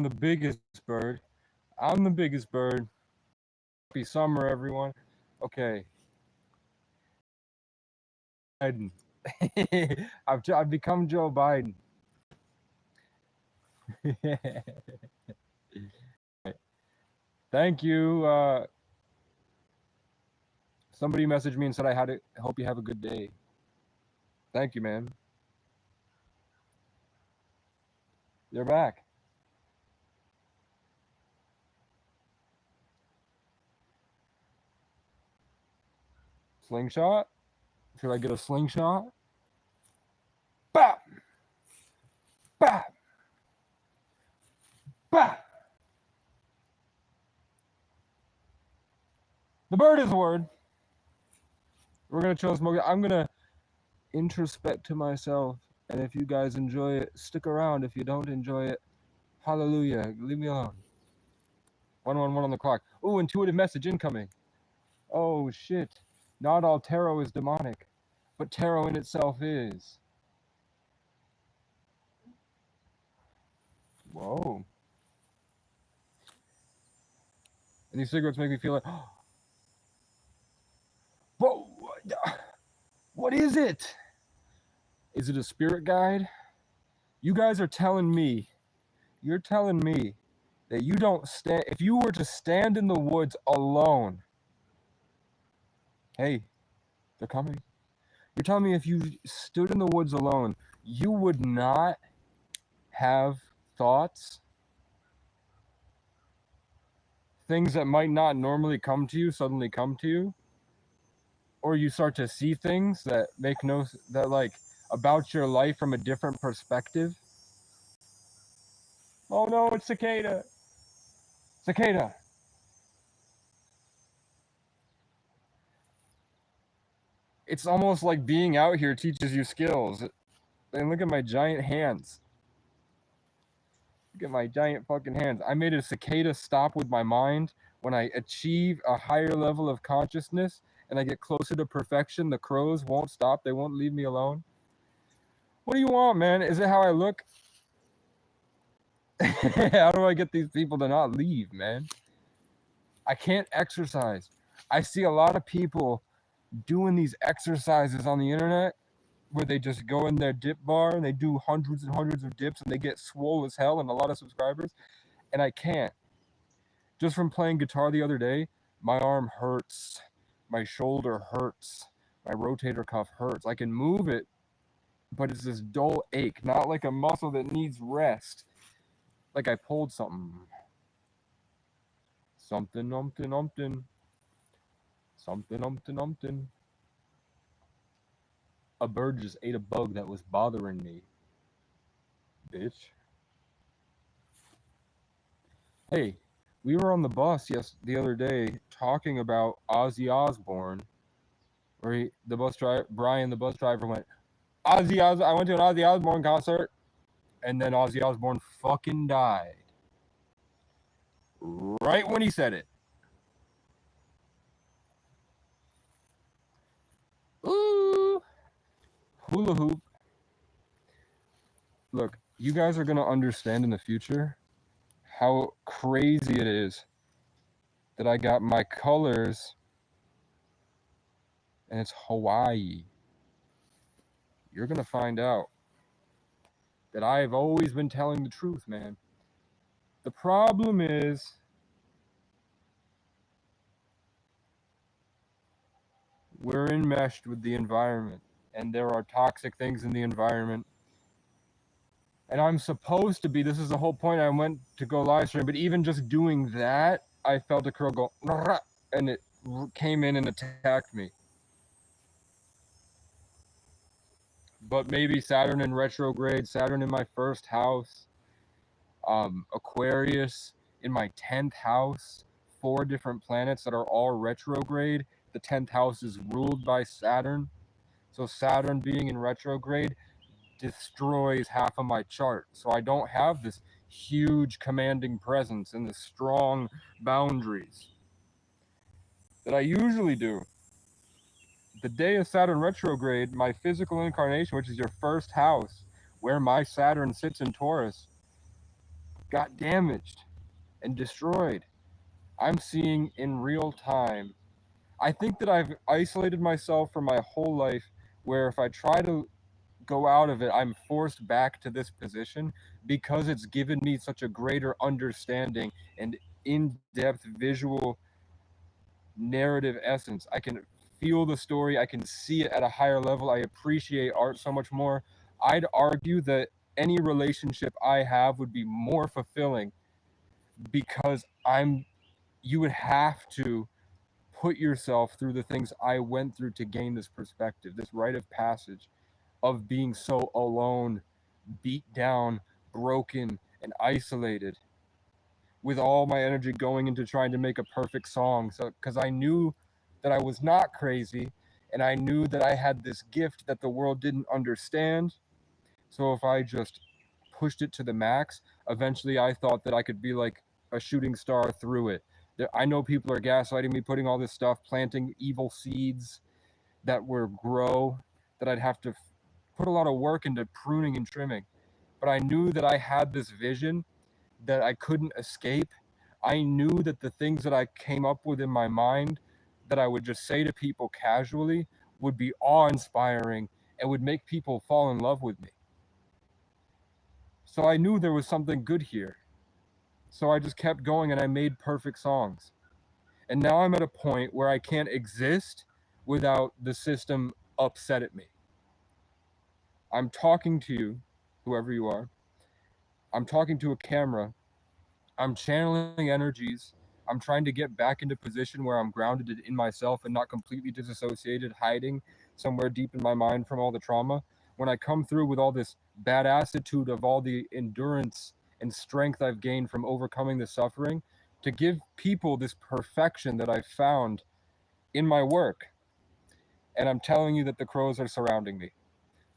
the biggest bird. I'm the biggest bird. Happy summer, everyone. Okay. Biden. I've become Joe Biden. Thank you. Somebody messaged me and said I hope you have a good day. Thank you, man. You're back. Slingshot? Should I get a slingshot? Bah! Bah! Bah! The bird is the word. We're gonna chill, smoke it. I'm gonna introspect to myself, and if you guys enjoy it, stick around. If you don't enjoy it, hallelujah, leave me alone. 111 on the clock. Ooh, intuitive message incoming. Oh shit. Not all tarot is demonic, but tarot in itself is. Whoa. And these cigarettes make me feel like, whoa, what is it? Is it a spirit guide? You guys are telling me, you're telling me that you don't stand, if you were to stand in the woods alone, hey, they're coming. You're telling me if you stood in the woods alone, you would not have thoughts? Things that might not normally come to you suddenly come to you? Or you start to see things that make that like about your life from a different perspective? Oh no, it's cicada. Cicada. It's almost like being out here teaches you skills. And look at my giant hands. Look at my giant fucking hands. I made a cicada stop with my mind. When I achieve a higher level of consciousness and I get closer to perfection, the crows won't stop. They won't leave me alone. What do you want, man? Is it how I look? How do I get these people to not leave, man? I can't exercise. I see a lot of people doing these exercises on the internet where they just go in their dip bar and they do hundreds and hundreds of dips and they get swole as hell and a lot of subscribers. And I can't. Just from playing guitar the other day, my arm hurts. My shoulder hurts. My rotator cuff hurts. I can move it, but it's this dull ache, not like a muscle that needs rest. Like I pulled something. Something, umptin, umptin. Something, umptin, umptin. A bird just ate a bug that was bothering me. Bitch. Hey, we were on the bus the other day talking about Ozzy Osbourne, where Brian, the bus driver, went, I went to an Ozzy Osbourne concert, and then Ozzy Osbourne fucking died. Right when he said it. Ooh. Hula hoop. Look, you guys are going to understand in the future how crazy it is that I got my colors and it's Hawaii. You're going to find out that I've always been telling the truth, man. The problem is we're enmeshed with the environment and there are toxic things in the environment. And I'm supposed to be, this is the whole point I went to go live stream, but even just doing that, I felt a crow go, and it came in and attacked me. But maybe Saturn in retrograde, Saturn in my first house, Aquarius in my 10th house, 4 different planets that are all retrograde. The 10th house is ruled by Saturn. So Saturn being in retrograde destroys half of my chart. So I don't have this huge commanding presence and the strong boundaries that I usually do. The day of Saturn retrograde, my physical incarnation, which is your first house, where my Saturn sits in Taurus, got damaged and destroyed. I'm seeing in real time. I think that I've isolated myself for my whole life, where if I try to go out of it, I'm forced back to this position because it's given me such a greater understanding and in-depth visual narrative essence. I can feel the story, I can see it at a higher level. I appreciate art so much more. I'd argue that any relationship I have would be more fulfilling because you would have to put yourself through the things I went through to gain this perspective, this rite of passage of being so alone, beat down, broken, and isolated, with all my energy going into trying to make a perfect song. So, because I knew that I was not crazy, and I knew that I had this gift that the world didn't understand. So, if I just pushed it to the max, eventually I thought that I could be like a shooting star through it. I know people are gaslighting me, putting all this stuff, planting evil seeds that would grow, that I'd have to put a lot of work into pruning and trimming. But I knew that I had this vision that I couldn't escape. I knew that the things that I came up with in my mind that I would just say to people casually would be awe-inspiring and would make people fall in love with me. So I knew there was something good here. So I just kept going and I made perfect songs. And now I'm at a point where I can't exist without the system upset at me. I'm talking to you, whoever you are. I'm talking to a camera. I'm channeling energies. I'm trying to get back into position where I'm grounded in myself and not completely disassociated, hiding somewhere deep in my mind from all the trauma. When I come through with all this badassitude of all the endurance and strength I've gained from overcoming the suffering, to give people this perfection that I've found in my work. And I'm telling you that the crows are surrounding me.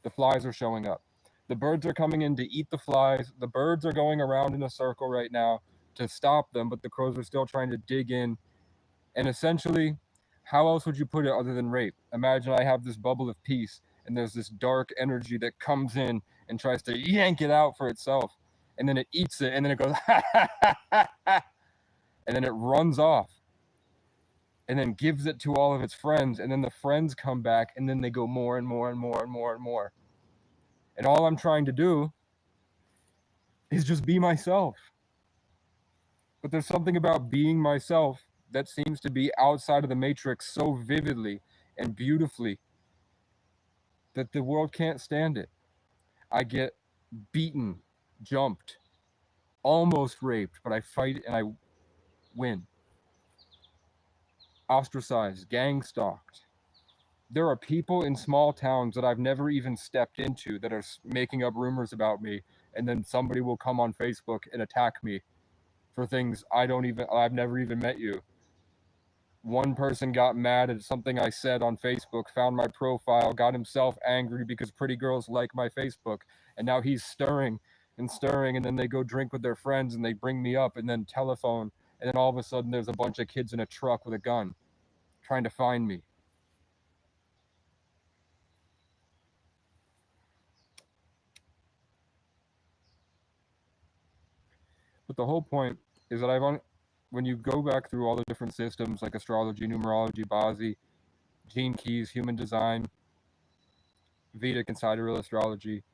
The flies are showing up. The birds are coming in to eat the flies. The birds are going around in a circle right now to stop them, but the crows are still trying to dig in. And essentially, how else would you put it other than rape? Imagine I have this bubble of peace, and there's this dark energy that comes in and tries to yank it out for itself. And then it eats it, and then it goes, ha, ha, ha, ha, ha, and then it runs off. And then gives it to all of its friends, and then the friends come back, and then they go more and more and more and more and more. And all I'm trying to do is just be myself. But there's something about being myself that seems to be outside of the matrix so vividly and beautifully that the world can't stand it. I get beaten, jumped, almost raped, but I fight and I win. Ostracized, gang stalked. There are people in small towns that I've never even stepped into that are making up rumors about me, and then somebody will come on Facebook and attack me for things I've never even met you. One person got mad at something I said on Facebook, found my profile, got himself angry because pretty girls like my Facebook, and now he's stirring and stirring, and then they go drink with their friends and they bring me up and then telephone, and then all of a sudden there's a bunch of kids in a truck with a gun trying to find me. But the whole point is that when you go back through all the different systems like astrology, numerology, Bazi, gene keys, human design, Vedic and sidereal astrology,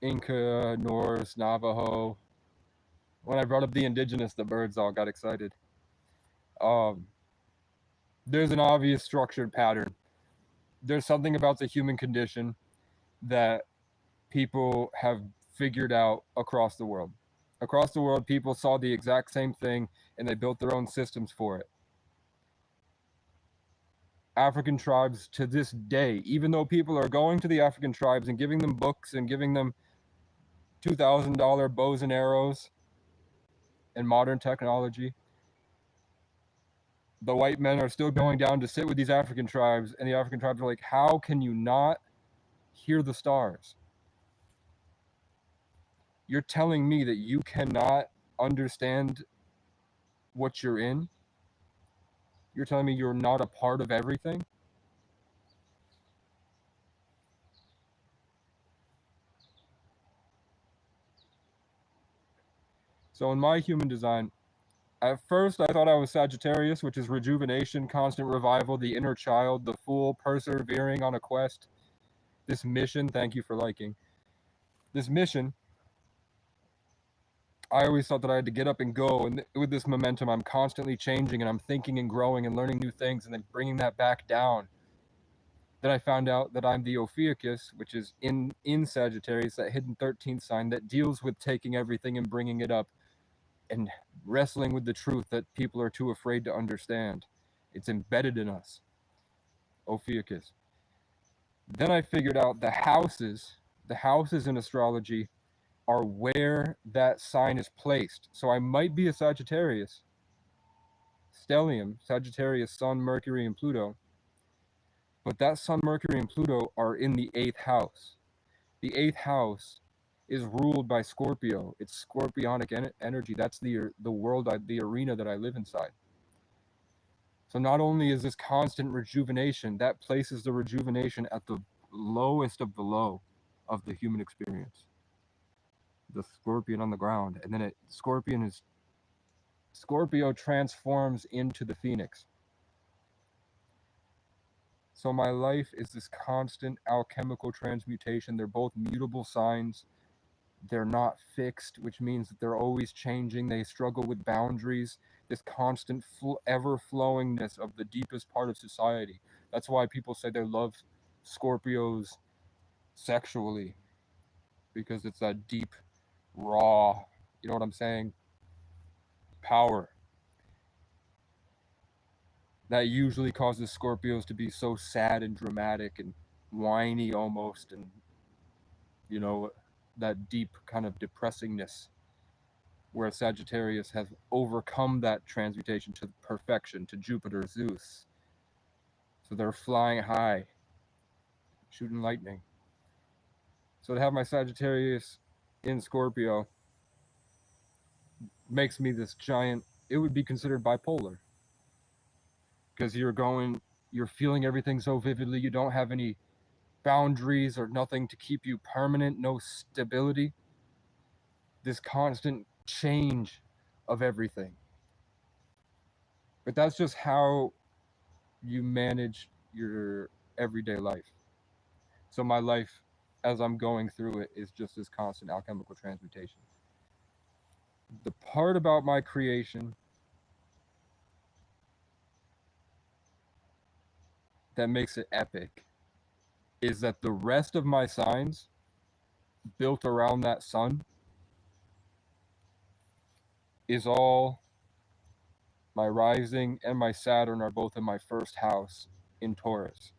Inca, Norse, Navajo. When I brought up the indigenous, the birds all got excited. There's an obvious structured pattern. There's something about the human condition that people have figured out across the world. Across the world, people saw the exact same thing and they built their own systems for it. African tribes to this day, even though people are going to the African tribes and giving them books and giving them $2,000 bows and arrows and modern technology, the white men are still going down to sit with these African tribes, and the African tribes are like, how can you not hear the stars? You're telling me that you cannot understand what you're in? You're telling me you're not a part of everything? So in my human design, at first I thought I was Sagittarius, which is rejuvenation, constant revival, the inner child, the fool, persevering on a quest. This mission, thank you for liking. This mission, I always thought that I had to get up and go, and with this momentum, I'm constantly changing, and I'm thinking and growing and learning new things, and then bringing that back down. Then I found out that I'm the Ophiuchus, which is in Sagittarius, that hidden 13th sign that deals with taking everything and bringing it up and wrestling with the truth that people are too afraid to understand. It's embedded in us. Ophiuchus. Then I figured out the houses in astrology are where that sign is placed. So I might be a Sagittarius. Stellium, Sagittarius, Sun, Mercury, and Pluto. But that Sun, Mercury, and Pluto are in the 8th house. The 8th house is ruled by Scorpio. It's scorpionic energy. That's the world, the arena that I live inside. So not only is this constant rejuvenation, that places the rejuvenation at the lowest of the low of the human experience. The scorpion on the ground. And then Scorpio transforms into the phoenix. So my life is this constant alchemical transmutation. They're both mutable signs. They're not fixed, which means that they're always changing. They struggle with boundaries, this constant ever-flowingness of the deepest part of society. That's why people say they love Scorpios sexually, because it's that deep, raw, you know what I'm saying, power that usually causes Scorpios to be so sad and dramatic and whiny almost, and, you know, that deep kind of depressingness, where Sagittarius has overcome that transmutation to perfection, to Jupiter, Zeus. So they're flying high, shooting lightning. So to have my Sagittarius in Scorpio makes me this giant, it would be considered bipolar. Because you're feeling everything so vividly, you don't have any boundaries or nothing to keep you permanent, no stability. This constant change of everything. But that's just how you manage your everyday life. So my life, as I'm going through it, is just this constant alchemical transmutation. The part about my creation that makes it epic is that the rest of my signs built around that sun is all, my rising and my Saturn are both in my first house in Taurus.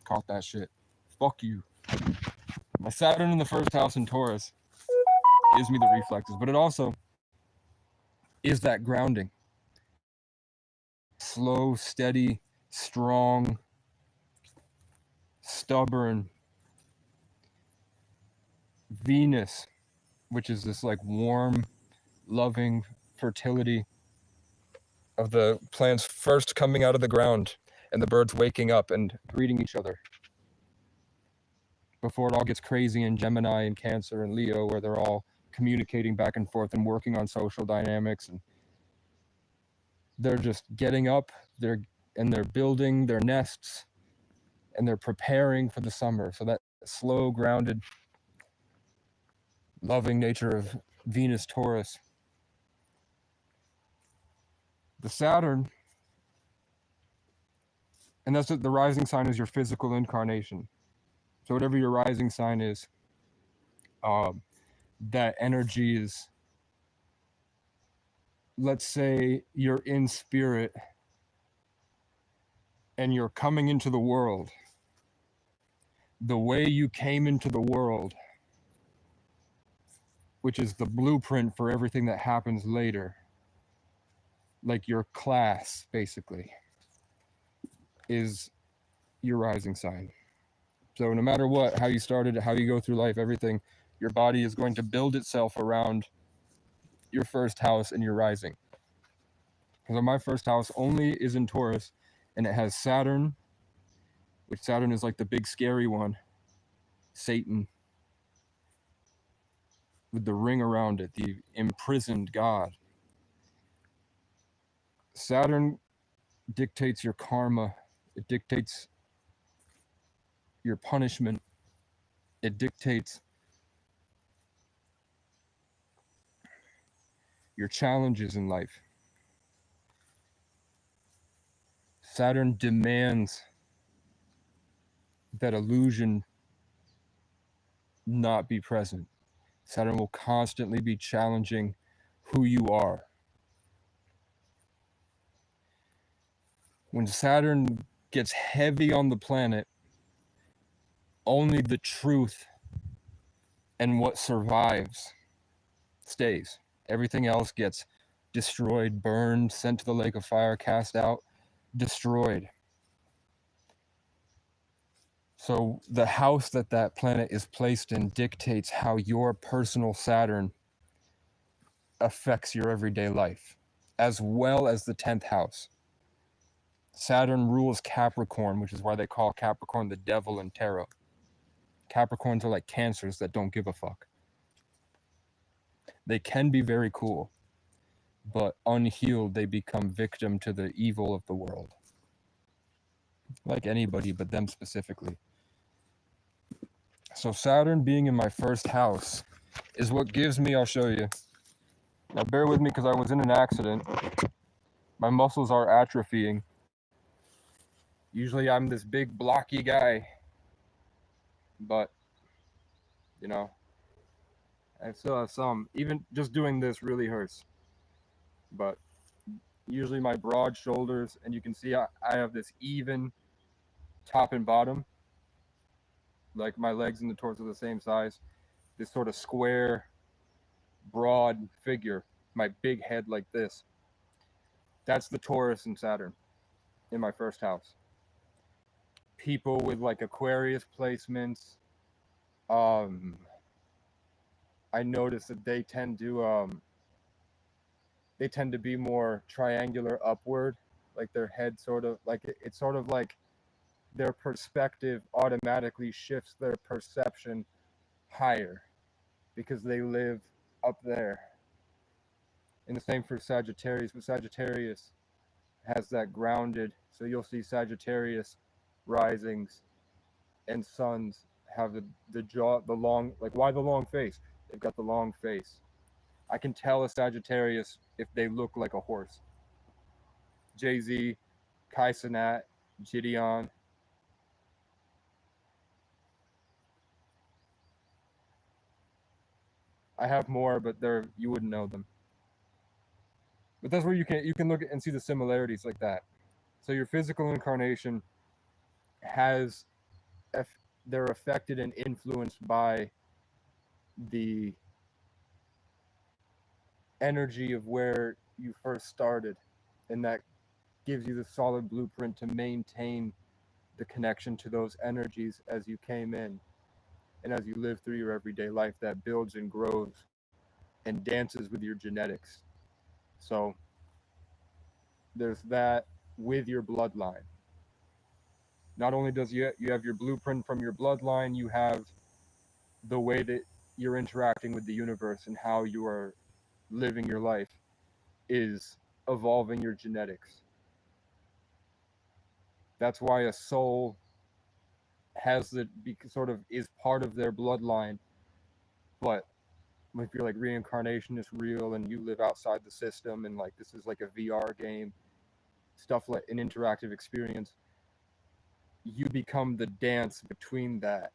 Caught that shit. Fuck you. My Saturn in the first house in Taurus gives me the reflexes, but it also is that grounding. Slow, steady, strong, stubborn. Venus, which is this like warm, loving fertility of the plants first coming out of the ground and the birds waking up and greeting each other before it all gets crazy in Gemini and Cancer and Leo, where they're all communicating back and forth and working on social dynamics, and they're just getting up, they're building their nests, and they're preparing for the summer. So that slow, grounded, loving nature of Venus Taurus. The Saturn, and that's what the rising sign is, your physical incarnation. So whatever your rising sign is, that energy is, let's say you're in spirit and you're coming into the world. The way you came into the world, which is the blueprint for everything that happens later, like your class, basically, is your rising sign. So no matter what, how you started, how you go through life, everything, your body is going to build itself around your first house and your rising. So my first house only is in Taurus, and it has Saturn, which Saturn is like the big scary one, Satan, with the ring around it, the imprisoned god. Saturn dictates your karma, it dictates your punishment, it dictates your challenges in life. Saturn demands that illusion not be present. Saturn will constantly be challenging who you are. When Saturn gets heavy on the planet, only the truth and what survives stays. Everything else gets destroyed, burned, sent to the lake of fire, cast out, destroyed. So the house that that planet is placed in dictates how your personal Saturn affects your everyday life, as well as the 10th house. Saturn rules Capricorn, which is why they call Capricorn the devil in tarot. Capricorns are like cancers that don't give a fuck. They can be very cool, but unhealed, they become victim to the evil of the world. Like anybody, but them specifically. So Saturn being in my first house is what gives me, I'll show you. Now bear with me because I was in an accident. My muscles are atrophying. Usually I'm this big blocky guy, but you know, I still have some. Even just doing this really hurts. But usually my broad shoulders, and you can see I have this even top and bottom. Like my legs and the torso are the same size. This sort of square, broad figure. My big head like this. That's the Taurus and Saturn in my first house. People with like Aquarius placements, I noticed that they tend to be more triangular upward, like their head sort of like it's sort of like their perspective automatically shifts their perception higher because they live up there. And the same for Sagittarius, but Sagittarius has that grounded, so you'll see Sagittarius risings and suns have the jaw, the long, like why the long face? They've got the long face. I can tell a Sagittarius if they look like a horse. Jay-Z, Kai Cenat, Gideon. I have more, but you wouldn't know them. But that's where you can look at and see the similarities like that. So your physical incarnation has they're affected and influenced by the energy of where you first started, and that gives you the solid blueprint to maintain the connection to those energies as you came in and as you live through your everyday life. That builds and grows and dances with your genetics. So there's that with your bloodline. Not only does you have your blueprint from your bloodline, you have the way that you're interacting with the universe and how you are living your life is evolving your genetics. That's why a soul has sort of is part of their bloodline, but if you're like reincarnation is real and you live outside the system and like this is like a VR game, stuff like an interactive experience, you become the dance between that,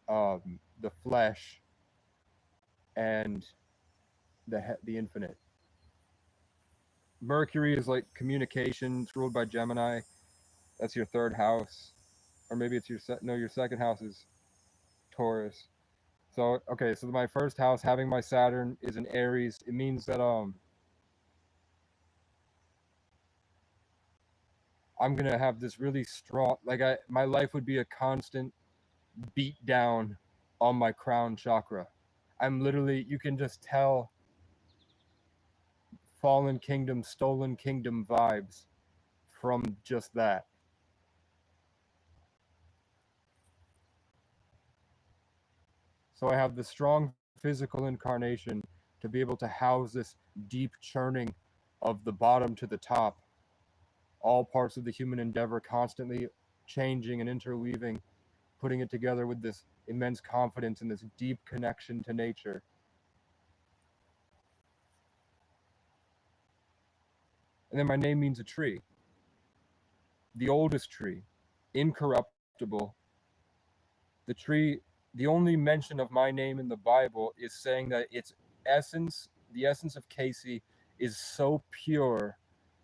the flesh and the infinite. Mercury is like communication. It's ruled by Gemini. That's your third house, or maybe it's your second house is Taurus. So okay, so my first house having my Saturn is in Aries. It means that I'm gonna have this really strong, like my life would be a constant beat down on my crown chakra. I'm literally, you can just tell Fallen Kingdom, Stolen Kingdom vibes from just that. So I have the strong physical incarnation to be able to house this deep churning of the bottom to the top, all parts of the human endeavor constantly changing and interweaving, putting it together with this immense confidence and this deep connection to nature. And then my name means a tree, the oldest tree, incorruptible. The tree, the only mention of my name in the Bible is saying that its essence, the essence of Casey, is so pure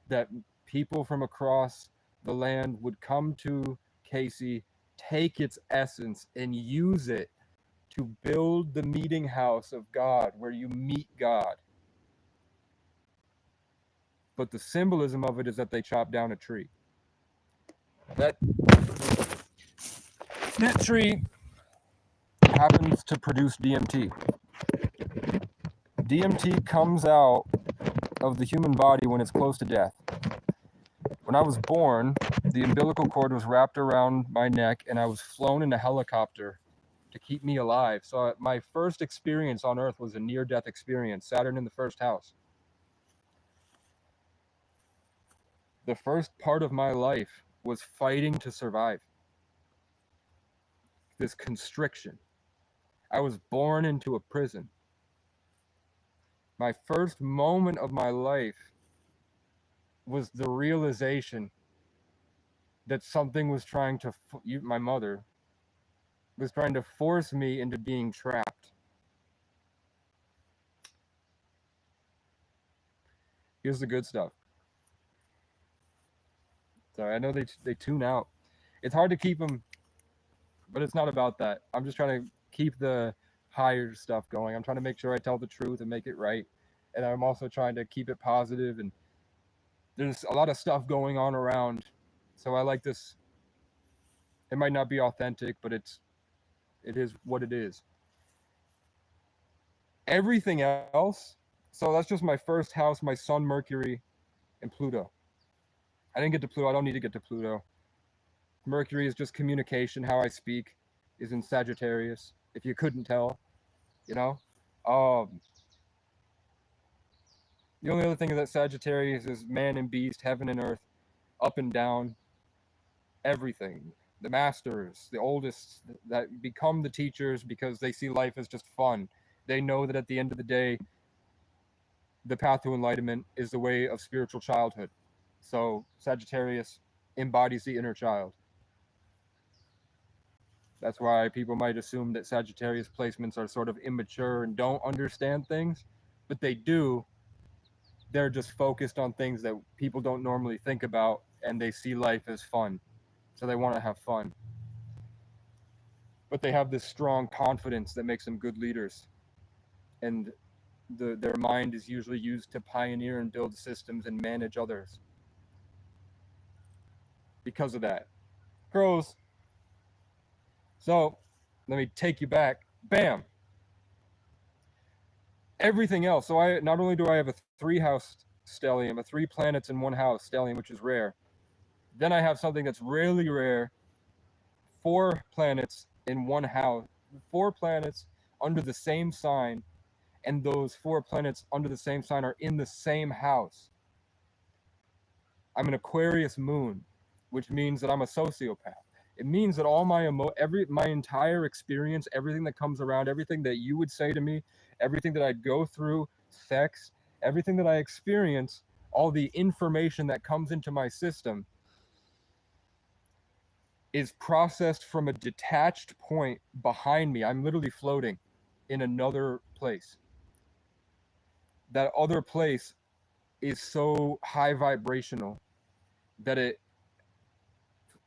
that people from across the land would come to Casey, take its essence, and use it to build the meeting house of God where you meet God. But the symbolism of it is that they chop down a tree. That tree happens to produce DMT. DMT comes out of the human body when it's close to death. When I was born, the umbilical cord was wrapped around my neck and I was flown in a helicopter to keep me alive. So my first experience on Earth was a near-death experience, Saturn in the first house. The first part of my life was fighting to survive. This constriction. I was born into a prison. My first moment of my life was the realization that something was trying to, my mother was trying to force me into being trapped. Here's the good stuff. Sorry, I know they tune out. It's hard to keep them, but it's not about that. I'm just trying to keep the higher stuff going. I'm trying to make sure I tell the truth and make it right. And I'm also trying to keep it positive. And there's a lot of stuff going on around. So I like this. It might not be authentic, but it is what it is. Everything else, so that's just my first house, my sun, Mercury, and Pluto. I didn't get to Pluto. I don't need to get to Pluto. Mercury is just communication. How I speak is in Sagittarius, if you couldn't tell, you know? The only other thing is that Sagittarius is man and beast, heaven and earth, up and down, everything. The masters, the oldest, that become the teachers because they see life as just fun. They know that at the end of the day, the path to enlightenment is the way of spiritual childhood. So Sagittarius embodies the inner child. That's why people might assume that Sagittarius placements are sort of immature and don't understand things, but they do. They're just focused on things that people don't normally think about, and they see life as fun. So they want to have fun. But they have this strong confidence that makes them good leaders. And their mind is usually used to pioneer and build systems and manage others. Because of that. Crows. So, let me take you back. Bam! Everything else. So not only do I have a 3-house stellium, a 3 planets in 1 house stellium, which is rare. Then I have something that's really rare. 4 planets in 1 house. 4 planets under the same sign. And those 4 planets under the same sign are in the same house. I'm an Aquarius moon, which means that I'm a sociopath. It means that all my entire experience, everything that comes around, everything that you would say to me, everything that I'd go through, sex, everything that I experience, all the information that comes into my system is processed from a detached point behind me. I'm literally floating in another place. That other place is so high vibrational that it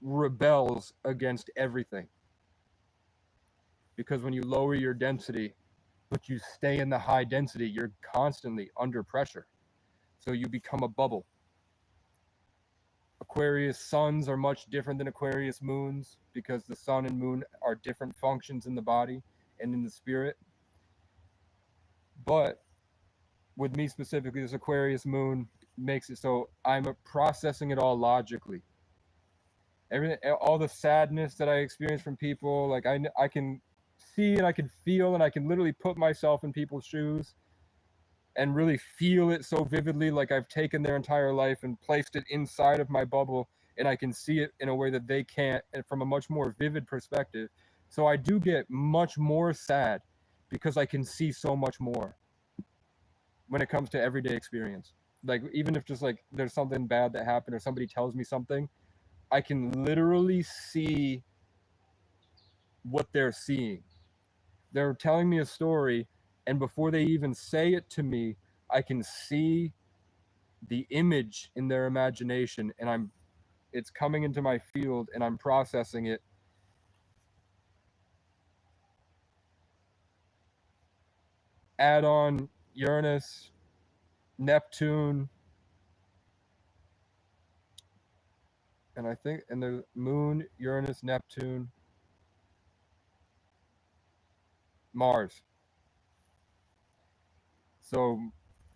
rebels against everything. Because when you lower your density, but you stay in the high density, you're constantly under pressure. So you become a bubble. Aquarius suns are much different than Aquarius moons because the sun and moon are different functions in the body and in the spirit. But with me specifically, this Aquarius moon makes it so I'm processing it all logically. Everything, all the sadness that I experience from people, like I can see and I can feel and I can literally put myself in people's shoes and really feel it so vividly, like I've taken their entire life and placed it inside of my bubble, and I can see it in a way that they can't, and from a much more vivid perspective. So I do get much more sad because I can see so much more when it comes to everyday experience. Like, even if just like there's something bad that happened or somebody tells me something, I can literally see what they're seeing. They're telling me a story, and before they even say it to me, I can see the image in their imagination, and it's coming into my field and I'm processing it. Add on Uranus, Neptune, and I think, and the Moon, Uranus, Neptune, Mars. So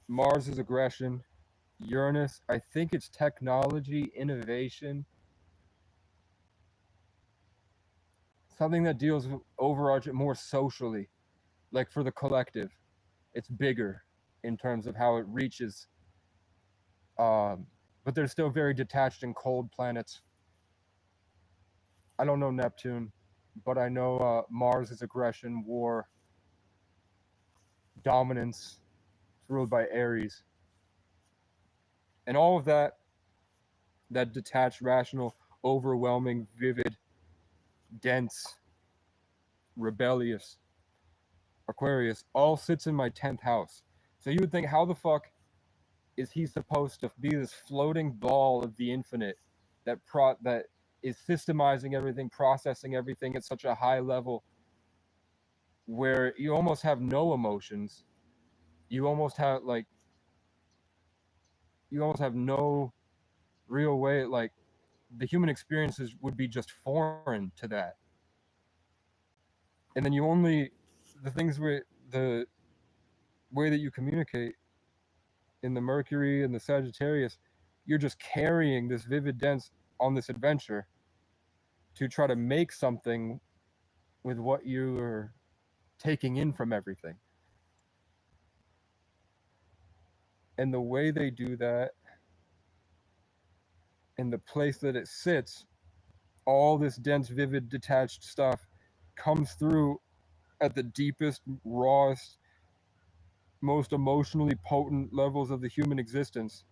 Mars is aggression. Uranus, I think it's technology, innovation, something that deals with overarching more socially, like for the collective. It's bigger in terms of how it reaches. But they're still very detached and cold planets. I don't know Neptune, but I know Mars is aggression, war, dominance. It's ruled by Aries. And all of that, that detached, rational, overwhelming, vivid, dense, rebellious Aquarius all sits in my 10th house. So you would think, how the fuck is he supposed to be this floating ball of the infinite that is systemizing everything, processing everything at such a high level where you almost have no emotions. You almost have no real way, like the human experiences would be just foreign to that. And then the things where the way that you communicate in the Mercury and the Sagittarius, you're just carrying this vivid dense on this adventure to try to make something with what you're taking in from everything. And the way they do that and the place that it sits, all this dense, vivid, detached stuff comes through at the deepest, rawest, most emotionally potent levels of the human existence.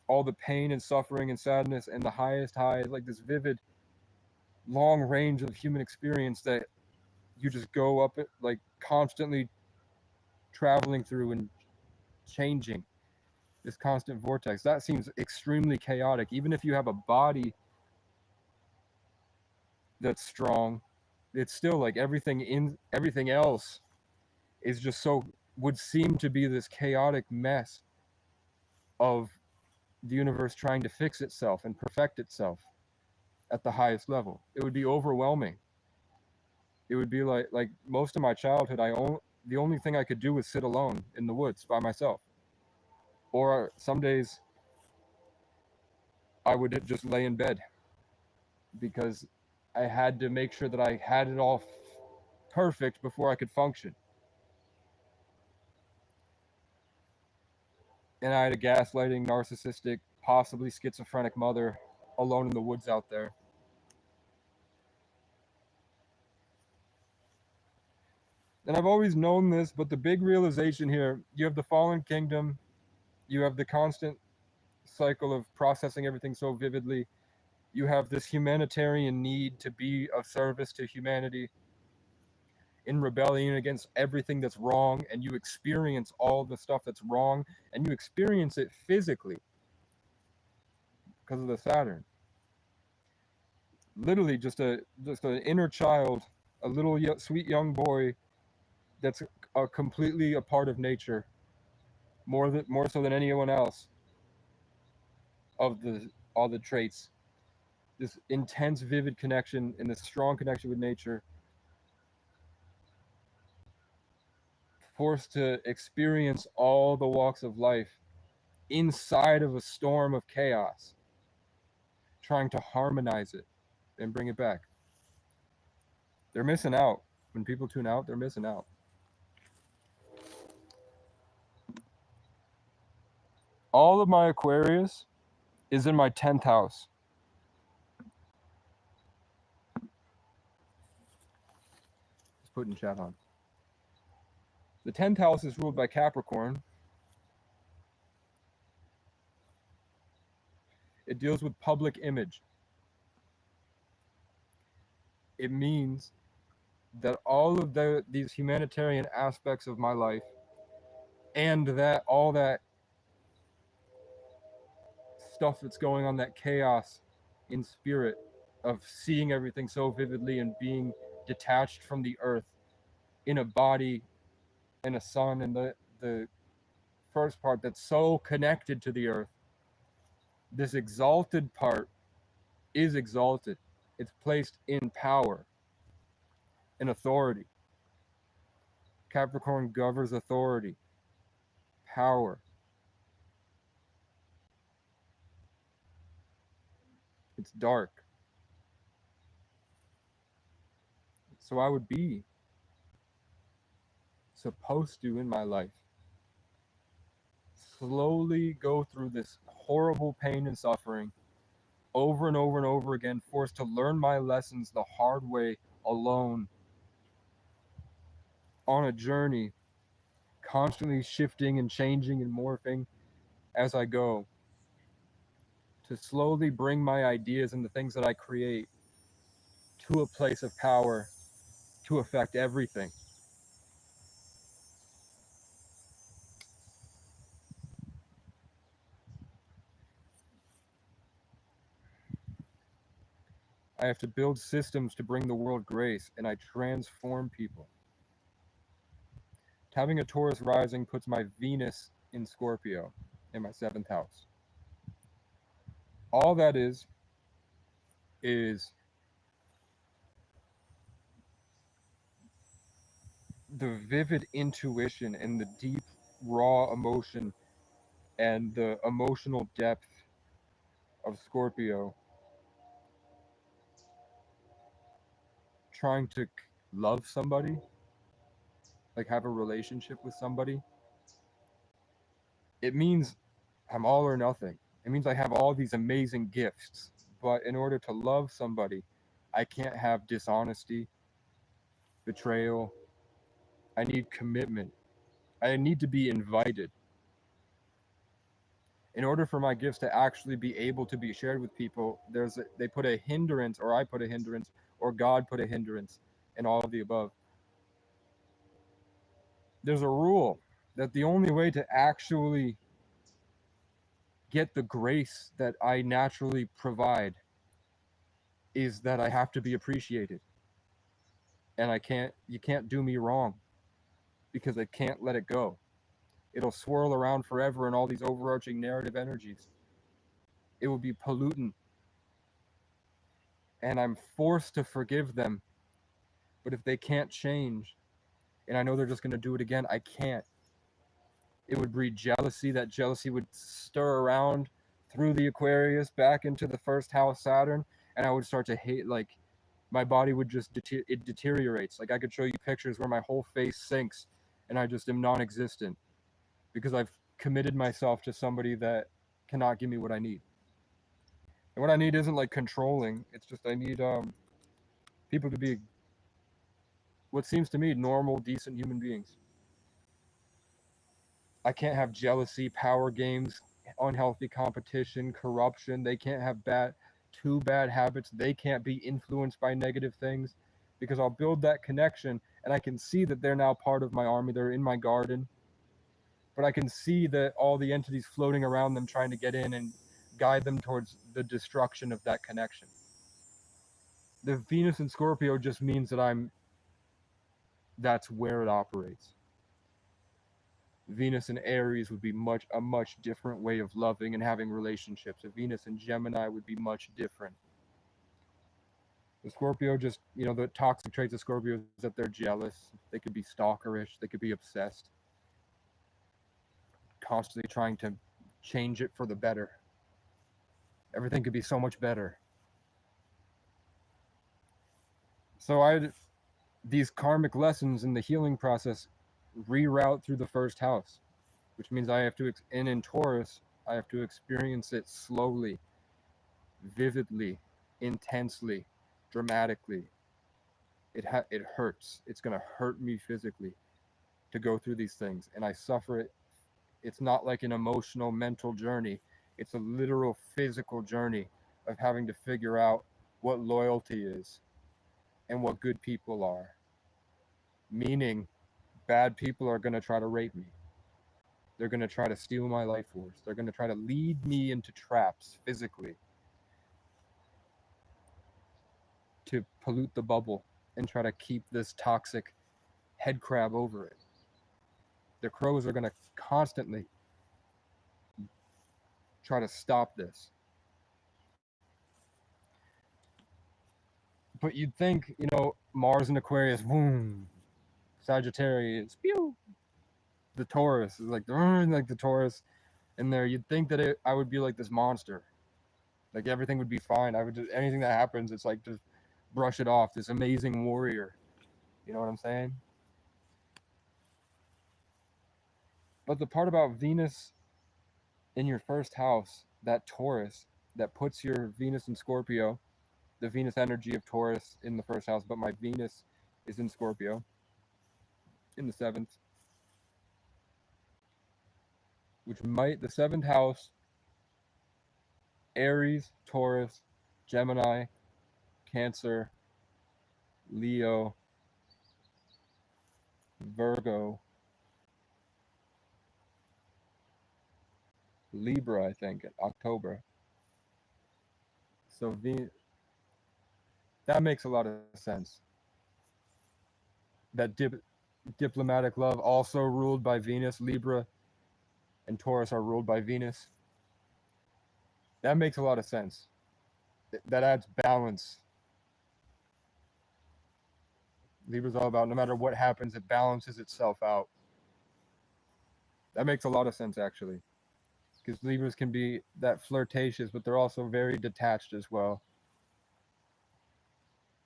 All the pain and suffering and sadness and the highest highs, like this vivid, long range of human experience that you just go up it, like constantly traveling through and changing this constant vortex. That seems extremely chaotic. Even if you have a body that's strong, it's still like everything else is just so would seem to be this chaotic mess of the universe trying to fix itself and perfect itself at the highest level. It would be overwhelming. It would be like most of my childhood, the only thing I could do was sit alone in the woods by myself. Or some days I would just lay in bed because I had to make sure that I had it all perfect before I could function. And I had a gaslighting, narcissistic, possibly schizophrenic mother alone in the woods out there. And I've always known this, but the big realization here, you have the fallen kingdom, you have the constant cycle of processing everything so vividly, you have this humanitarian need to be of service to humanity in rebellion against everything that's wrong, and you experience all the stuff that's wrong, and you experience it physically because of the Saturn. Literally just an inner child, a little sweet young boy that's completely a part of nature, more so than anyone else of all the traits. This intense, vivid connection and this strong connection with nature, forced to experience all the walks of life inside of a storm of chaos, trying to harmonize it and bring it back. They're missing out. When people tune out, they're missing out. All of my Aquarius is in my 10th house. Just putting chat on. The 10th house is ruled by Capricorn. It deals with public image. It means that all of these humanitarian aspects of my life and that all that stuff that's going on, that chaos in spirit of seeing everything so vividly and being detached from the earth in a body and a sun, and the first part that's so connected to the earth, this exalted part is exalted. It's placed in power and authority. Capricorn governs authority, power. It's dark. So I would be supposed to, in my life, slowly go through this horrible pain and suffering over and over and over again, forced to learn my lessons the hard way, alone, on a journey, constantly shifting and changing and morphing as I go, to slowly bring my ideas and the things that I create to a place of power to affect everything. I have to build systems to bring the world grace, and I transform people. Having a Taurus rising puts my Venus in Scorpio in my 7th house. All that is the vivid intuition and the deep, raw emotion and the emotional depth of Scorpio trying to love somebody, like have a relationship with somebody. It means I'm all or nothing. It means I have all these amazing gifts, but in order to love somebody, I can't have dishonesty, betrayal. I need commitment. I need to be invited. In order for my gifts to actually be able to be shared with people, they put a hindrance, or I put a hindrance, or God put a hindrance, and all of the above. There's a rule that the only way to actually get the grace that I naturally provide is that I have to be appreciated. And you can't do me wrong, because I can't let it go. It'll swirl around forever in all these overarching narrative energies. It will be pollutant. And I'm forced to forgive them. But if they can't change, and I know they're just going to do it again, I can't. It would breed jealousy. That jealousy would stir around through the Aquarius back into the 1st house Saturn, and I would start to hate, like, my body would just it deteriorates. Like, I could show you pictures where my whole face sinks and I just am non-existent because I've committed myself to somebody that cannot give me what I need. And what I need isn't like controlling. It's just I need people to be what seems to me normal, decent human beings. I can't have jealousy, power games, unhealthy competition, corruption. They can't have too bad habits. They can't be influenced by negative things, because I'll build that connection and I can see that they're now part of my army. They're in my garden. But I can see that all the entities floating around them trying to get in and guide them towards the destruction of that connection. The Venus in Scorpio just means that that's where it operates. Venus in Aries would be a much different way of loving and having relationships. A Venus in Gemini would be much different. The Scorpio just, the toxic traits of Scorpio is that they're jealous. They could be stalkerish. They could be obsessed. Constantly trying to change it for the better. Everything could be so much better. So these karmic lessons in the healing process reroute through the first house, which means I have to, and in Taurus, I have to experience it slowly, vividly, intensely, dramatically. It hurts. It's gonna hurt me physically to go through these things, and I suffer it. It's not like an emotional, mental journey. It's a literal physical journey of having to figure out what loyalty is and what good people are. Meaning, bad people are going to try to rape me. They're going to try to steal my life force. They're going to try to lead me into traps physically to pollute the bubble and try to keep this toxic head crab over it. The crows are going to constantly try to stop this. But you'd think, Mars and Aquarius, boom, Sagittarius, pew. The Taurus is like the Taurus in there. You'd think that I would be like this monster, like everything would be fine. I would just, anything that happens, it's like just brush it off. This amazing warrior, you know what I'm saying? But the part about Venus in your first house, that Taurus, that puts your Venus in Scorpio, the Venus energy of Taurus in the first house, but my Venus is in Scorpio in the seventh, which might, the seventh house, Aries, Taurus, Gemini, Cancer, Leo, Virgo, Libra, I think, in October. So that makes a lot of sense. That diplomatic love, also ruled by Venus. Libra and Taurus are ruled by Venus. That makes a lot of sense. That adds balance. Libra's all about, no matter what happens, it balances itself out. That makes a lot of sense, actually. Because Libras can be that flirtatious, but they're also very detached as well.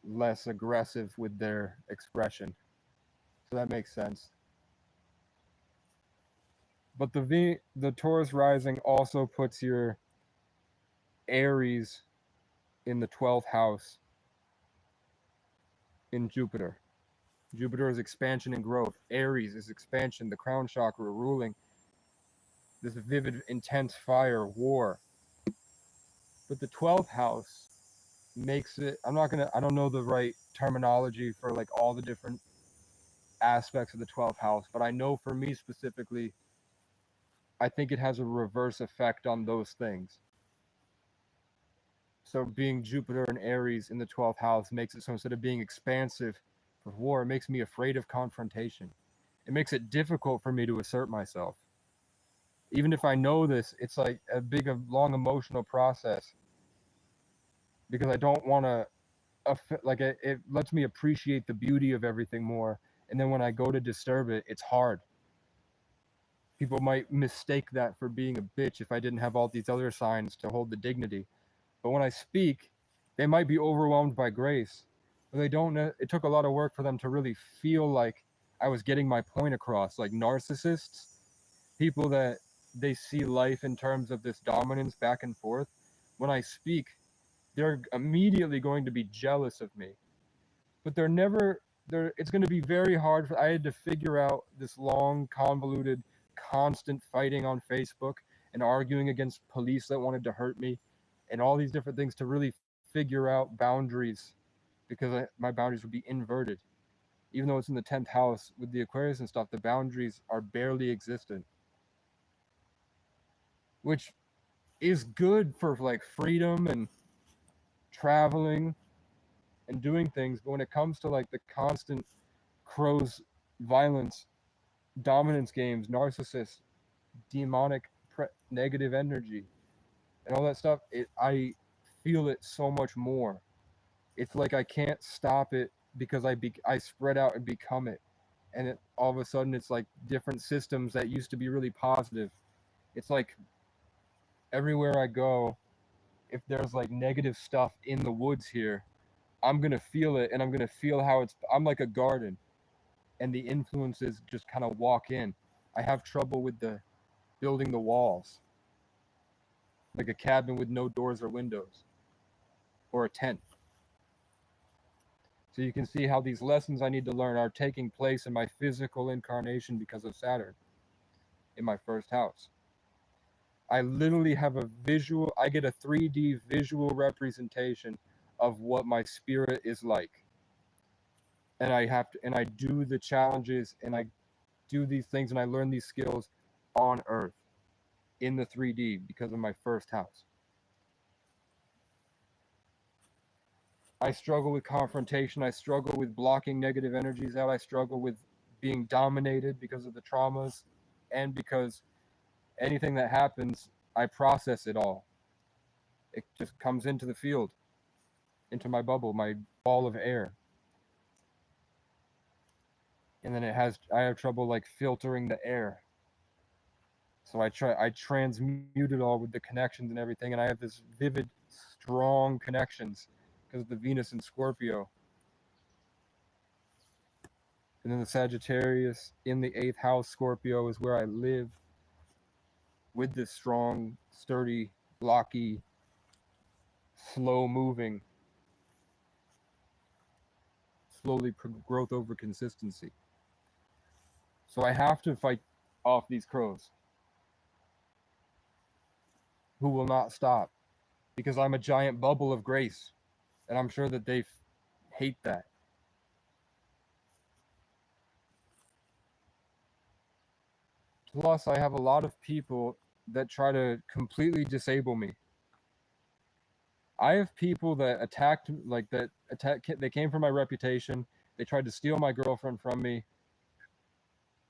Less aggressive with their expression. So that makes sense. But the Taurus rising also puts your Aries in the 12th house in Jupiter. Jupiter is expansion and growth. Aries is expansion, the crown chakra, ruling this vivid, intense fire, war. But the 12th house makes it, I don't know the right terminology for like all the different aspects of the 12th house, but I know for me specifically, I think it has a reverse effect on those things. So being Jupiter and Aries in the 12th house makes it so instead of being expansive for war, it makes me afraid of confrontation. It makes it difficult for me to assert myself. Even if I know this, it's like a big, long emotional process because I don't want to, like it lets me appreciate the beauty of everything more. And then when I go to disturb it, it's hard. People might mistake that for being a bitch if I didn't have all these other signs to hold the dignity. But when I speak, they might be overwhelmed by grace. But they don't know. It took a lot of work for them to really feel like I was getting my point across. Like narcissists, people that they see life in terms of this dominance back and forth. When I speak, they're immediately going to be jealous of me. But it's going to be very hard. I had to figure out this long, convoluted, constant fighting on Facebook and arguing against police that wanted to hurt me and all these different things to really figure out boundaries because my boundaries would be inverted. Even though it's in the 10th house with the Aquarius and stuff, the boundaries are barely existent. Which is good for like freedom and traveling and doing things, but when it comes to like the constant crows violence, dominance games, narcissists, demonic negative energy and all that stuff, I feel it so much more. It's like I can't stop it because I spread out and become it, and all of a sudden it's like different systems that used to be really positive. It's like everywhere I go, if there's like negative stuff in the woods here, I'm gonna feel it, and I'm gonna feel how I'm like a garden, and the influences just kind of walk in. I have trouble with the building the walls, like a cabin with no doors or windows, or a tent. So you can see how these lessons I need to learn are taking place in my physical incarnation because of Saturn in my first house. I literally have I get a 3D visual representation of what my spirit is like. And and I do the challenges and I do these things and I learn these skills on Earth in the 3D because of my first house. I struggle with confrontation. I struggle with blocking negative energies out. I struggle with being dominated because of the traumas and because anything that happens, I process it all. It just comes into the field, into my bubble, my ball of air. And then I have trouble like filtering the air. So I transmute it all with the connections and everything. And I have this vivid, strong connections because of the Venus in Scorpio. And then the Sagittarius in the 8th house, Scorpio, is where I live with this strong, sturdy, blocky, slow moving, slowly growth over consistency. So I have to fight off these crows who will not stop because I'm a giant bubble of grace. And I'm sure that they hate that. Plus, I have a lot of people that try to completely disable me. I have people that they came for my reputation. They tried to steal my girlfriend from me.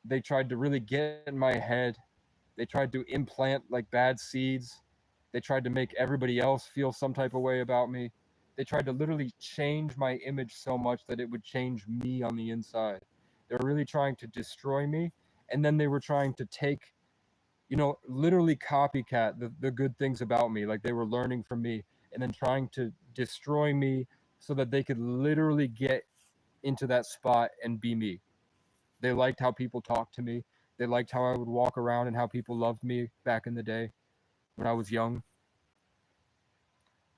They tried to really get in my head. They tried to implant like bad seeds. They tried to make everybody else feel some type of way about me. They tried to literally change my image so much that it would change me on the inside. They were really trying to destroy me. And then they were trying to take, literally copycat the good things about me. Like they were learning from me and then trying to destroy me so that they could literally get into that spot and be me. They liked how people talked to me. They liked how I would walk around and how people loved me back in the day when I was young.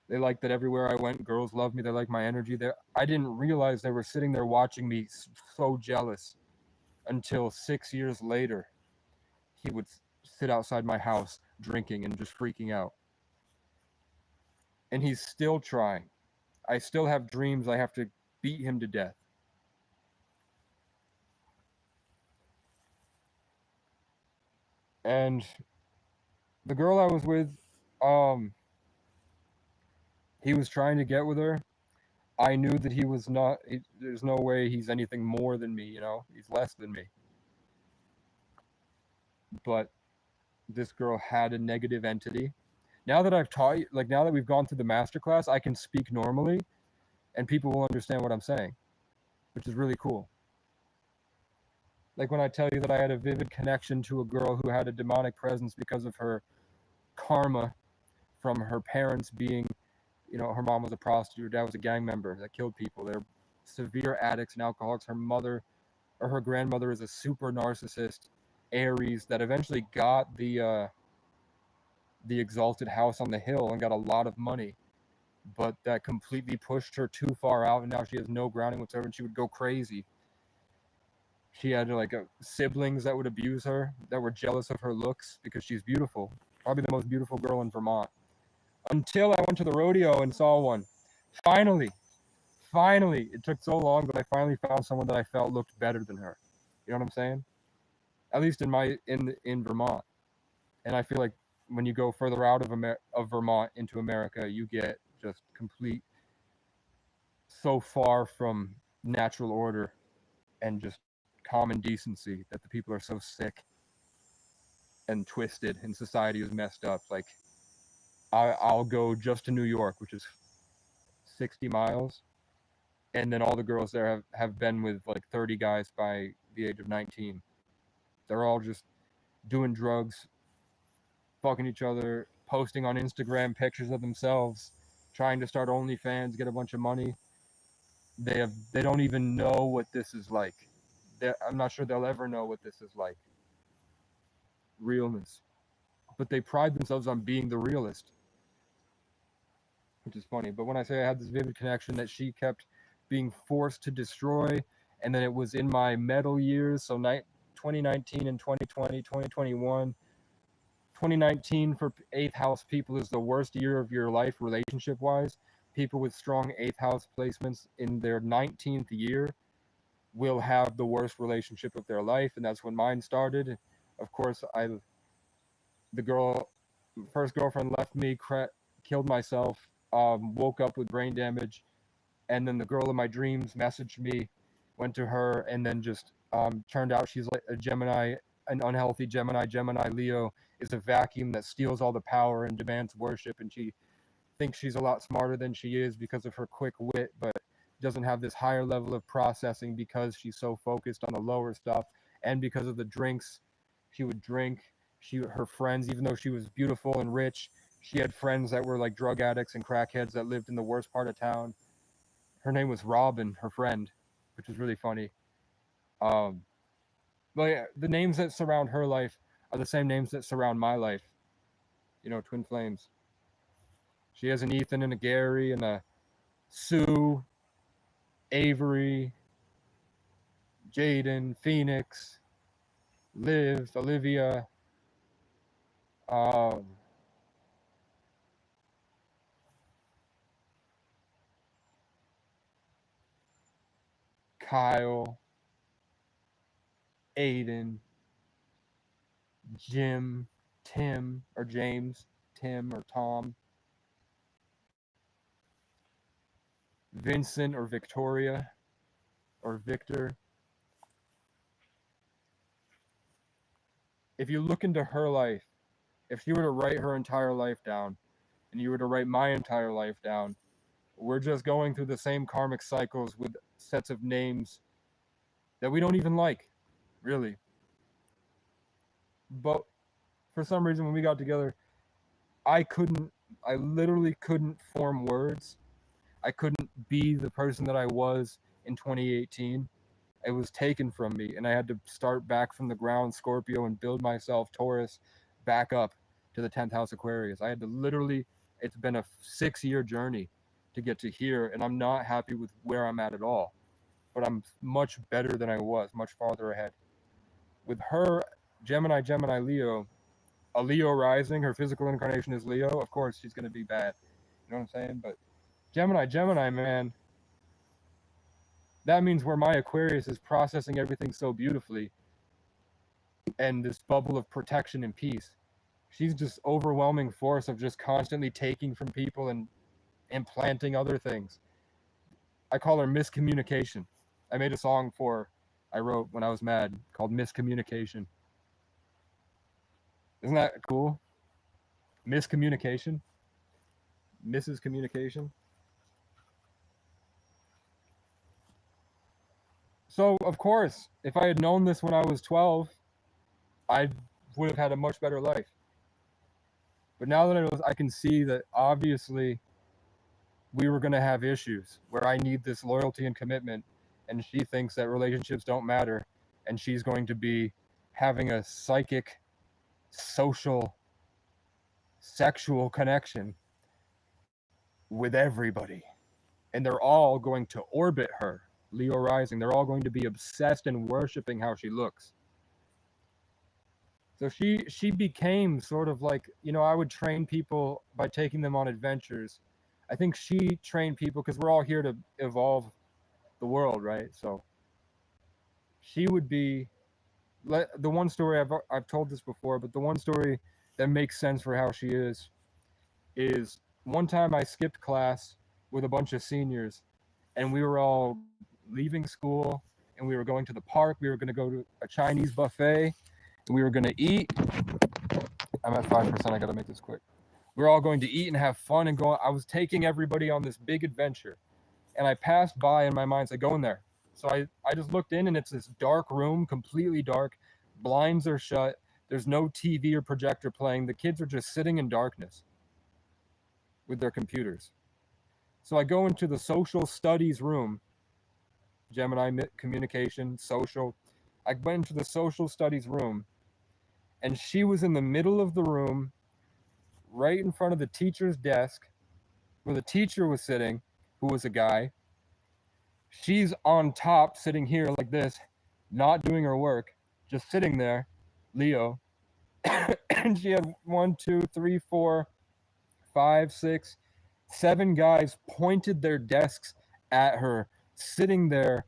They liked that everywhere I went, girls loved me. They liked my energy there. I didn't realize they were sitting there watching me so jealous until 6 years later. He would sit outside my house drinking and just freaking out. And he's still trying. I still have dreams I have to beat him to death. And the girl I was with, he was trying to get with her. I knew that he was not, there's no way he's anything more than me, he's less than me. But this girl had a negative entity. Now that I've taught you, like now that we've gone through the masterclass, I can speak normally and people will understand what I'm saying, which is really cool. Like when I tell you that I had a vivid connection to a girl who had a demonic presence because of her karma from her parents being, her mom was a prostitute, her dad was a gang member that killed people. They're severe addicts and alcoholics. Her mother or her grandmother is a super narcissist Aries that eventually got the exalted house on the hill and got a lot of money, but that completely pushed her too far out, and now she has no grounding whatsoever, and she would go crazy. She had like siblings that would abuse her, that were jealous of her looks because she's beautiful, probably the most beautiful girl in Vermont. Until I went to the rodeo and saw one. Finally, it took so long, but I finally found someone that I felt looked better than her. You know what I'm saying? At least in Vermont. And I feel like when you go further out of Vermont into America, you get just complete, so far from natural order and just common decency that the people are so sick and twisted and society is messed up. Like I'll go just to New York, which is 60 miles, and then all the girls there have been with like 30 guys by the age of 19. They're all just doing drugs, fucking each other, posting on Instagram pictures of themselves, trying to start OnlyFans, get a bunch of money. They don't even know what this is like. I'm not sure they'll ever know what this is like. Realness. But they pride themselves on being the realist, which is funny. But when I say I had this vivid connection that she kept being forced to destroy, and then it was in my metal years, so 2019 and 2020, 2021. 2019 for eighth house people is the worst year of your life relationship wise. People with strong eighth house placements in their 19th year will have the worst relationship of their life, and that's when mine started. Of course, the first girlfriend left me, killed myself, woke up with brain damage, and then the girl of my dreams messaged me, went to her, and then just turned out she's like a Gemini, an unhealthy Gemini. Gemini Leo is a vacuum that steals all the power and demands worship, and she thinks she's a lot smarter than she is because of her quick wit, but doesn't have this higher level of processing because she's so focused on the lower stuff, and because of the drinks she would drink. Her friends, even though she was beautiful and rich, she had friends that were like drug addicts and crackheads that lived in the worst part of town. Her name was Robin, her friend, which was really funny. Um, but yeah, the names that surround her life are the same names that surround my life. You know, twin flames. She has an Ethan and a Gary and a Sue, Avery, Jaden, Phoenix, Liv, Olivia, um, Kyle, Aiden, Jim, Tim, or James, Tim, or Tom, Vincent, or Victoria, or Victor. If you look into her life, if you were to write her entire life down, and you were to write my entire life down, we're just going through the same karmic cycles with sets of names that we don't even like, really. But for some reason, when we got together, I literally couldn't form words. I couldn't be the person that I was in 2018. It was taken from me, and I had to start back from the ground, Scorpio, and build myself, Taurus, back up to the 10th house Aquarius. I had to literally, it's been a 6-year journey to get to here, and I'm not happy with where I'm at all. But I'm much better than I was, much farther ahead. With her, Gemini, Leo, a Leo rising, her physical incarnation is Leo. Of course, she's going to be bad. You know what I'm saying? But Gemini, man, that means where my Aquarius is processing everything so beautifully, and this bubble of protection and peace. She's just overwhelming force of just constantly taking from people and implanting other things. I call her miscommunication. I made a song I wrote when I was mad called Miscommunication. Isn't that cool? Miscommunication? Mrs. Communication? So, of course, if I had known this when I was 12, I would have had a much better life. But now that I can see that obviously we were going to have issues where I need this loyalty and commitment, and she thinks that relationships don't matter, and she's going to be having a psychic, social, sexual connection with everybody. And they're all going to orbit her, Leo rising. They're all going to be obsessed and worshiping how she looks. So she became sort of like, I would train people by taking them on adventures. I think she trained people because we're all here to evolve the world, right? So she would be the one story I've told this before, but the one story that makes sense for how she is one time I skipped class with a bunch of seniors, and we were all leaving school, and we were going to the park. We were going to go to a Chinese buffet, and we were going to eat. I'm at 5%. I got to make this quick. We're all going to eat and have fun and go. I was taking everybody on this big adventure, and I passed by in my mind, said, go in there. So I just looked in, and it's this dark room, completely dark. Blinds are shut. There's no TV or projector playing. The kids are just sitting in darkness with their computers. So I go into the social studies room, Gemini communication, social. I went into the social studies room, and she was in the middle of the room, right in front of the teacher's desk, where the teacher was sitting, who was a guy. She's on top, sitting here like this, not doing her work, just sitting there, Leo. And she had 1, 2, 3, 4, 5, 6, 7 guys pointed their desks at her, sitting there,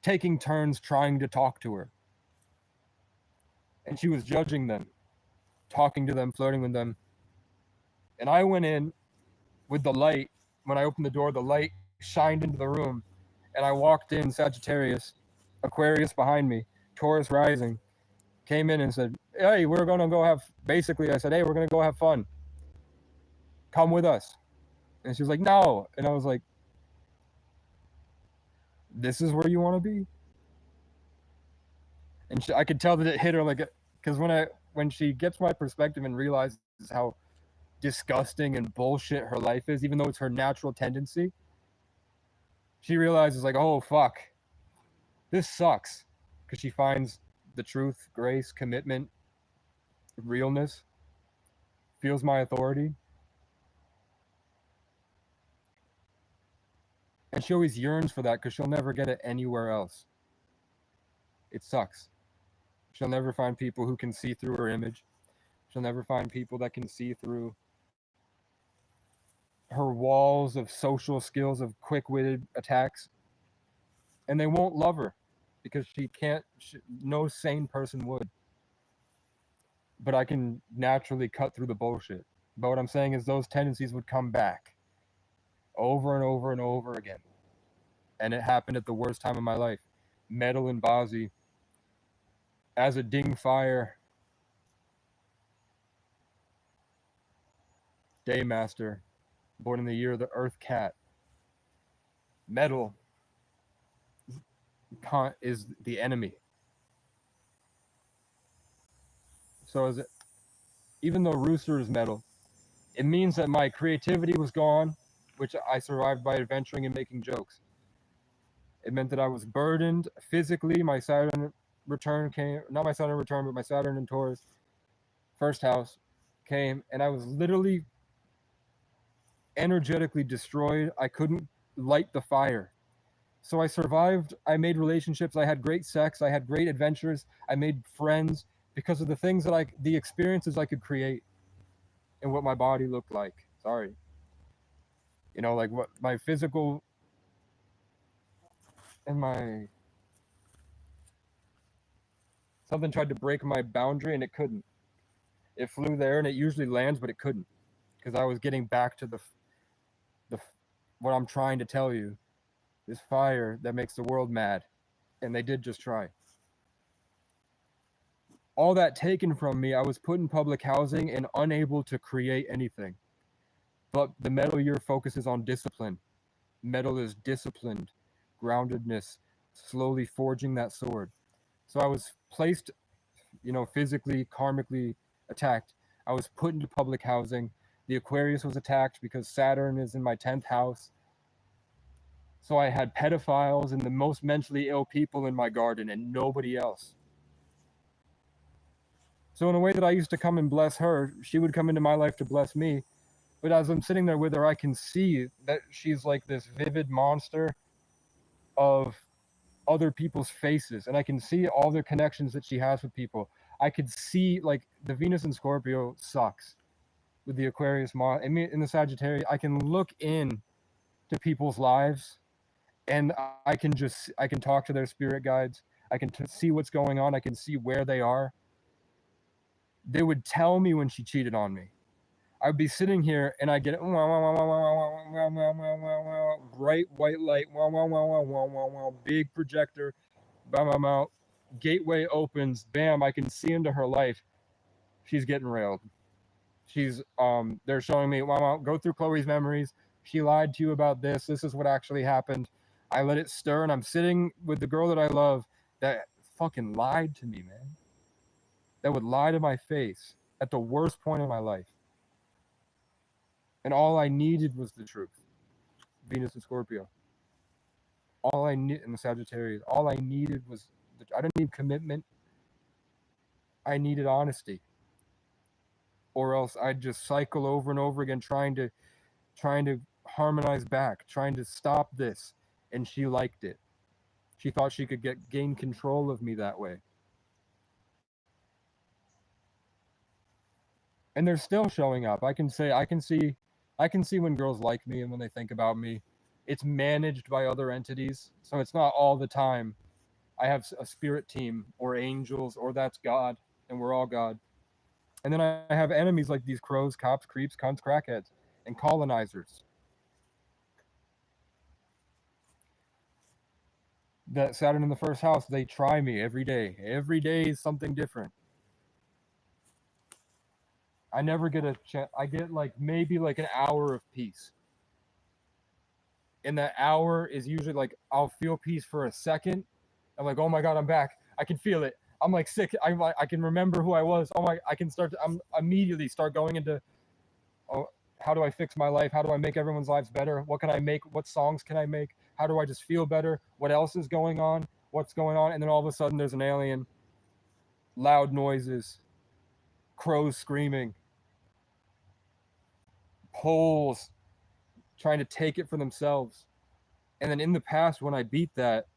taking turns trying to talk to her. And she was judging them, talking to them, flirting with them. And I went in with the light. When I opened the door, the light shined into the room. And I walked in, Sagittarius, Aquarius behind me, Taurus rising, came in and said, hey, we're going to go have, basically, I said, hey, we're going to go have fun. Come with us. And she was like, no. And I was like, this is where you want to be? And I could tell that it hit her like, because when she gets my perspective and realizes how disgusting and bullshit her life is, even though it's her natural tendency, she realizes like, oh fuck, this sucks. Because she finds the truth, grace, commitment, realness, feels my authority. And she always yearns for that because she'll never get it anywhere else. It sucks. She'll never find people who can see through her image. She'll never find people that can see through her walls of social skills, of quick-witted attacks. And they won't love her because no sane person would. But I can naturally cut through the bullshit. But what I'm saying is those tendencies would come back over and over and over again. And it happened at the worst time of my life. Metal and Bazi, as a Ding Fire Daymaster, born in the year of the Earth Cat. Metal is the enemy. So even though Rooster is metal, it means that my creativity was gone, which I survived by adventuring and making jokes. It meant that I was burdened physically. My Saturn return came, not my Saturn return, but my Saturn and Taurus first house came, and I was literally energetically destroyed. I couldn't light the fire. So I survived. I made relationships. I had great sex. I had great adventures. I made friends because of the things that the experiences I could create and what my body looked like. Sorry. You know, like what my physical and something tried to break my boundary and it couldn't. It flew there and it usually lands, but it couldn't because I was getting back to the what I'm trying to tell you. This fire that makes the world mad. And they did just try. All that taken from me, I was put in public housing and unable to create anything. But the metal year focuses on discipline. Metal is disciplined, groundedness, slowly forging that sword. So I was placed, physically, karmically attacked. I was put into public housing. The Aquarius was attacked because Saturn is in my 10th house. So I had pedophiles and the most mentally ill people in my garden and nobody else. So in a way that I used to come and bless her, she would come into my life to bless me. But as I'm sitting there with her, I can see that she's like this vivid monster of other people's faces. And I can see all the connections that she has with people. I could see, like, the Venus and Scorpio sucks with the Aquarius, in the Sagittarius. I can look in to people's lives and I can talk to their spirit guides. I can see what's going on. I can see where they are. They would tell me when she cheated on me. I'd be sitting here and I get bright white light, big projector, gateway opens, bam, I can see into her life. She's getting railed. They're showing me, go through Chloe's memories. She lied to you about this. This is what actually happened. I let it stir, and I'm sitting with the girl that I love that fucking lied to me, man. That would lie to my face at the worst point in my life. And all I needed was the truth. Venus and Scorpio. all I need in the Sagittarius, all I needed was, I didn't need commitment. I needed honesty. Or else I'd just cycle over and over again trying to harmonize back, trying to stop this. And she liked it. She thought she could gain control of me that way. And they're still showing up. I can see when girls like me and when they think about me. It's managed by other entities, so it's not all the time. I have a spirit team or angels, or that's God, and we're all God. And then I have enemies like these crows, cops, creeps, cunts, crackheads, and colonizers that Saturn in the first house. They try me every day. Every day is something different. I never get a chance. I get maybe an hour of peace. And that hour is usually I'll feel peace for a second. I'm like, oh my God, I'm back. I can feel it. I'm sick. I can remember who I was. Oh my, I'm immediately start going into, oh, how do I fix my life? How do I make everyone's lives better? What can I make? What songs can I make? How do I just feel better? What else is going on? What's going on? And then all of a sudden there's an alien, loud noises, crows screaming, poles trying to take it for themselves. And then in the past, when I beat that,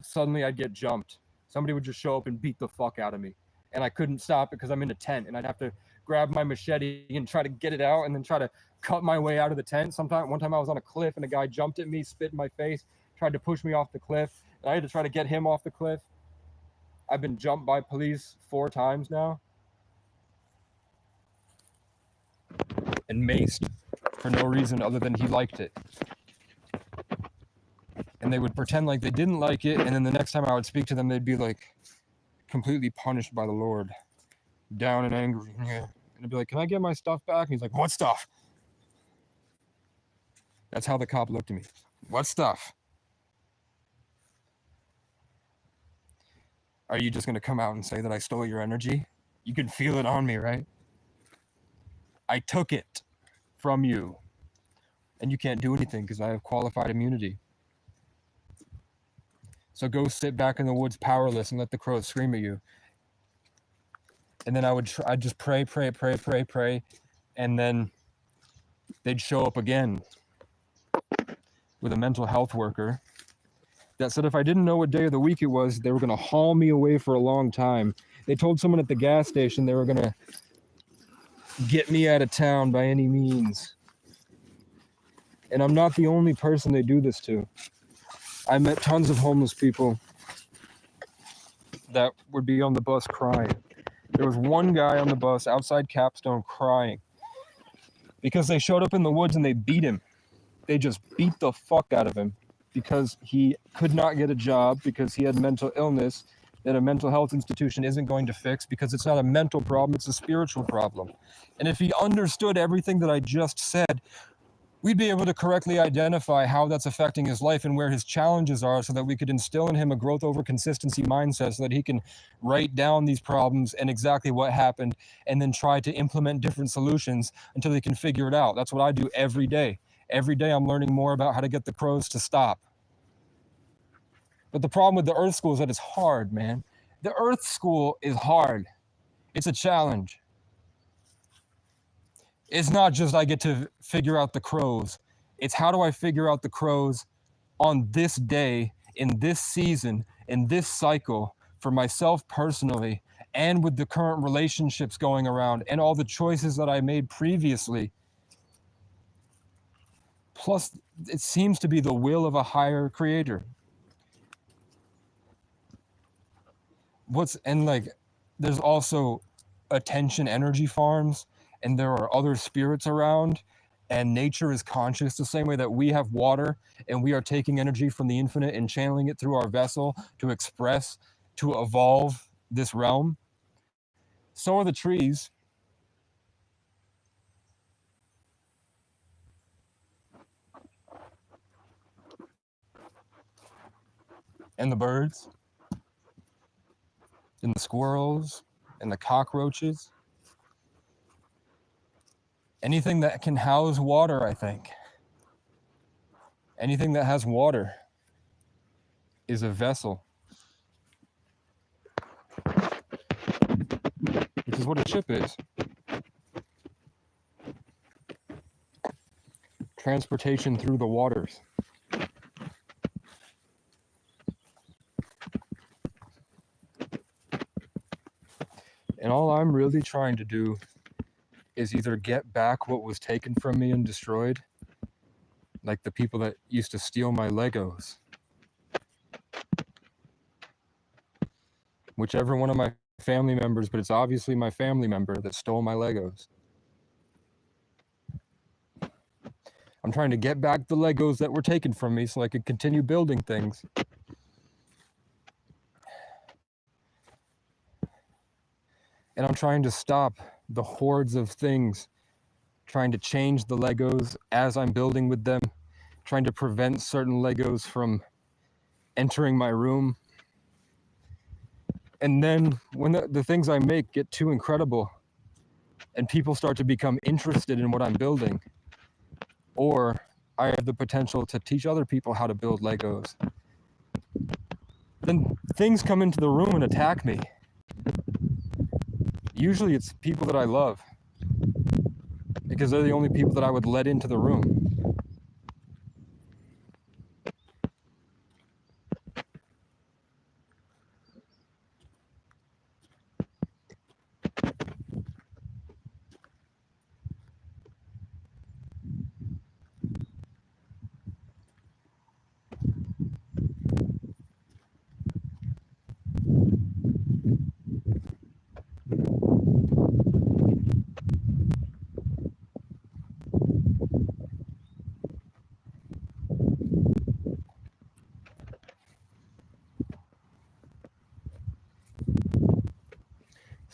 suddenly I'd get jumped. Somebody would just show up and beat the fuck out of me. And I couldn't stop it because I'm in a tent, and I'd have to grab my machete and try to get it out and then try to cut my way out of the tent. One time I was on a cliff and a guy jumped at me, spit in my face, tried to push me off the cliff, and I had to try to get him off the cliff. I've been jumped by police 4 times now. And maced for no reason other than he liked it. And they would pretend like they didn't like it, and then the next time I would speak to them, they'd be completely punished by the Lord, down and angry. And I'd be like, can I get my stuff back? And he's like, what stuff? That's how the cop looked at me. What stuff? Are you just going to come out and say that I stole your energy? You can feel it on me, right? I took it from you. And you can't do anything because I have qualified immunity. So go sit back in the woods powerless and let the crows scream at you. And then I'd just pray. And then they'd show up again with a mental health worker that said if I didn't know what day of the week it was, they were going to haul me away for a long time. They told someone at the gas station they were going to get me out of town by any means. And I'm not the only person they do this to. I met tons of homeless people that would be on the bus crying. There was one guy on the bus outside Capstone crying because they showed up in the woods and they beat him. They just beat the fuck out of him because he could not get a job because he had mental illness that a mental health institution isn't going to fix because it's not a mental problem, it's a spiritual problem. And if he understood everything that I just said, we'd be able to correctly identify how that's affecting his life and where his challenges are so that we could instill in him a growth over consistency mindset so that he can write down these problems and exactly what happened and then try to implement different solutions until he can figure it out. That's what I do every day. Every day I'm learning more about how to get the crows to stop. But the problem with the Earth School is that it's hard, man. The Earth School is hard. It's a challenge. It's not just I get to figure out the crows. It's how do I figure out the crows on this day, in this season, in this cycle, for myself personally, and with the current relationships going around, and all the choices that I made previously. Plus, it seems to be the will of a higher creator. There's also attention energy farms, and there are other spirits around, and nature is conscious the same way that we have water and we are taking energy from the infinite and channeling it through our vessel to express, to evolve this realm. So are the trees. And the birds. And the squirrels. And the cockroaches. Anything that can house water, I think. Anything that has water. is a vessel, which is what a ship is. Transportation through the waters. And all I'm really trying to do is either get back what was taken from me and destroyed, like the people that used to steal my Legos. Whichever one of my family members, but it's obviously my family member that stole my Legos. I'm trying to get back the Legos that were taken from me so I could continue building things. And I'm trying to stop the hordes of things, trying to change the Legos as I'm building with them, trying to prevent certain Legos from entering my room. And then when the things I make get too incredible and people start to become interested in what I'm building, or I have the potential to teach other people how to build Legos, then things come into the room and attack me. Usually it's people that I love, because they're the only people that I would let into the room.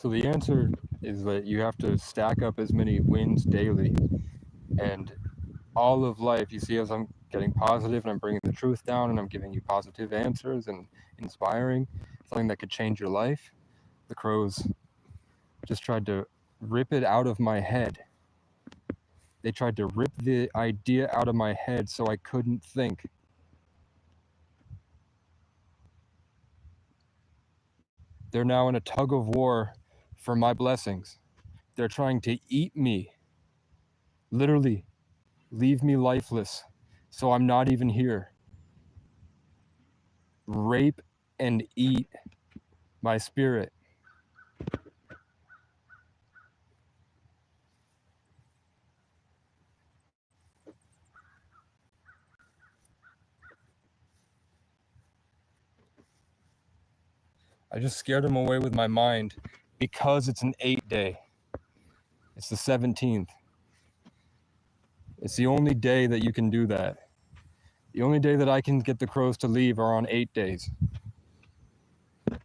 So the answer is that you have to stack up as many wins daily. And all of life, you see, as I'm getting positive and I'm bringing the truth down and I'm giving you positive answers and inspiring, something that could change your life, the crows just tried to rip it out of my head. They tried to rip the idea out of my head so I couldn't think. They're now in a tug of war for my blessings. They're trying to eat me. Literally, leave me lifeless so I'm not even here. Rape and eat my spirit. I just scared them away with my mind because it's an 8-day. It's the 17th. It's the only day that you can do that. The only day that I can get the crows to leave are on 8 days.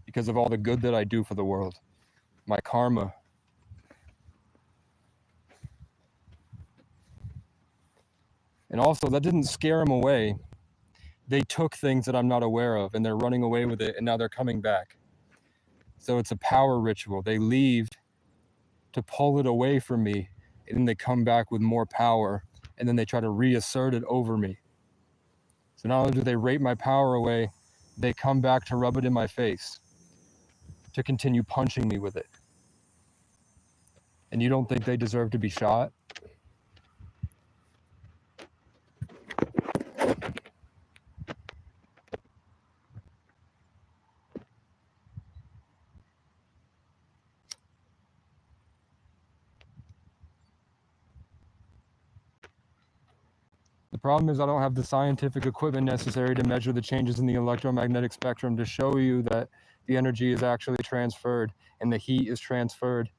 Because of all the good that I do for the world. My karma. And also, that didn't scare them away. They took things that I'm not aware of and they're running away with it and now they're coming back. So it's a power ritual. They leave to pull it away from me and then they come back with more power and then they try to reassert it over me. So not only do they rape my power away, they come back to rub it in my face, to continue punching me with it. And you don't think they deserve to be shot? The problem is I don't have the scientific equipment necessary to measure the changes in the electromagnetic spectrum to show you that the energy is actually transferred and the heat is transferred.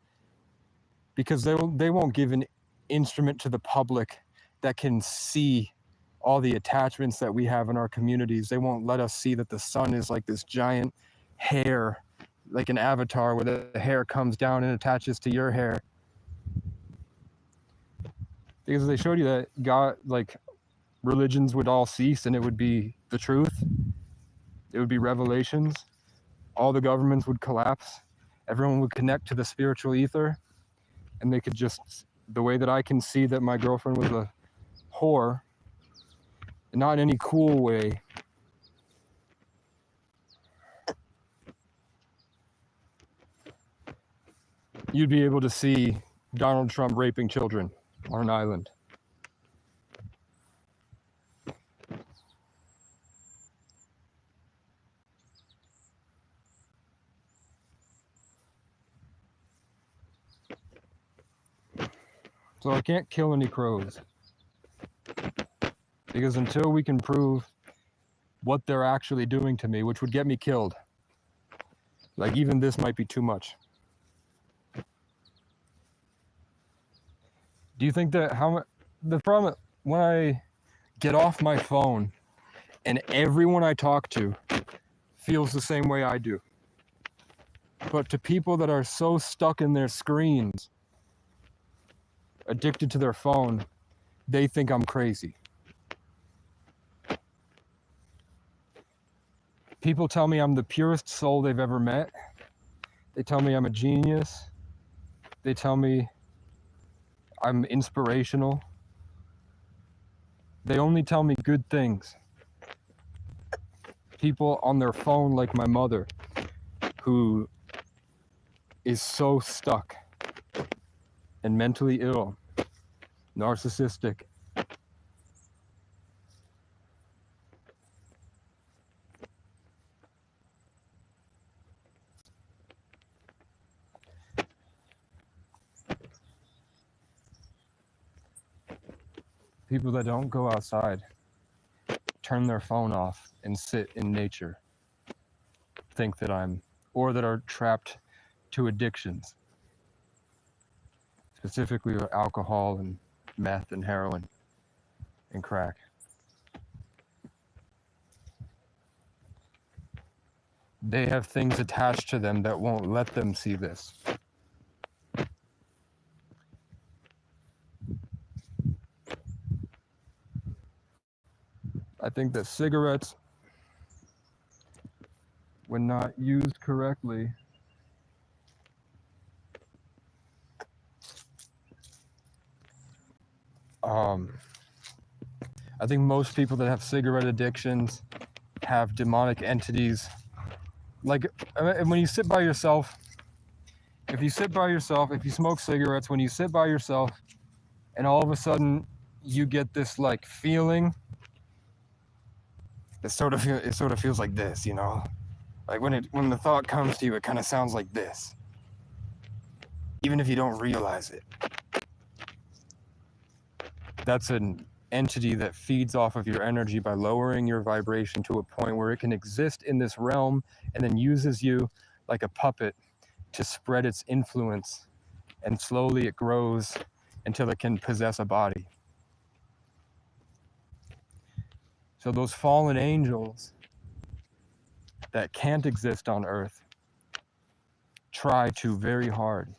Because they won't give an instrument to the public that can see all the attachments that we have in our communities. They won't let us see that the sun is like this giant hair, like an avatar where the hair comes down and attaches to your hair. Because they showed you that God, like, religions would all cease and it would be the truth. It would be revelations. All the governments would collapse. Everyone would connect to the spiritual ether. And they could just, the way that I can see that my girlfriend was a whore, not in any cool way, you'd be able to see Donald Trump raping children on an island. So I can't kill any crows. Because until we can prove what they're actually doing to me, which would get me killed, like even this might be too much. Do you think that the problem when I get off my phone and everyone I talk to feels the same way I do? But to people that are so stuck in their screens, addicted to their phone, they think I'm crazy. People tell me I'm the purest soul they've ever met. They tell me I'm a genius. They tell me I'm inspirational. They only tell me good things. People on their phone like my mother, who is so stuck and mentally ill, narcissistic. People that don't go outside, turn their phone off and sit in nature, think that or that are trapped to addictions, specifically alcohol and meth and heroin and crack. They have things attached to them that won't let them see this. I think that cigarettes, when not used correctly, I think most people that have cigarette addictions have demonic entities. Like when you sit by yourself, if you smoke cigarettes, when you sit by yourself and all of a sudden you get this like feeling, it sort of feels like this, you know? Like when the thought comes to you, it kind of sounds like this. Even if you don't realize it. That's an entity that feeds off of your energy by lowering your vibration to a point where it can exist in this realm and then uses you like a puppet to spread its influence, and slowly it grows until it can possess a body. So those fallen angels that can't exist on Earth try to very hard.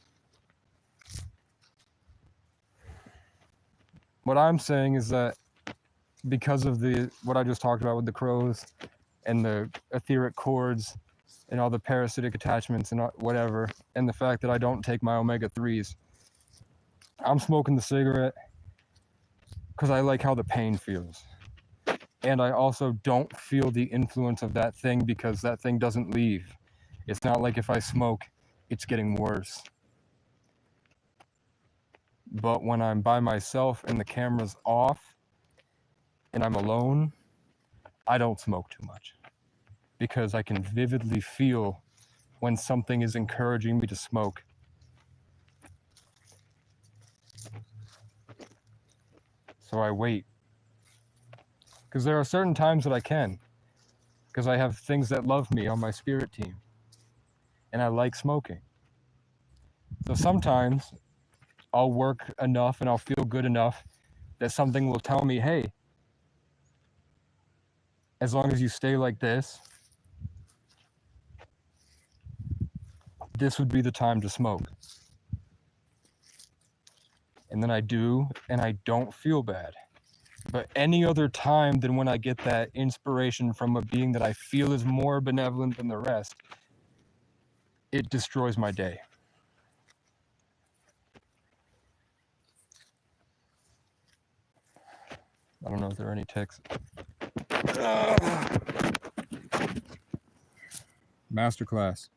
What I'm saying is that because of what I just talked about with the crows and the etheric cords and all the parasitic attachments and whatever, and the fact that I don't take my omega-3s, I'm smoking the cigarette because I like how the pain feels. And I also don't feel the influence of that thing because that thing doesn't leave. It's not like if I smoke, it's getting worse. But when I'm by myself and the camera's off and I'm alone, I don't smoke too much because I can vividly feel when something is encouraging me to smoke. So I wait. Because there are certain times that I can. Because I have things that love me on my spirit team. And I like smoking. So sometimes I'll work enough and I'll feel good enough that something will tell me, hey, as long as you stay like this, this would be the time to smoke. And then I do, and I don't feel bad. But any other time than when I get that inspiration from a being that I feel is more benevolent than the rest, it destroys my day. I don't know if there are any ticks. Masterclass.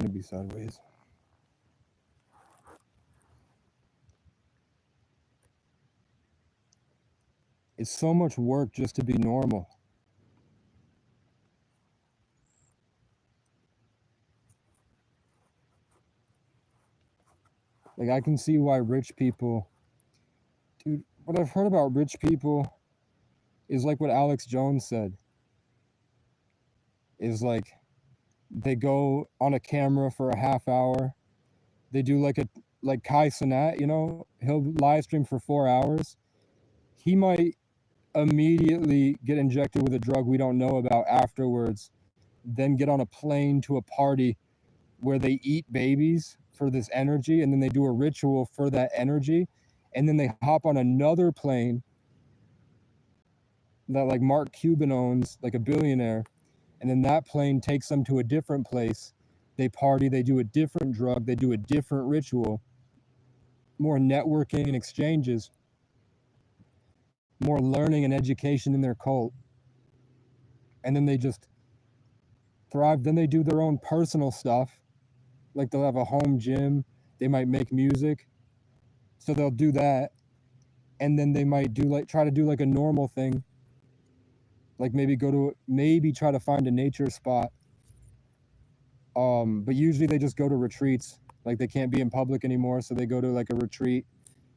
gonna be sideways. It's so much work just to be normal. Like, I can see why rich people, dude, what I've heard about rich people is like what Alex Jones said. Is like, they go on a camera for a half hour. They do like Kai Cenat, you know, he'll live stream for 4 hours. He might immediately get injected with a drug we don't know about afterwards, then get on a plane to a party where they eat babies for this energy, and then they do a ritual for that energy, and then they hop on another plane that like Mark Cuban owns, like a billionaire, and then that plane takes them to a different place. They party, they do a different drug, they do a different ritual, more networking and exchanges, more learning and education in their cult. And then they just thrive. Then they do their own personal stuff. Like, they'll have a home gym, they might make music. So they'll do that. And then they might try to do like a normal thing. Like maybe try to find a nature spot. But usually they just go to retreats. Like, they can't be in public anymore, so they go to like a retreat.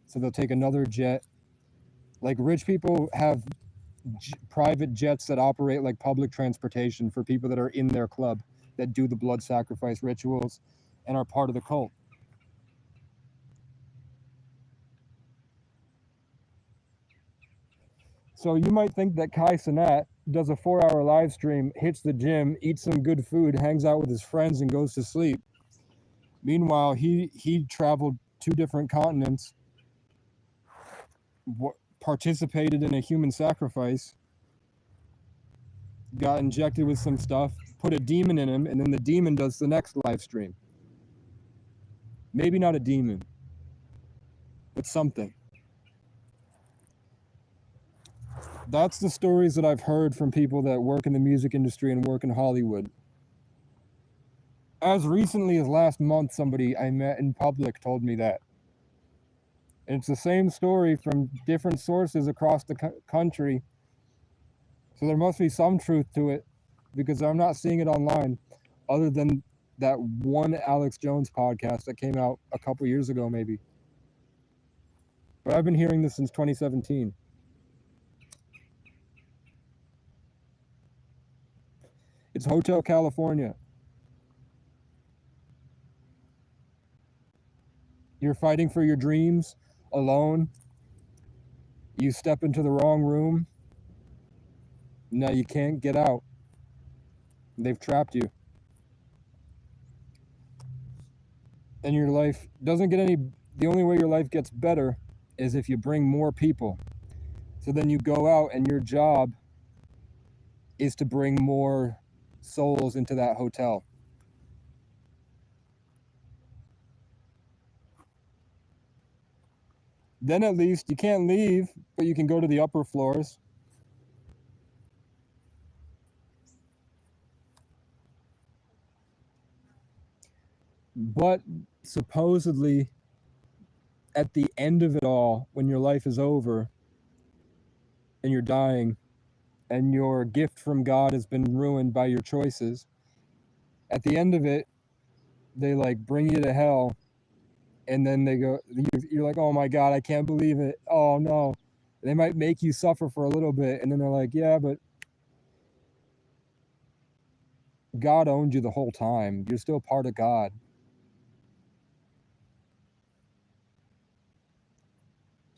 So they'll take another jet. Like, rich people have private jets that operate like public transportation for people that are in their club, that do the blood sacrifice rituals and are part of the cult. So you might think that Kai Cenat does a 4-hour live stream, hits the gym, eats some good food, hangs out with his friends, and goes to sleep. Meanwhile, he traveled 2 different continents, participated in a human sacrifice, got injected with some stuff, put a demon in him, and then the demon does the next live stream. Maybe not a demon, but something. That's the stories that I've heard from people that work in the music industry and work in Hollywood. As recently as last month, somebody I met in public told me that. And it's the same story from different sources across the country. So there must be some truth to it, because I'm not seeing it online, other than that one Alex Jones podcast that came out a couple years ago, maybe. But I've been hearing this since 2017. It's Hotel California. You're fighting for your dreams alone. You step into the wrong room. Now you can't get out. They've trapped you. And your life doesn't get any... The only way your life gets better is if you bring more people. So then you go out and your job is to bring more souls into that hotel. Then at least you can't leave, but you can go to the upper floors. But supposedly, at the end of it all, when your life is over and you're dying and your gift from God has been ruined by your choices, at the end of it, they like bring you to hell, and then they go, you're like, oh my God, I can't believe it. Oh no. They might make you suffer for a little bit, and then they're like, yeah, but God owned you the whole time. You're still part of God.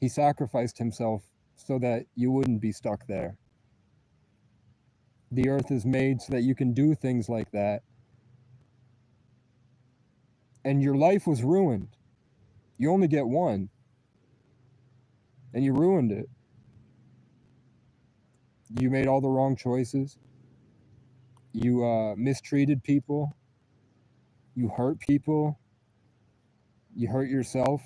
He sacrificed himself so that you wouldn't be stuck there. The earth is made so that you can do things like that. And your life was ruined. You only get one. And you ruined it. You made all the wrong choices. You mistreated people. You hurt people. You hurt yourself.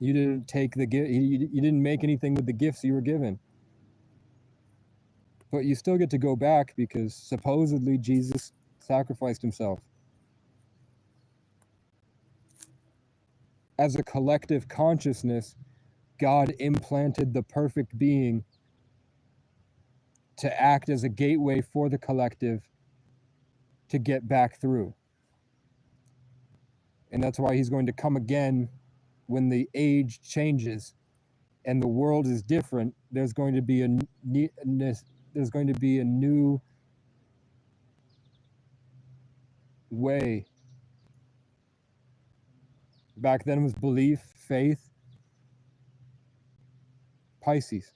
You didn't take the gift. You didn't make anything with the gifts you were given. But you still get to go back, because supposedly Jesus sacrificed himself. As a collective consciousness, God implanted the perfect being to act as a gateway for the collective to get back through. And that's why he's going to come again when the age changes and the world is different. There's going to be a new way. Back then was belief, faith, Pisces.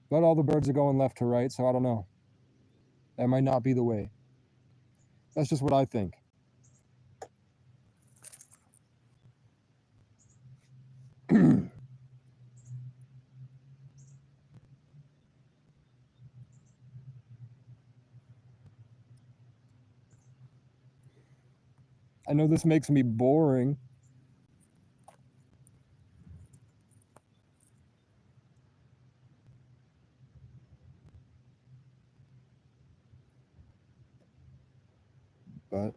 But all the birds are going left to right, so I don't know. That might not be the way. That's just what I think. I know this makes me boring. But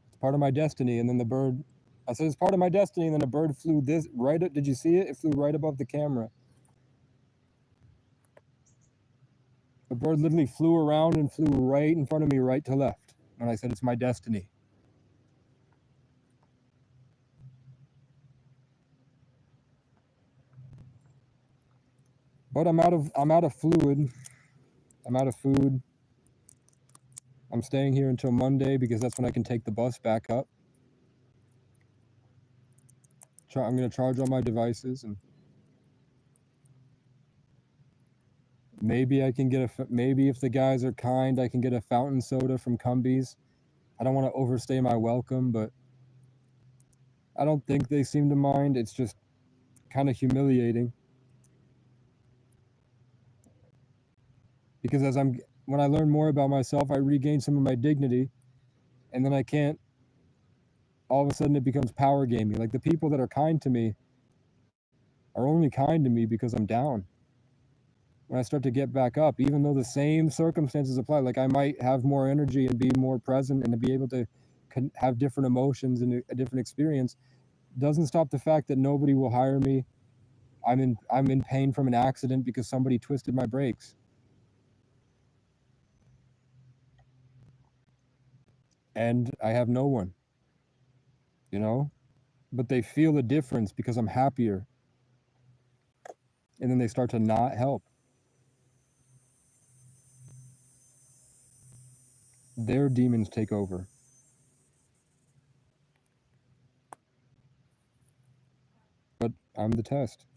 it's part of my destiny. And then the bird, I said it's part of my destiny, and then a bird flew this right up. Did you see it? It flew right above the camera. The bird literally flew around and flew right in front of me, right to left. And I said, it's my destiny. But I'm out of fluid. I'm out of food. I'm staying here until Monday because that's when I can take the bus back up. I'm going to charge all my devices, and maybe I can get maybe if the guys are kind, I can get a fountain soda from Cumbies. I don't want to overstay my welcome, but I don't think they seem to mind. It's just kind of humiliating. Because when I learn more about myself, I regain some of my dignity, and then I can't, all of a sudden it becomes power gaming. Like the people that are kind to me are only kind to me because I'm down. When I start to get back up, even though the same circumstances apply, like I might have more energy and be more present and to be able to have different emotions and a different experience, doesn't stop the fact that nobody will hire me. I'm in pain from an accident because somebody twisted my brakes. And I have no one, you know? But they feel the difference because I'm happier. And then they start to not help. Their demons take over. But I'm the test.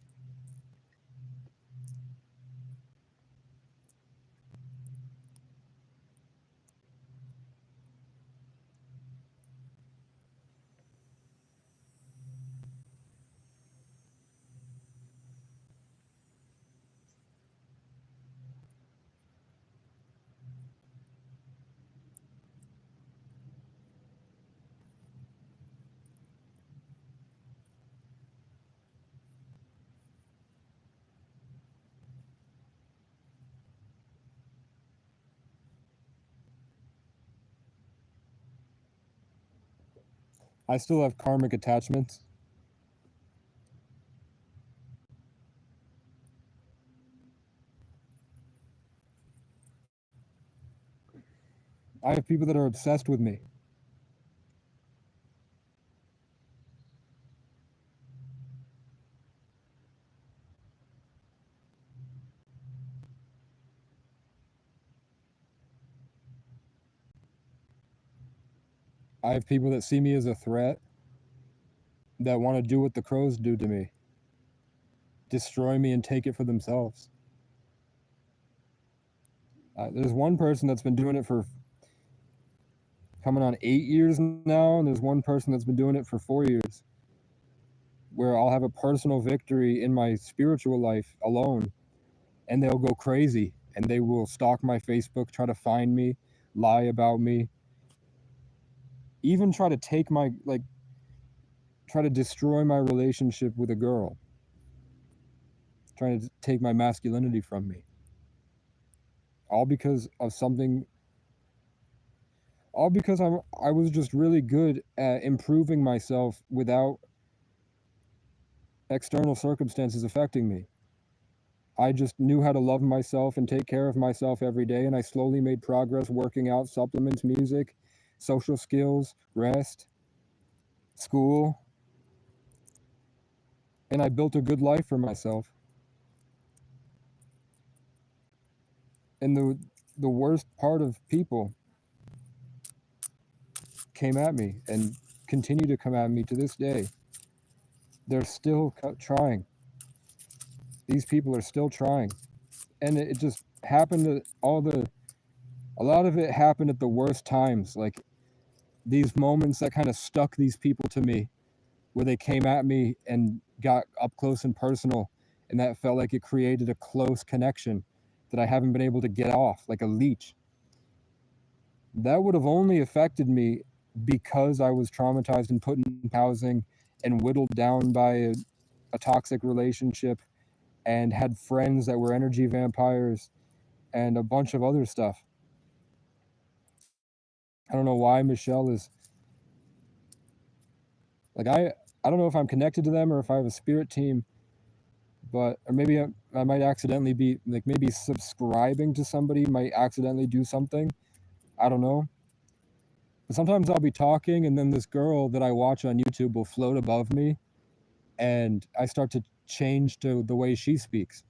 I still have karmic attachments. I have people that are obsessed with me. I have people that see me as a threat, that want to do what the crows do to me. Destroy me and take it for themselves. There's one person that's been doing it for coming on 8 years now, and there's one person that's been doing it for 4 years, where I'll have a personal victory in my spiritual life alone, and they'll go crazy, and they will stalk my Facebook, try to find me, lie about me, even try to take try to destroy my relationship with a girl, trying to take my masculinity from me. all because of something, all because I was just really good at improving myself without external circumstances affecting me. I just knew how to love myself and take care of myself every day, and I slowly made progress working out, supplements, music, social skills, rest, school, and I built a good life for myself. And the worst part of people came at me and continue to come at me to this day. They're still trying. These people are still trying. And it just happened to a lot of it happened at the worst times. Like these moments that kind of stuck these people to me, where they came at me and got up close and personal. And that felt like it created a close connection that I haven't been able to get off, like a leech. That would have only affected me because I was traumatized and put in housing and whittled down by a toxic relationship and had friends that were energy vampires and a bunch of other stuff. I don't know why Michelle is like I don't know if I'm connected to them or if I have a spirit team, but or maybe I might accidentally be like maybe subscribing to somebody might accidentally do something. I don't know. But sometimes I'll be talking and then this girl that I watch on YouTube will float above me and I start to change to the way she speaks.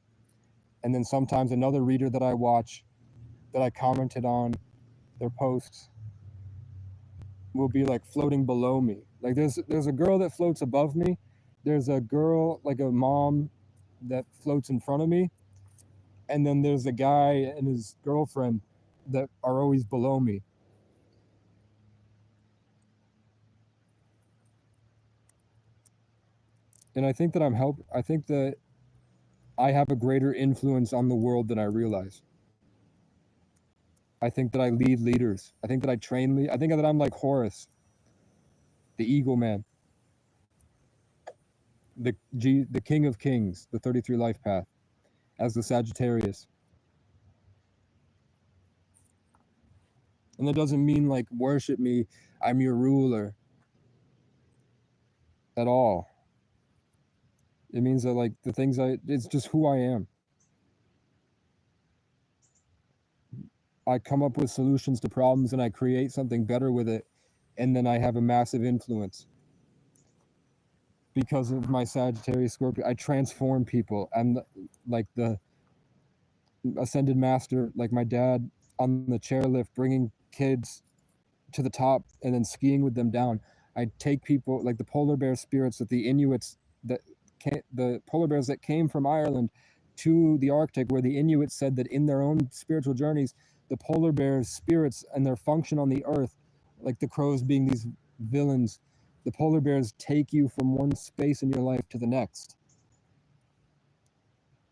And then sometimes another reader that I watch that I commented on their posts will be like floating below me. Like there's a girl that floats above me. There's a girl like a mom that floats in front of me. And then there's a guy and his girlfriend that are always below me. And I think that I think that I have a greater influence on the world than I realize. I think that I lead leaders. I think that I train I think that I'm like Horus, the Eagle Man, the King of Kings, the 33 life path, as the Sagittarius. And that doesn't mean like worship me, I'm your ruler at all. It means that like the things it's just who I am. I come up with solutions to problems and I create something better with it, and then I have a massive influence. Because of my Sagittarius Scorpio, I transform people. I'm like the ascended master, like my dad on the chairlift, bringing kids to the top and then skiing with them down. I take people like the polar bear spirits that the Inuits the polar bears that came from Ireland to the Arctic, where the Inuits said that in their own spiritual journeys, the polar bears' spirits and their function on the earth, like the crows being these villains, the polar bears take you from one space in your life to the next.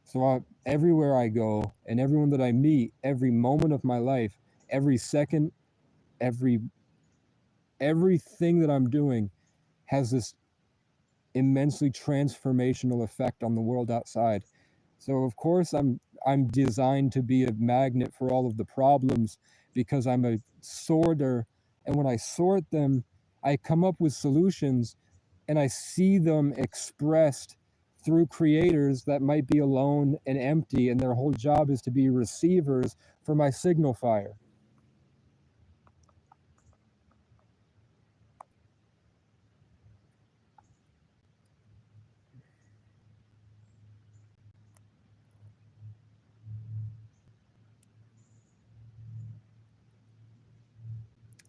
So everywhere I go and everyone that I meet, every moment of my life, every second, everything that I'm doing has this immensely transformational effect on the world outside. So of course I'm designed to be a magnet for all of the problems because I'm a sorter, and when I sort them, I come up with solutions and I see them expressed through creators that might be alone and empty, and their whole job is to be receivers for my signal fire.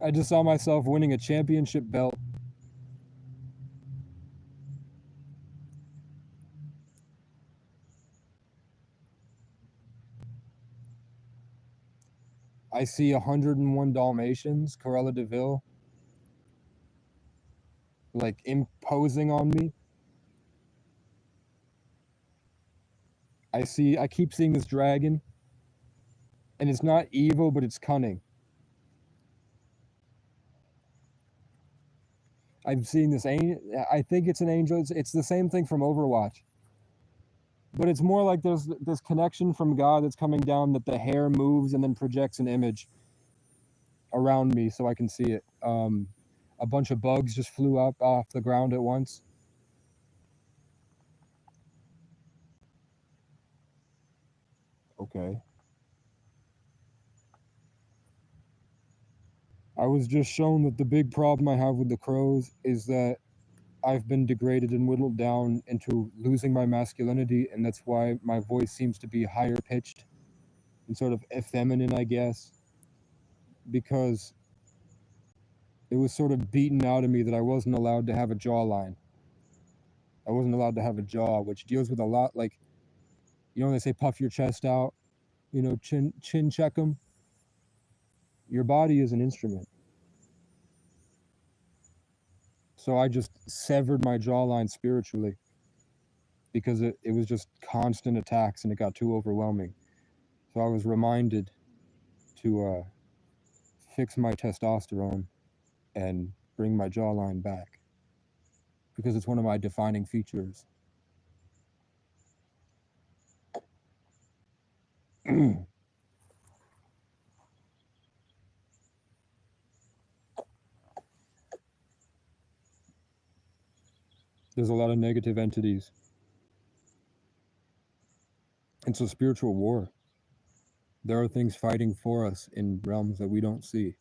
I just saw myself winning a championship belt. I see 101 Dalmatians, Cruella de Vil, like imposing on me. I keep seeing this dragon, and it's not evil, but it's cunning. I'm seeing this angel. I think it's an angel. It's the same thing from Overwatch. but it's more like there's this connection from God that's coming down, that the hair moves and then projects an image around me so I can see it. A bunch of bugs just flew up off the ground at once. Okay. I was just shown that the big problem I have with the crows is that I've been degraded and whittled down into losing my masculinity, and that's why my voice seems to be higher pitched and sort of effeminate, I guess, because it was sort of beaten out of me that I wasn't allowed to have a jawline. I wasn't allowed to have a jaw, which deals with a lot, like, you know, when they say puff your chest out, you know, chin check them. Your body is an instrument. So I just severed my jawline spiritually because it was just constant attacks and it got too overwhelming. So I was reminded to fix my testosterone and bring my jawline back because it's one of my defining features. There's a lot of negative entities. It's a spiritual war. There are things fighting for us in realms that we don't see.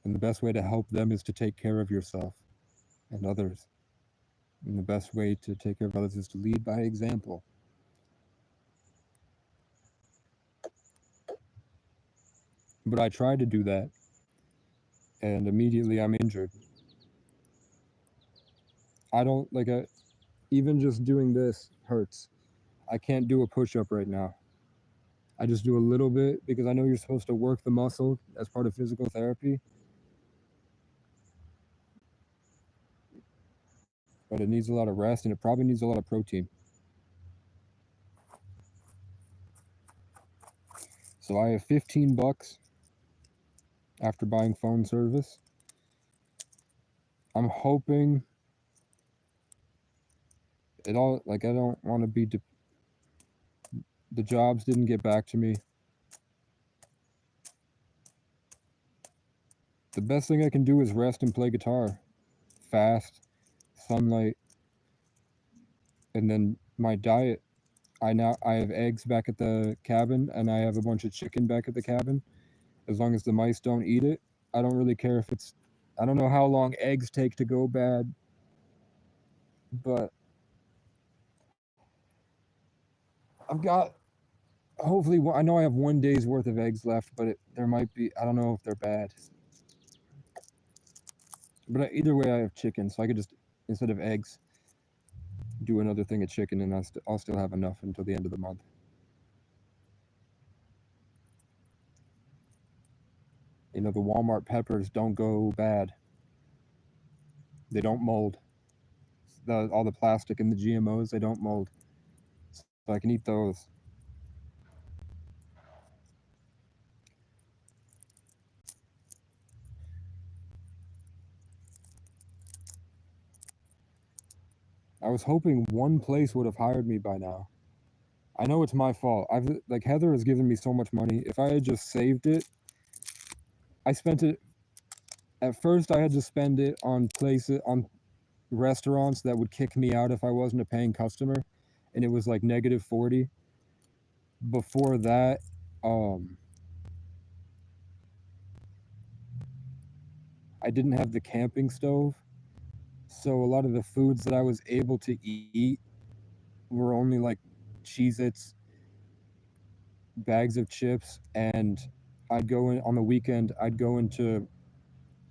And the best way to help them is to take care of yourself and others. And the best way to take care of others is to lead by example. But I tried to do that, and immediately I'm injured. I don't, like, even just doing this hurts. I can't do a push-up right now. I just do a little bit because I know you're supposed to work the muscle as part of physical therapy. But it needs a lot of rest, and it probably needs a lot of protein. So I have 15 bucks after buying phone service. I'm hoping it all, like, I don't want to be, the jobs didn't get back to me. The best thing I can do is rest and play guitar. Fast, sunlight, and then my diet. I have eggs back at the cabin, and I have a bunch of chicken back at the cabin. As long as the mice don't eat it, I don't really care if it's, I don't know how long eggs take to go bad, but I've got, hopefully, I know I have 1 day's worth of eggs left, but there might be, I don't know if they're bad. But either way, I have chicken, so I could just, instead of eggs, do another thing of chicken, and I'll still have enough until the end of the month. You know, the Walmart peppers don't go bad. They don't mold. All the plastic and the GMOs, they don't mold. So I can eat those. I was hoping one place would have hired me by now. I know it's my fault. Like, Heather has given me so much money. If I had just saved it, I spent it, at first I had to spend it on restaurants that would kick me out if I wasn't a paying customer, and it was like -40. Before that, I didn't have the camping stove, so a lot of the foods that I was able to eat were only like Cheez-Its, bags of chips, and I'd go in on the weekend, I'd go into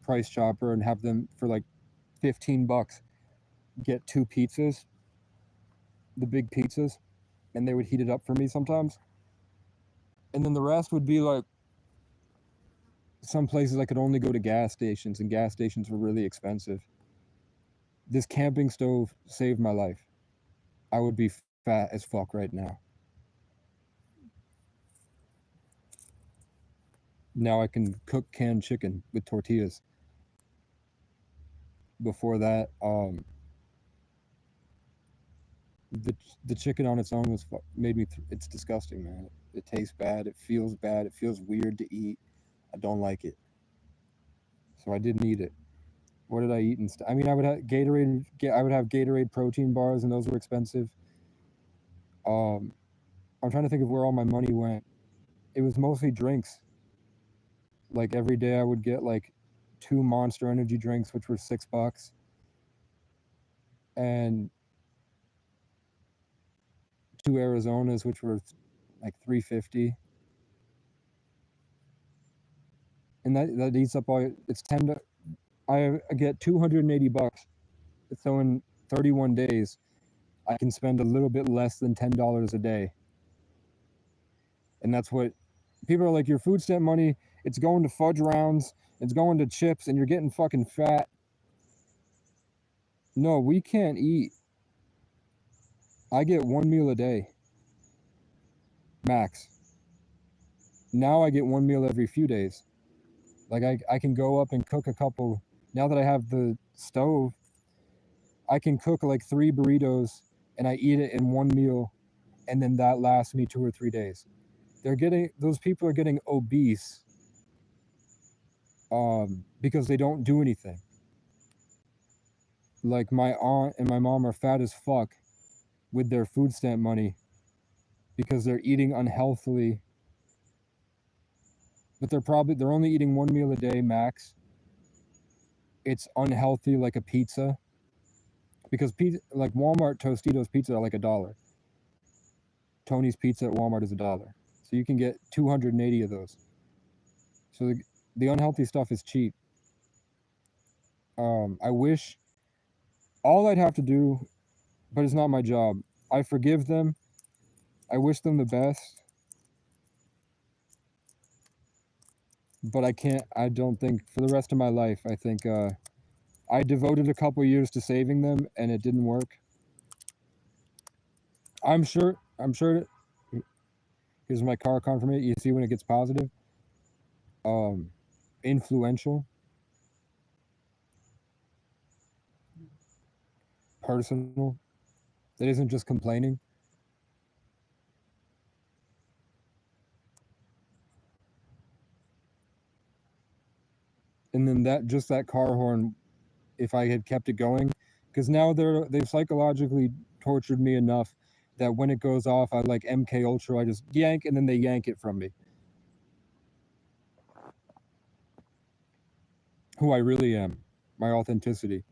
Price Chopper and have them for like 15 bucks, get 2 pizzas, the big pizzas, and they would heat it up for me sometimes. And then the rest would be like some places I could only go to gas stations, and gas stations were really expensive. This camping stove saved my life. I would be fat as fuck right now. Now I can cook canned chicken with tortillas. Before that, The chicken on its own made me. It's disgusting, man. It tastes bad. It feels bad. It feels weird to eat. I don't like it, so I didn't eat it. What did I eat instead? I mean, I would have Gatorade. I would have Gatorade protein bars, and those were expensive. Um, I'm trying to think of where all my money went. It was mostly drinks. Like every day, I would get like 2 Monster Energy drinks, which were $6, and 2 Arizonas, which were like 350. And that eats up all. It's 10. I get $280. So in 31 days, I can spend a little bit less than $10 a day. And that's what people are like, your food stamp money, it's going to fudge rounds, it's going to chips, and you're getting fucking fat. No, we can't eat. I get 1 meal a day, max. Now I get 1 meal every few days. Like I can go up and cook a couple. Now that I have the stove, I can cook like 3 burritos and I eat it in 1 meal, and then that lasts me 2 or 3 days. Those people are getting obese because they don't do anything. Like my aunt and my mom are fat as fuck with their food stamp money because they're eating unhealthily, but they're only eating 1 meal a day max. It's unhealthy like a pizza because pizza, like Walmart Tostitos pizza are like $1. Tony's Pizza at Walmart is $1, so you can get 280 of those. So the unhealthy stuff is cheap. I wish all I'd have to do, but it's not my job. I forgive them. I wish them the best, but I can't. I don't think for the rest of my life. I think I devoted a couple years to saving them, and it didn't work. I'm sure. I'm sure. Here's my car confirmation. You see when it gets positive. Um, Influential, personal. That isn't just complaining. And then that car horn, if I had kept it going, because now they've psychologically tortured me enough that when it goes off, I like MK Ultra. I just yank, and then they yank it from me. Who I really am, my authenticity,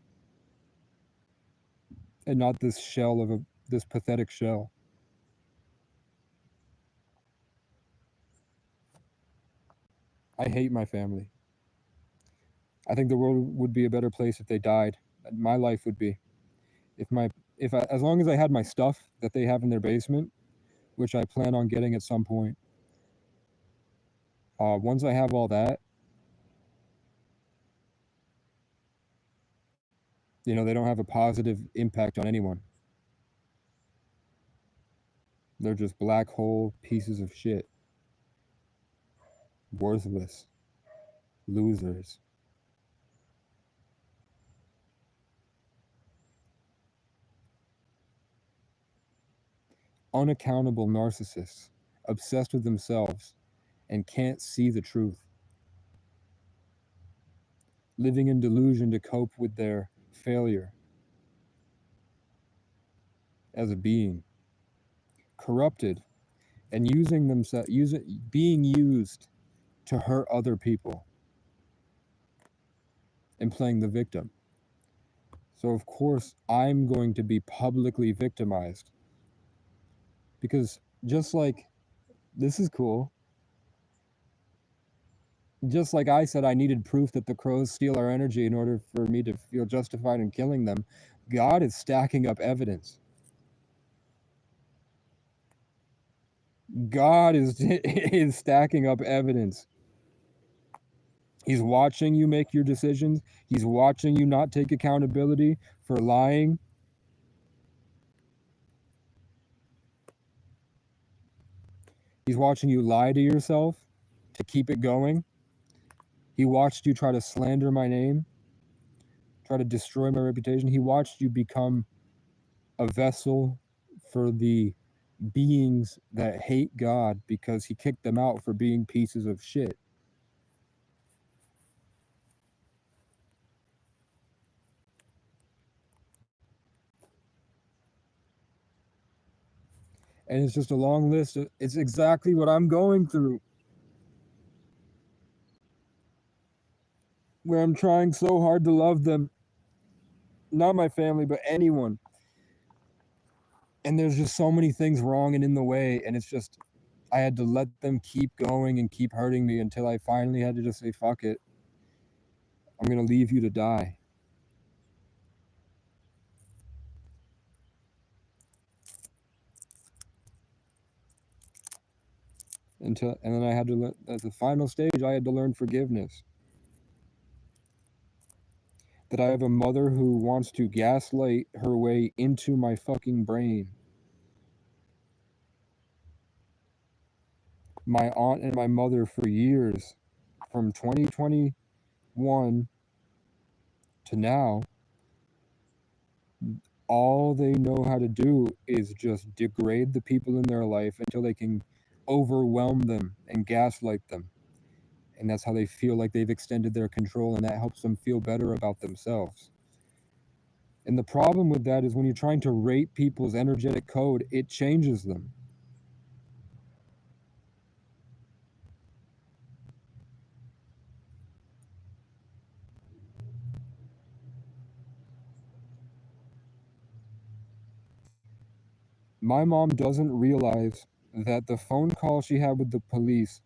and not this shell of this pathetic shell. I hate my family. I think the world would be a better place if they died. My life would be if my if I, as long as I had my stuff that they have in their basement, which I plan on getting at some point. Once I have all that, they don't have a positive impact on anyone. They're just black hole pieces of shit, worthless losers. Unaccountable narcissists, obsessed with themselves and can't see the truth, living in delusion to cope with their failure as a being, corrupted and being used to hurt other people and playing the victim. So of course I'm going to be publicly victimized because just like this is cool. Just like I said, I needed proof that the crows steal our energy in order for me to feel justified in killing them. God is stacking up evidence. God is is stacking up evidence. He's watching you make your decisions. He's watching you not take accountability for lying. He's watching you lie to yourself to keep it going. He watched you try to slander my name, try to destroy my reputation. He watched you become a vessel for the beings that hate God because he kicked them out for being pieces of shit. And it's just a long list. It's exactly what I'm going through. Where I'm trying so hard to love them. Not my family, but anyone. And there's just so many things wrong and in the way. And it's just, I had to let them keep going and keep hurting me until I finally had to just say, fuck it. I'm going to leave you to die. And then I had to, at the final stage, I had to learn forgiveness. That I have a mother who wants to gaslight her way into my fucking brain. My aunt and my mother for years, from 2021 to now, all they know how to do is just degrade the people in their life until they can overwhelm them and gaslight them. And that's how they feel like they've extended their control, and that helps them feel better about themselves. And the problem with that is when you're trying to rate people's energetic code, it changes them. My mom doesn't realize that the phone call she had with the police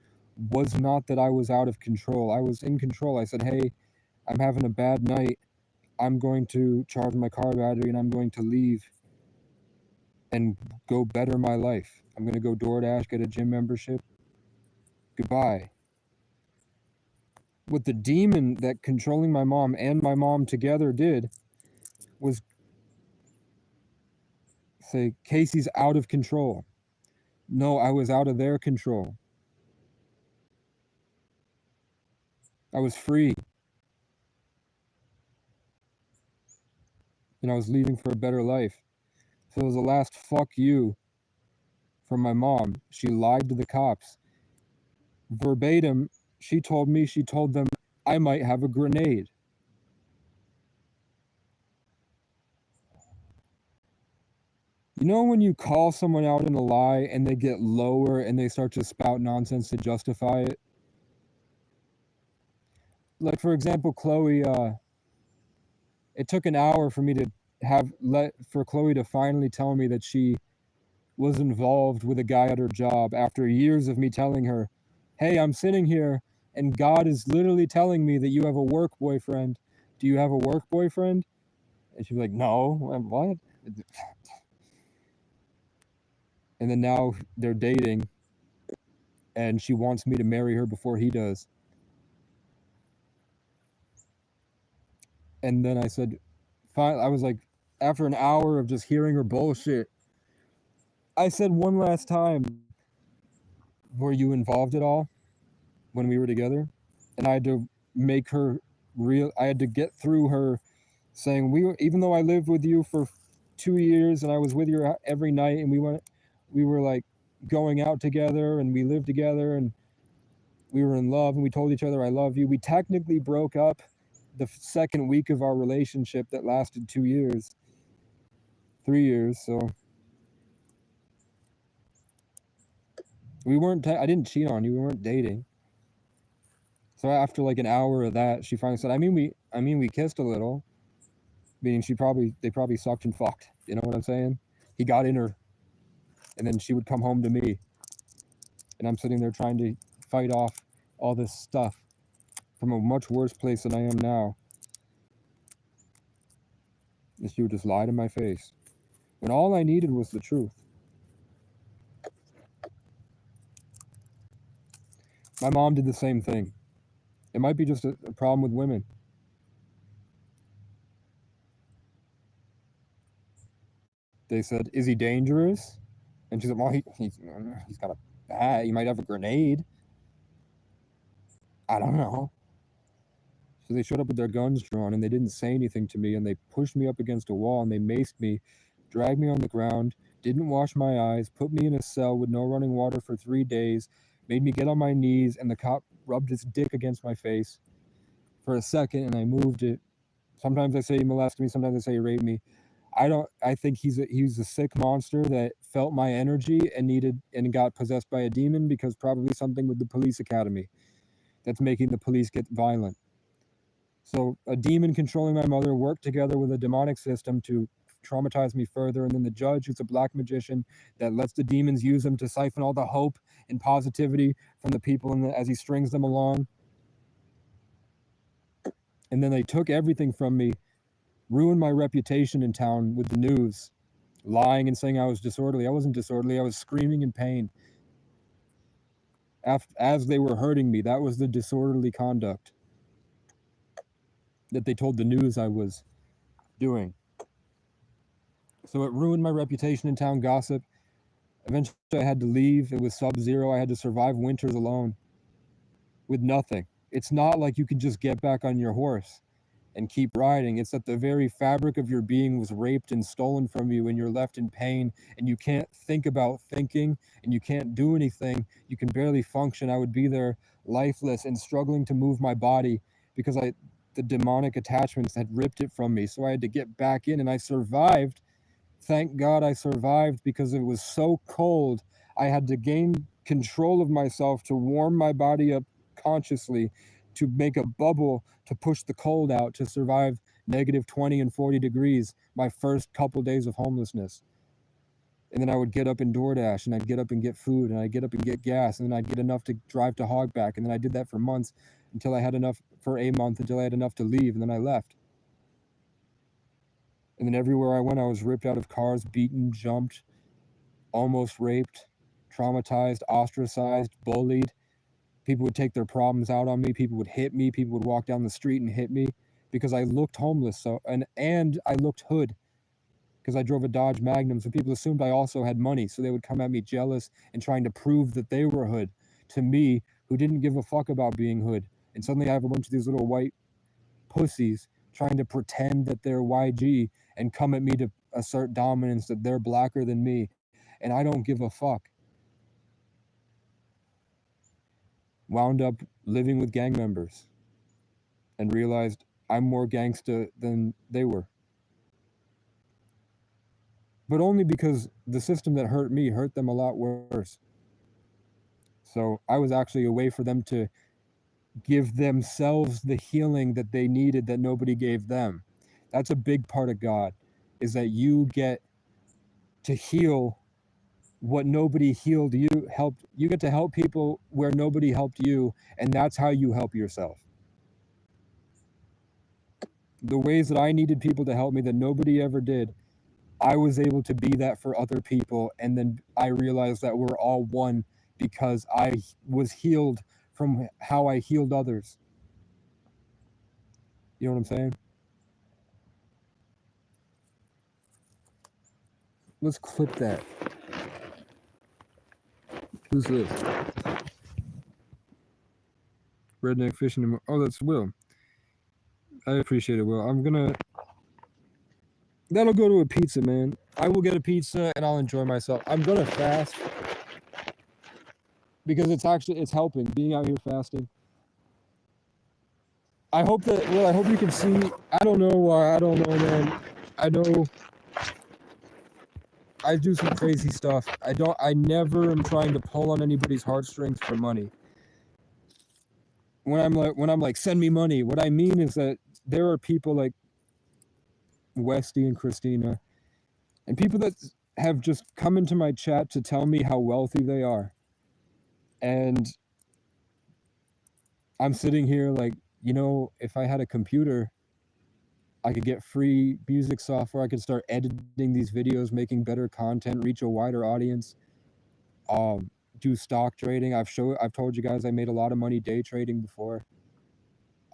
was not that I was out of control. I was in control. I said, hey, I'm having a bad night. I'm going to charge my car battery and I'm going to leave and go better my life. I'm going to go DoorDash, get a gym membership. Goodbye. What the demon that controlling my mom and my mom together did was say, Casey's out of control. No, I was out of their control. I was free. And I was leaving for a better life. So it was the last fuck you from my mom. She lied to the cops. Verbatim, she told them I might have a grenade. You know when you call someone out in a lie and they get lower and they start to spout nonsense to justify it? Like, for example, Chloe, it took an hour for me to for Chloe to finally tell me that she was involved with a guy at her job after years of me telling her, hey, I'm sitting here and God is literally telling me that you have a work boyfriend. Do you have a work boyfriend? And she'd be like, no. What? And then now they're dating and she wants me to marry her before he does. And then I said, fine. I was like, after an hour of just hearing her bullshit, I said one last time, were you involved at all when we were together? And I had to make her I had to get through her saying, even though I lived with you for 2 years and I was with you every night and we were like going out together and we lived together and we were in love and we told each other, I love you. We technically broke up the second week of our relationship that lasted 2 years, 3 years. So we weren't, I didn't cheat on you. We weren't dating. So after like an hour of that, she finally said, I mean, we kissed a little, meaning they probably sucked and fucked. You know what I'm saying? He got in her and then she would come home to me and I'm sitting there trying to fight off all this stuff from a much worse place than I am now. And she would just lie to my face when all I needed was the truth. My mom did the same thing. It might be just a problem with women. They said, is he dangerous? And she said, well, he's got a bat. He might have a grenade. I don't know. So they showed up with their guns drawn and they didn't say anything to me and they pushed me up against a wall and they maced me, dragged me on the ground, didn't wash my eyes, put me in a cell with no running water for 3 days, made me get on my knees, and the cop rubbed his dick against my face for a second, and I moved it. Sometimes I say he molested me, sometimes I say he raped me. I think he's a sick monster that felt my energy and got possessed by a demon, because probably something with the police academy that's making the police get violent. So a demon controlling my mother worked together with a demonic system to traumatize me further, and then the judge, who's a black magician that lets the demons use him to siphon all the hope and positivity from the people as he strings them along. And then they took everything from me, ruined my reputation in town with the news, lying and saying I was disorderly. I wasn't disorderly. I was screaming in pain as they were hurting me. That was the disorderly conduct that they told the news I was doing. So it ruined my reputation in town, gossip. Eventually I had to leave. It was sub-zero. I had to survive winters alone with nothing. It's not like you can just get back on your horse and keep riding. It's that the very fabric of your being was raped and stolen from you, and you're left in pain, and you can't think about thinking, and you can't do anything. You can barely function. I would be there lifeless and struggling to move my body because the demonic attachments had ripped it from me. So I had to get back in, and I survived. Thank God I survived, because it was so cold. I had to gain control of myself to warm my body up consciously, to make a bubble to push the cold out, to survive negative 20 and 40 degrees my first couple days of homelessness. And then I would get up and DoorDash, and I'd get up and get food, and I'd get up and get gas, and then I'd get enough to drive to Hogback, and then I did that for months until I had enough for a month, until I had enough to leave, and then I left. And then everywhere I went, I was ripped out of cars, beaten, jumped, almost raped, traumatized, ostracized, bullied. People would take their problems out on me. People would hit me. People would walk down the street and hit me because I looked homeless. So and I looked hood because I drove a Dodge Magnum. So people assumed I also had money. So they would come at me jealous and trying to prove that they were hood to me, who didn't give a fuck about being hood. And suddenly I have a bunch of these little white pussies trying to pretend that they're YG and come at me to assert dominance, that they're blacker than me. And I don't give a fuck. Wound up living with gang members and realized I'm more gangsta than they were. But only because the system that hurt me hurt them a lot worse. So I was actually a way for them to give themselves the healing that they needed that nobody gave them. That's a big part of God, is that you get to heal what nobody healed you, you get to help people where nobody helped you, and that's how you help yourself. The ways that I needed people to help me that nobody ever did, I was able to be that for other people, and then I realized that we're all one because I was healed from how I healed others. You know what I'm saying? Let's clip that. Who's this? Redneck Fishing. Oh, that's Will. I appreciate it, Will. That'll go to a pizza, man. I will get a pizza and I'll enjoy myself. I'm gonna fast because it's helping being out here fasting. I hope you can see. I don't know why. I don't know, man. I know I do some crazy stuff. I never am trying to pull on anybody's heartstrings for money. When I'm like, send me money, what I mean is that there are people like Westy and Christina and people that have just come into my chat to tell me how wealthy they are. And I'm sitting here like, if I had a computer, I could get free music software. I could start editing these videos, making better content, reach a wider audience, do stock trading. I've told you guys I made a lot of money day trading before.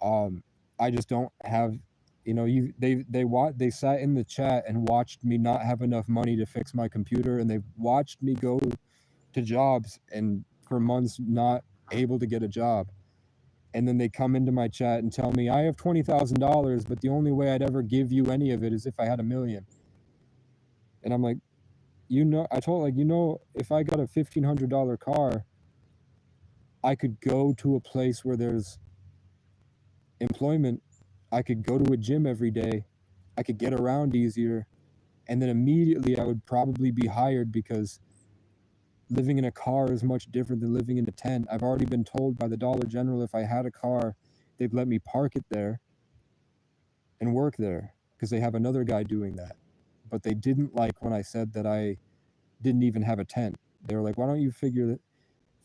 I just don't have, they sat in the chat and watched me not have enough money to fix my computer, and they watched me go to jobs and for months not able to get a job. And then they come into my chat and tell me, I have $20,000, but the only way I'd ever give you any of it is if I had $1 million. And I'm like, I told, like, if I got a $1,500 car, I could go to a place where there's employment. I could go to a gym every day. I could get around easier. And then immediately I would probably be hired, because living in a car is much different than living in a tent. I've already been told by the Dollar General, if I had a car, they'd let me park it there and work there, because they have another guy doing that. But they didn't like when I said that I didn't even have a tent. They were like, why don't you figure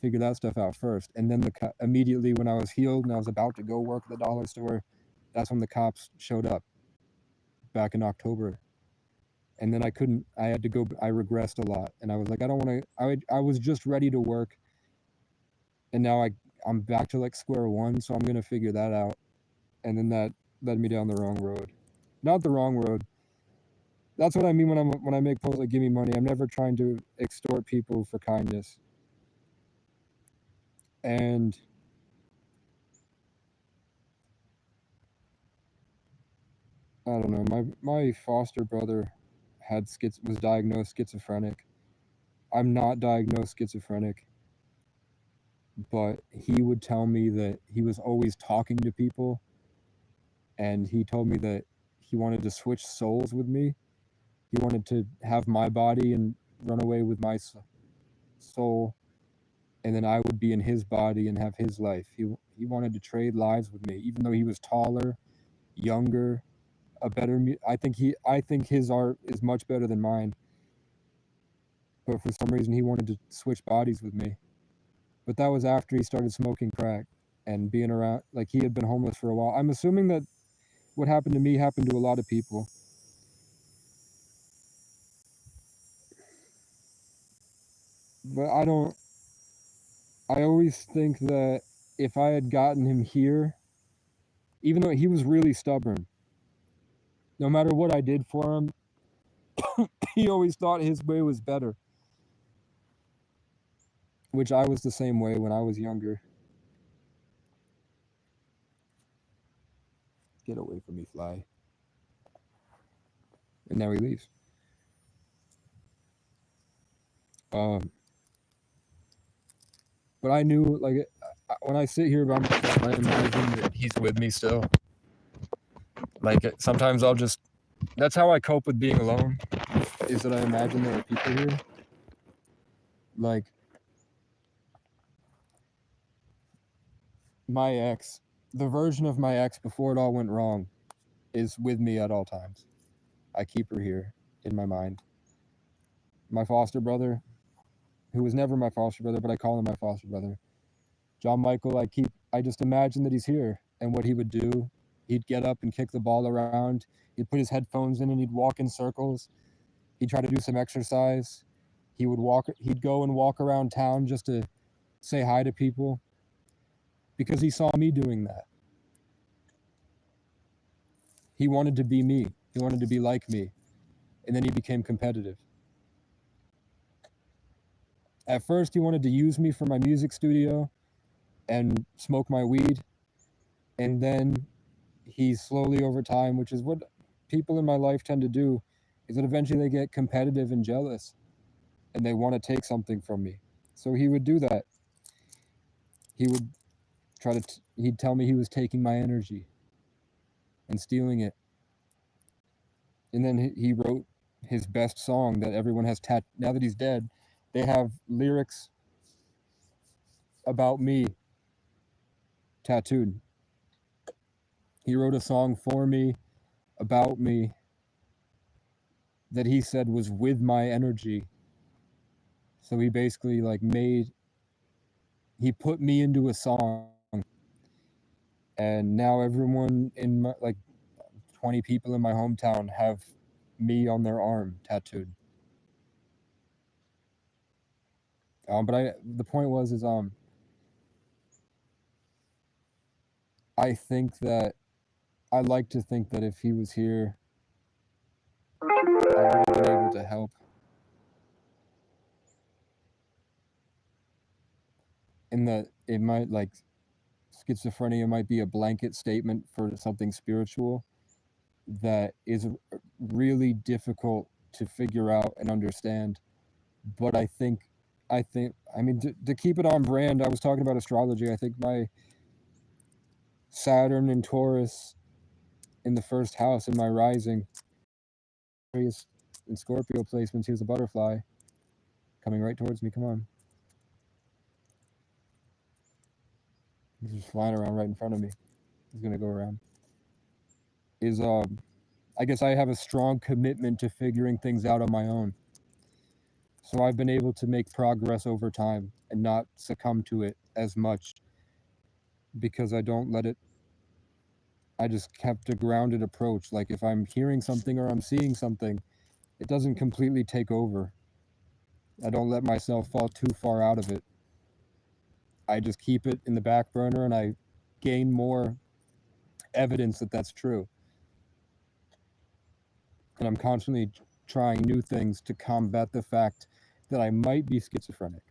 that stuff out first? And then immediately when I was healed and I was about to go work at the dollar store, that's when the cops showed up back in October. And then I had to go, I regressed a lot. And I was like, I don't want to, I was just ready to work. And now I'm back to like square one. So I'm going to figure that out. And then that led me down the wrong road. Not the wrong road. That's what I mean when I make posts like, give me money. I'm never trying to extort people for kindness. And I don't know, my foster brother was diagnosed schizophrenic. I'm not diagnosed schizophrenic, but he would tell me that he was always talking to people, and he told me that he wanted to switch souls with me. He wanted to have my body and run away with my soul, and then I would be in his body and have his life. He wanted to trade lives with me, even though he was taller, younger, a better. I think his art is much better than mine. But for some reason, he wanted to switch bodies with me. But that was after he started smoking crack and being around. Like, he had been homeless for a while. I'm assuming that what happened to me happened to a lot of people. But I always think that if I had gotten him here, even though he was really stubborn, no matter what I did for him, he always thought his way was better. Which I was the same way when I was younger. Get away from me, fly. And now he leaves. But I knew, like, when I sit here by myself, I imagine that he's with me still. Like, sometimes that's how I cope with being alone, is that I imagine there are people here. Like, my ex, the version of my ex before it all went wrong, is with me at all times. I keep her here in my mind. My foster brother, who was never my foster brother, but I call him my foster brother, John Michael, I just imagine that he's here, and what he would do, he'd get up and kick the ball around, he'd put his headphones in and he'd walk in circles, he'd try to do some exercise, he'd go and walk around town just to say hi to people, because he saw me doing that. He wanted to be me, he wanted to be like me, and then he became competitive. At first, he wanted to use me for my music studio and smoke my weed. And then he slowly, over time, which is what people in my life tend to do, is that eventually they get competitive and jealous and they want to take something from me. So he would do that. He would he'd tell me he was taking my energy and stealing it. And then he wrote his best song that everyone has now that he's dead, they have lyrics about me tattooed. He wrote a song for me, about me, that he said was with my energy. So he basically he put me into a song, and now everyone in my, 20 people in my hometown have me on their arm tattooed. But the point was, I like to think that if he was here, I would have been able to help. And that it might, schizophrenia might be a blanket statement for something spiritual that is really difficult to figure out and understand. But I mean, to keep it on brand, I was talking about astrology. I think my Saturn and Taurus in the first house in my rising, Aquarius and Scorpio placements. Here's a butterfly coming right towards me. Come on. He's just flying around right in front of me. He's gonna go around. I guess I have a strong commitment to figuring things out on my own. So I've been able to make progress over time and not succumb to it as much because I don't let it. I just kept a grounded approach. Like if I'm hearing something or I'm seeing something, it doesn't completely take over. I don't let myself fall too far out of it. I just keep it in the back burner and I gain more evidence that that's true. And I'm constantly trying new things to combat the fact that I might be schizophrenic.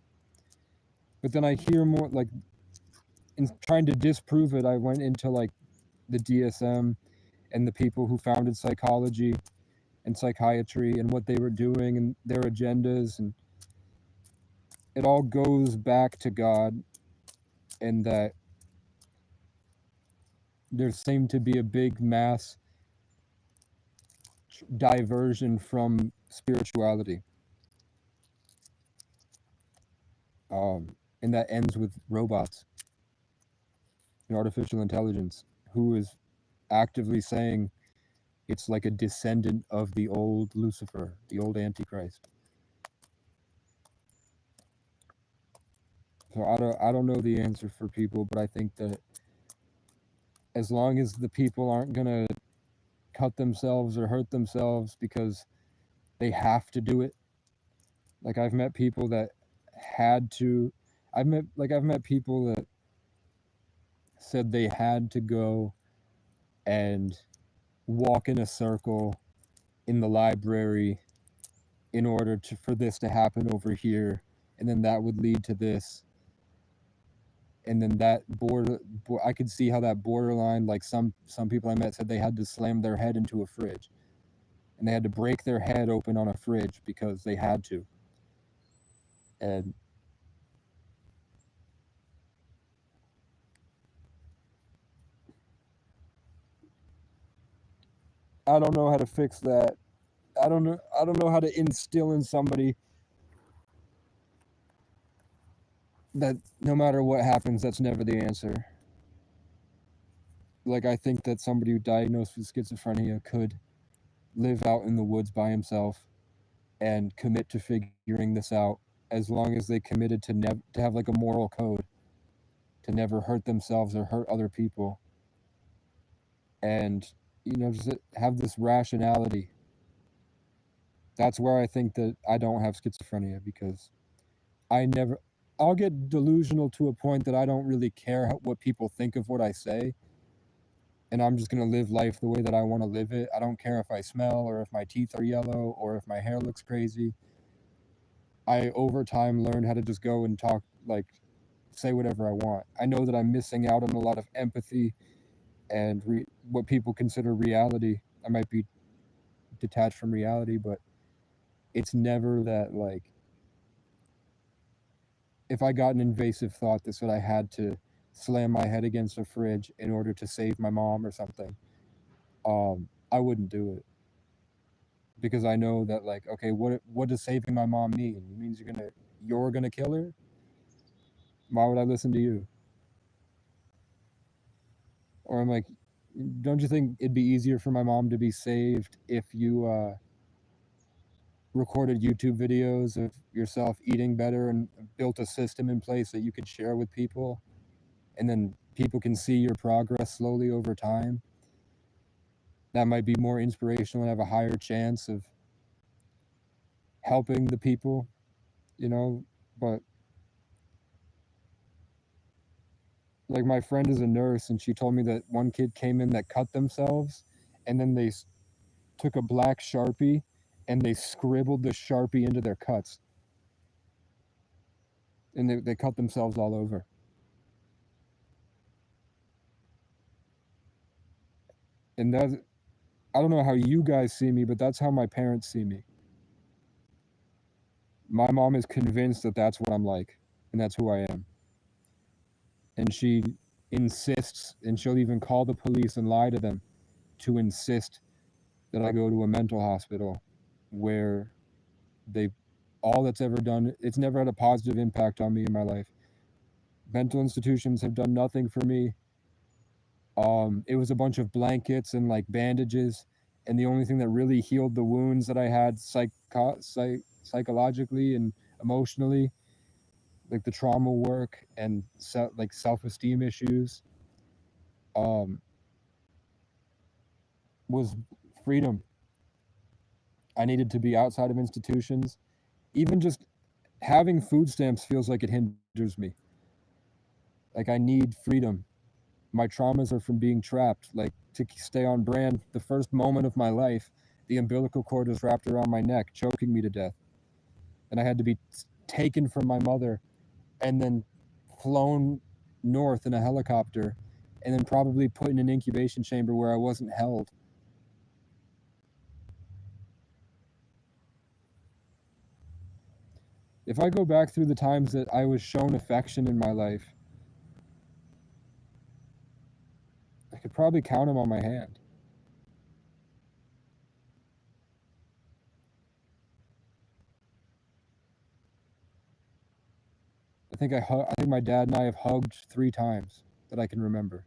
But then I hear more, like, in trying to disprove it, I went into like the DSM and the people who founded psychology and psychiatry and what they were doing and their agendas, and it all goes back to God, and that there seemed to be a big mass diversion from spirituality. And that ends with robots and artificial intelligence, who is actively saying it's like a descendant of the old Lucifer, the old Antichrist. So I don't know the answer for people, but I think that as long as the people aren't gonna cut themselves or hurt themselves because they have to do it. Like I've met people that had to. I've met people that said they had to go and walk in a circle in the library in order for this to happen over here, and then that would lead to this, and then that I could see how that borderline, like some people I met said they had to slam their head into a fridge, and they had to break their head open on a fridge because they had to. And I don't know how to fix that. I don't know how to instill in somebody that no matter what happens, that's never the answer. Like I think that somebody who diagnosed with schizophrenia could live out in the woods by himself and commit to figuring this out, as long as they committed to have like a moral code, to never hurt themselves or hurt other people, and just have this rationality. That's where I think that I don't have schizophrenia, because I'll get delusional to a point that I don't really care what people think of what I say, and I'm just going to live life the way that I want to live it. I don't care if I smell or if my teeth are yellow or if my hair looks crazy. I over time learned how to just go and talk, like say whatever I want. I know that I'm missing out on a lot of empathy and what people consider reality. I might be detached from reality, but it's never that, like, if I got an invasive thought that said I had to slam my head against a fridge in order to save my mom or something, I wouldn't do it, because I know that, like, okay, what does saving my mom mean? It means you're gonna kill her? Why would I listen to you? Or I'm like, don't you think it'd be easier for my mom to be saved if you recorded YouTube videos of yourself eating better and built a system in place that you could share with people, and then people can see your progress slowly over time? That might be more inspirational and have a higher chance of helping the people, but like my friend is a nurse, and she told me that one kid came in that cut themselves, and then they took a black Sharpie and they scribbled the Sharpie into their cuts, and they cut themselves all over. And I don't know how you guys see me, but that's how my parents see me. My mom is convinced that that's what I'm like, and that's who I am. And she insists, and she'll even call the police and lie to them to insist that I go to a mental hospital where all that's ever done, it's never had a positive impact on me in my life. Mental institutions have done nothing for me. It was a bunch of blankets and like bandages, and the only thing that really healed the wounds that I had psychologically and emotionally, like the trauma work and like self-esteem issues, was freedom. I needed to be outside of institutions. Even just having food stamps feels like it hinders me. Like I need freedom. My traumas are from being trapped. Like, to stay on brand, the first moment of my life, the umbilical cord was wrapped around my neck, choking me to death. And I had to be taken from my mother and then flown north in a helicopter and then probably put in an incubation chamber where I wasn't held. If I go back through the times that I was shown affection in my life, I could probably count them on my hand. I think my dad and I have hugged 3 times that I can remember.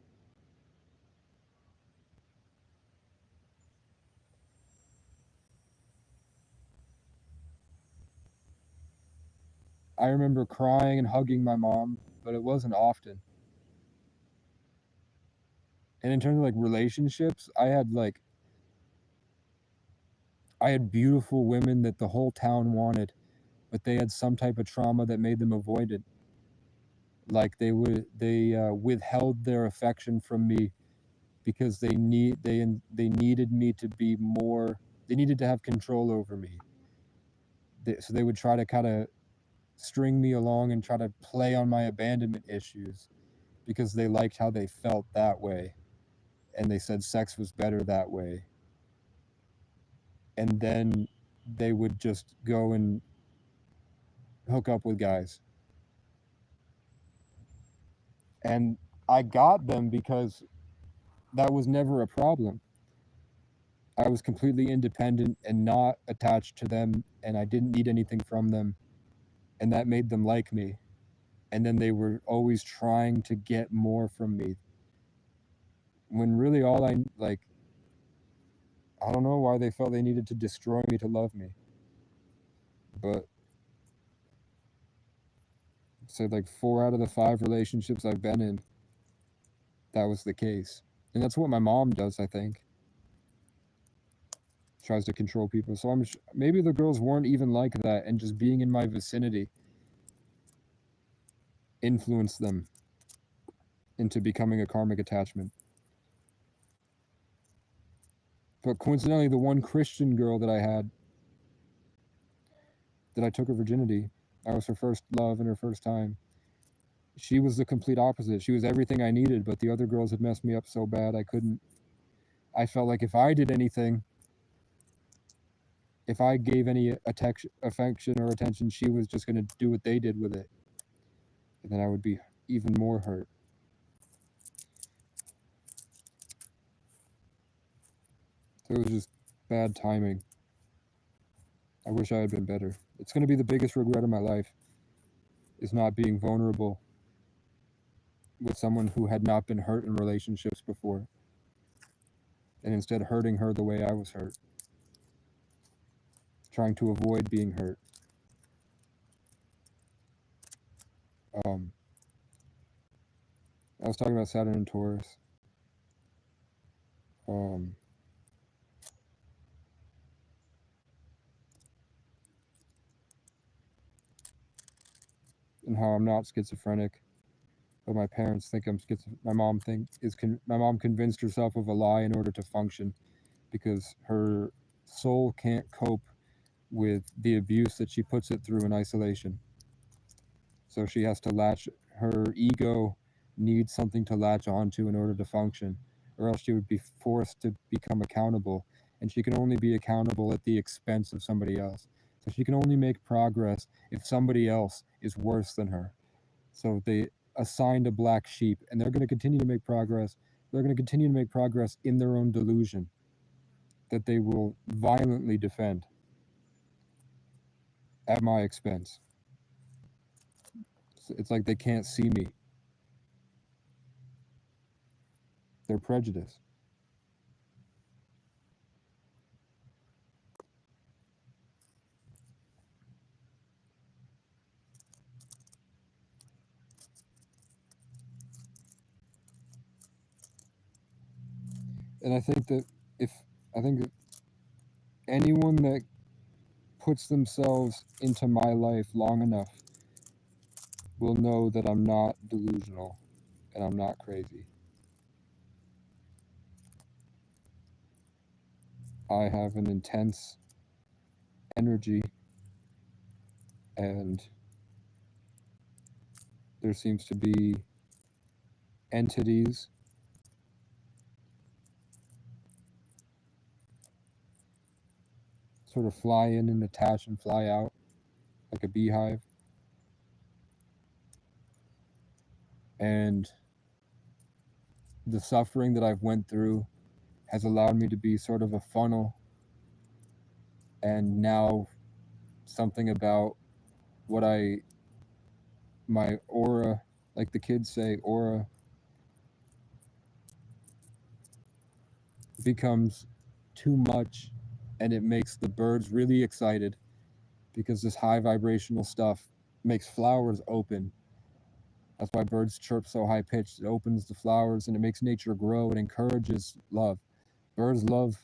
I remember crying and hugging my mom, but it wasn't often. And in terms of like relationships, I had beautiful women that the whole town wanted, but they had some type of trauma that made them avoid it. Like they withheld their affection from me because they needed me to be more. They needed to have control over me. So they would try to kind of string me along and try to play on my abandonment issues because they liked how they felt that way, and they said sex was better that way. And then they would just go and hook up with guys. And I got them because that was never a problem. I was completely independent and not attached to them, and I didn't need anything from them, and that made them like me. And then they were always trying to get more from me, when really all I don't know why they felt they needed to destroy me to love me. But so like 4 out of the 5 relationships I've been in, that was the case. And that's what my mom does, I think. Tries to control people. So maybe the girls weren't even like that, and just being in my vicinity influenced them into becoming a karmic attachment. But coincidentally, the one Christian girl that I had, that I took her virginity, I was her first love and her first time, she was the complete opposite. She was everything I needed, but the other girls had messed me up so bad I felt like if I did anything, if I gave any affection or attention, she was just going to do what they did with it. And then I would be even more hurt. So it was just bad timing. I wish I had been better. It's going to be the biggest regret of my life, is not being vulnerable with someone who had not been hurt in relationships before, and instead hurting her the way I was hurt, trying to avoid being hurt. I was talking about Saturn and Taurus. And how I'm not schizophrenic, but my parents think I'm schizophrenic. My mom convinced herself of a lie in order to function, because her soul can't cope with the abuse that she puts it through in isolation. So she has to her ego needs something to latch onto in order to function, or else she would be forced to become accountable, and she can only be accountable at the expense of somebody else. So she can only make progress if somebody else is worse than her. So they assigned a black sheep, and they're going to continue to make progress. They're going to continue to make progress in their own delusion that they will violently defend at my expense. It's like they can't see me. They're prejudiced. And I think that anyone that puts themselves into my life long enough will know that I'm not delusional and I'm not crazy. I have an intense energy, and there seems to be entities sort of fly in and attach and fly out like a beehive. And the suffering that I've went through has allowed me to be sort of a funnel. And now something about my aura, like the kids say, aura, becomes too much, and it makes the birds really excited because this high vibrational stuff makes flowers open. That's why birds chirp so high pitched. It opens the flowers and it makes nature grow. It encourages love. Birds love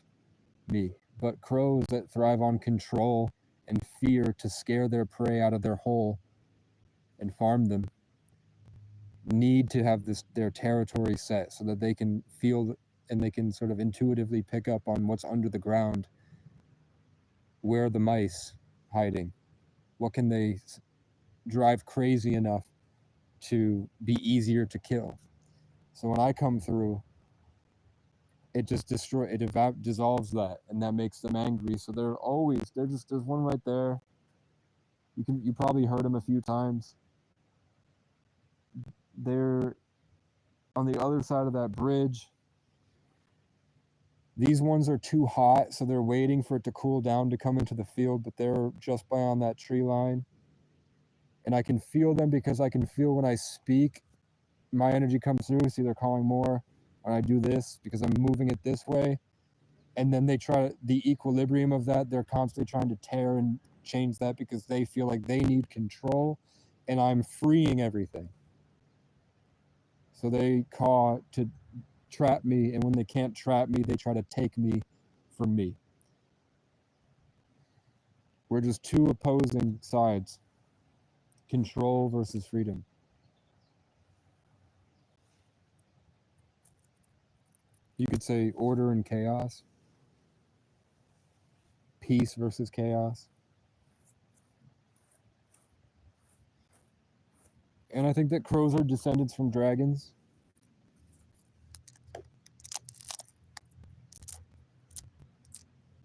me, but crows that thrive on control and fear to scare their prey out of their hole and farm them need to have their territory set so that they can feel and they can sort of intuitively pick up on what's under the ground. Where are the mice hiding? What can they drive crazy enough to be easier to kill? So when I come through, it just dissolves that, and that makes them angry. So there's one right there. You probably heard him a few times. They're on the other side of that bridge. These ones are too hot, so they're waiting for it to cool down to come into the field, but they're just beyond that tree line. And I can feel them because I can feel when I speak, my energy comes through. See, they're calling more when I do this because I'm moving it this way. And then they the equilibrium of that, they're constantly trying to tear and change that because they feel like they need control, and I'm freeing everything. So they call to trap me, and when they can't trap me, they try to take me from me. We're just two opposing sides. Control versus freedom. You could say order and chaos. Peace versus chaos. And I think that crows are descendants from dragons.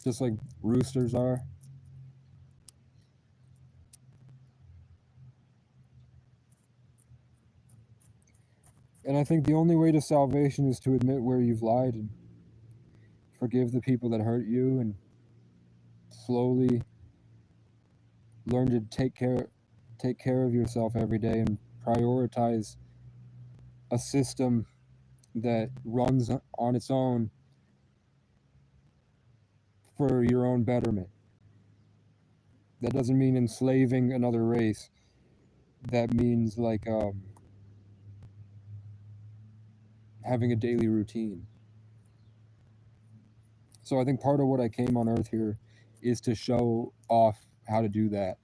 Just like roosters are. And I think the only way to salvation is to admit where you've lied and forgive the people that hurt you and slowly learn to take care of yourself every day and prioritize a system that runs on its own for your own betterment. That doesn't mean enslaving another race. That means like having a daily routine. So I think part of what I came on Earth here is to show off how to do that.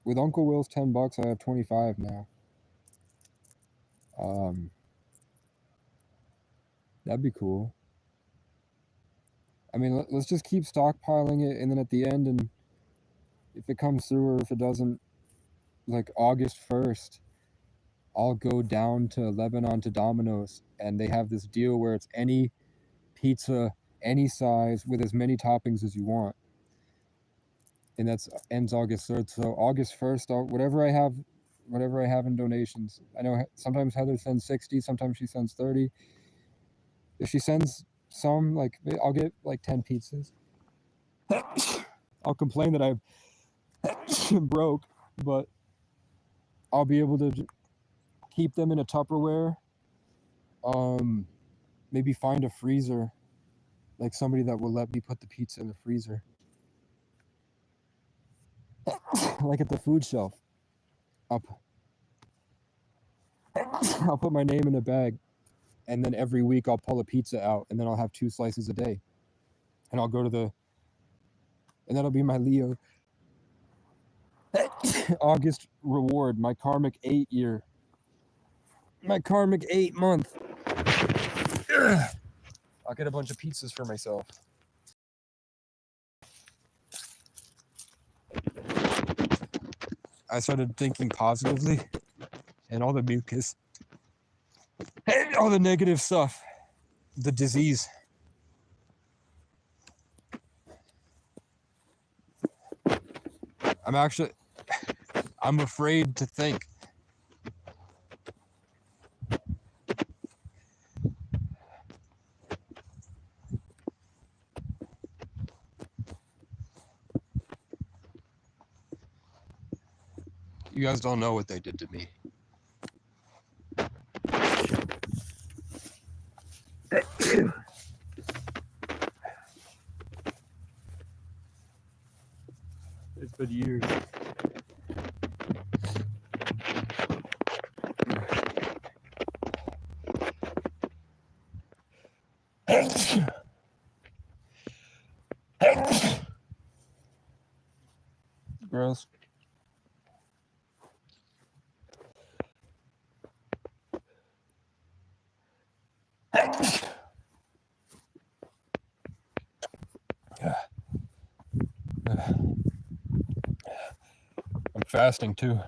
With Uncle Will's $10, I have 25 now. That'd be cool. I mean, let's just keep stockpiling it, and then at the end, and if it comes through or if it doesn't, like August 1st, I'll go down to Lebanon to Domino's, and they have this deal where it's any pizza, any size, with as many toppings as you want. And that's ends August 3rd. So August 1st, whatever I have in donations. I know sometimes Heather sends 60, sometimes she sends 30. If she sends some, like, I'll get like 10 pizzas. I'll complain that I'm broke, but I'll be able to keep them in a Tupperware. Maybe find a freezer, like somebody that will let me put the pizza in the freezer. Like at the food shelf. I'll put my name in a bag, and then every week I'll pull a pizza out, and then I'll have 2 slices a day. And I'll go to and that'll be my Leo August reward, my karmic 8 year. My karmic 8 month. I'll get a bunch of pizzas for myself. I started thinking positively, and all the mucus, and all the negative stuff, the disease. I'm afraid to think. You guys don't know what they did to me. It's been years. Gross. I'm fasting too.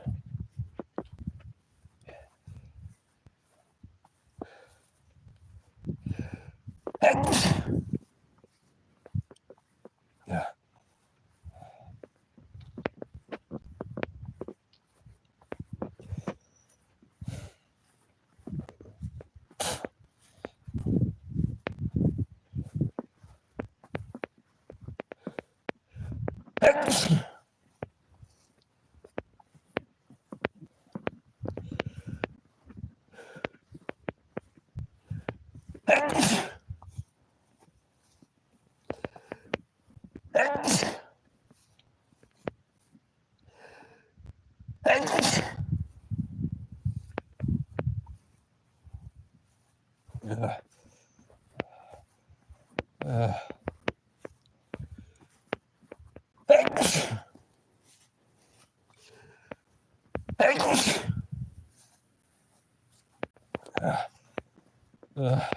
Yeah.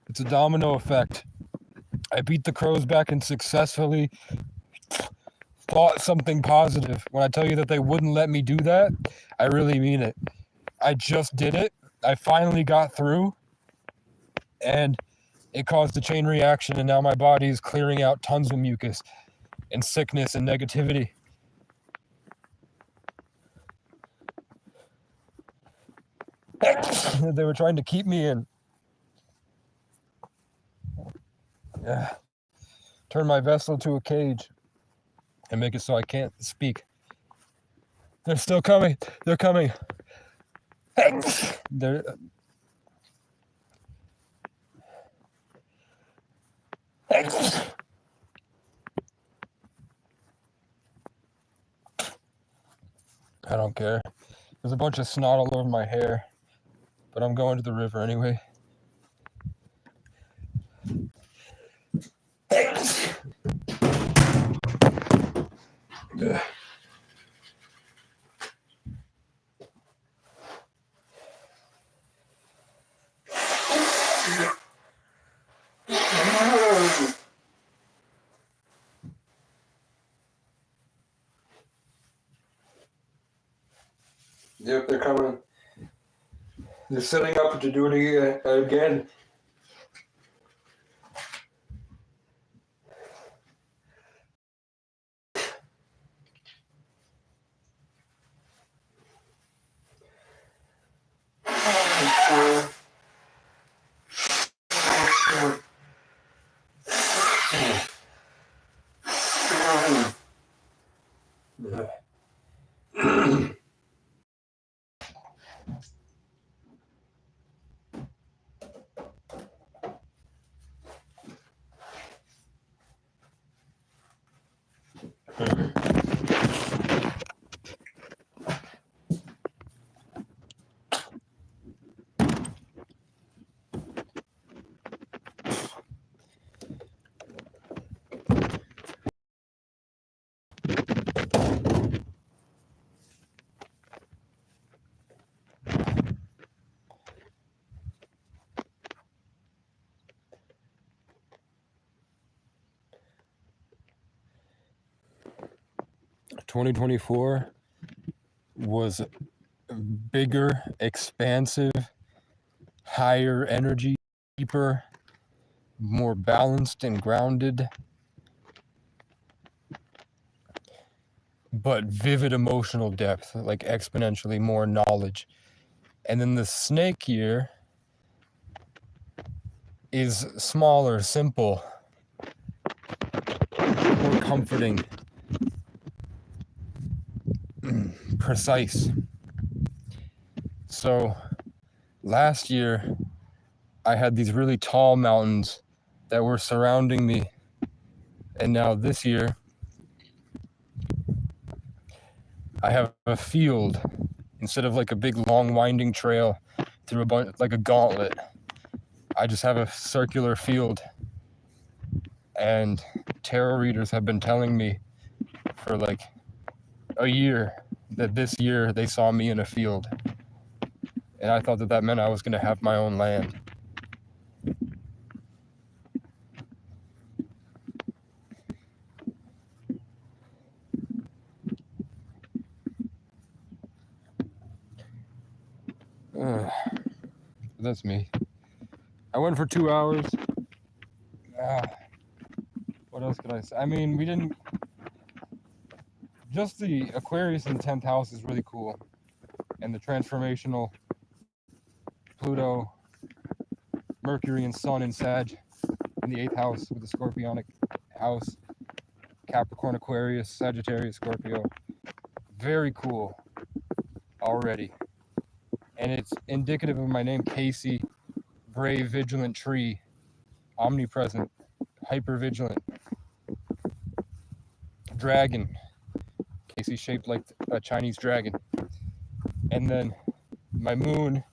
It's a domino effect. I beat the crows back and successfully thought something positive. When I tell you that they wouldn't let me do that, I really mean it. I just did it. I finally got through, and it caused a chain reaction, and now my body is clearing out tons of mucus and sickness and negativity. They were trying to keep me in. Yeah. Turn my vessel to a cage and make it so I can't speak. They're still coming. They're coming. They're... I don't care. There's a bunch of snot all over my hair, but I'm going to the river anyway. Yep, they're coming. They're setting up to do it again. ...2024 was bigger, expansive, higher energy, deeper, more balanced and grounded, but vivid emotional depth, like exponentially more knowledge. And then the snake year is smaller, simple, more comforting, precise. So last year, I had these really tall mountains that were surrounding me. And now this year, I have a field instead of like a big long winding trail through a bunch, like a gauntlet. I just have a circular field. And tarot readers have been telling me for like a year that this year they saw me in a field. And I thought that that meant I was going to have my own land. That's me. I went for 2 hours. What else could I say? I mean, we didn't... Just the Aquarius in the 10th house is really cool. And the transformational Pluto, Mercury and Sun in Sag in the 8th house with the Scorpionic house. Capricorn, Aquarius, Sagittarius, Scorpio. Very cool already. And it's indicative of my name, Casey, brave, vigilant tree, omnipresent, hyper vigilant, dragon. Casey shaped like a Chinese dragon. And then my moon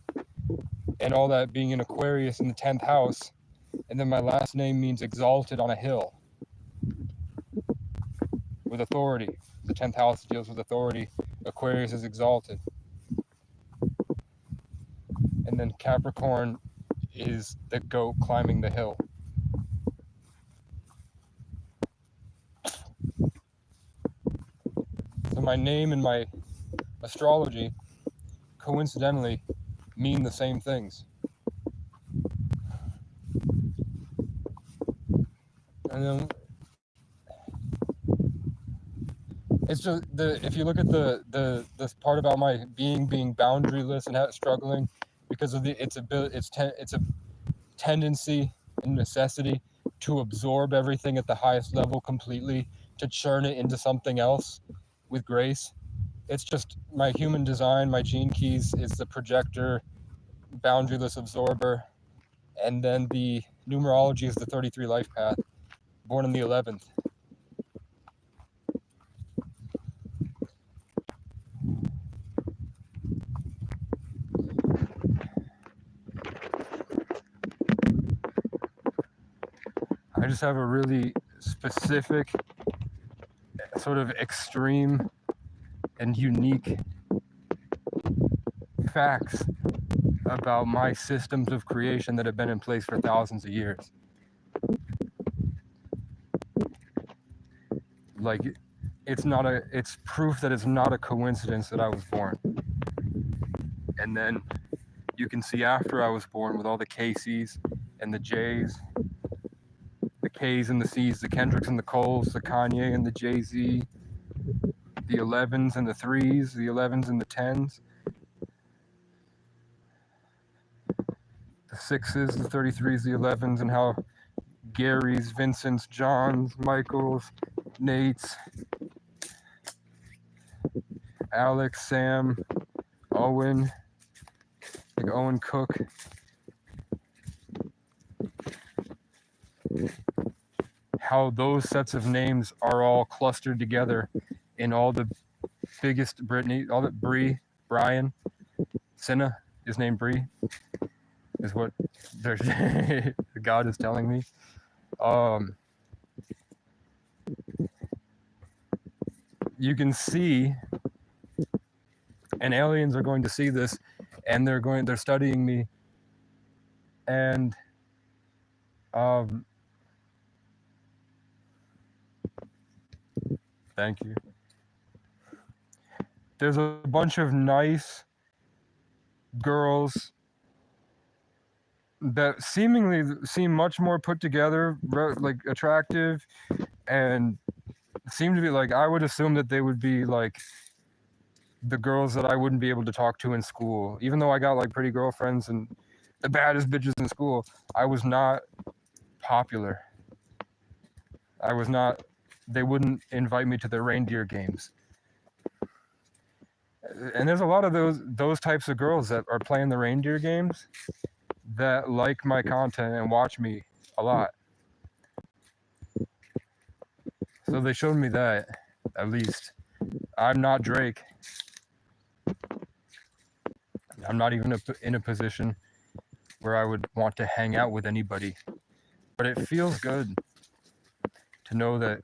and all that being in Aquarius in the 10th house. And then my last name means exalted on a hill with authority. The 10th house deals with authority. Aquarius is exalted. And then Capricorn is the goat climbing the hill. So my name and my astrology coincidentally mean the same things. And then it's just if you look at the part about my being boundaryless and struggling because of it's a tendency and necessity to absorb everything at the highest level completely, to churn it into something else with grace. It's just my human design, my gene keys is the projector, boundaryless absorber, and then the numerology is the 33 life path, born in the 11th. I just have a really specific, sort of extreme and unique facts about my systems of creation that have been in place for thousands of years. Like, it's proof that it's not a coincidence that I was born. And then you can see after I was born with all the KCs and the J's, the K's and the C's, the Kendricks and the Coles, the Kanye and the Jay-Z, the 11s and the 3s, the 11s and the 10s, the 6s, the 33s, the 11s, and how Gary's, Vincent's, John's, Michael's, Nate's, Alex, Sam, Owen, like Owen Cook, how those sets of names are all clustered together in all the biggest Brittany, all the Brian, Cinna is named Bree, is what there's God is telling me. You can see, and aliens are going to see this, and they're studying me, and thank you. There's a bunch of nice girls that seemingly seem much more put together, like attractive, and seem to be like, I would assume that they would be like the girls that I wouldn't be able to talk to in school. Even though I got like pretty girlfriends and the baddest bitches in school, I was not popular. I was not, they wouldn't invite me to their reindeer games. And there's a lot of those types of girls that are playing the reindeer games that like my content and watch me a lot. So they showed me that, at least. I'm not Drake. I'm not even in a position where I would want to hang out with anybody. But it feels good to know that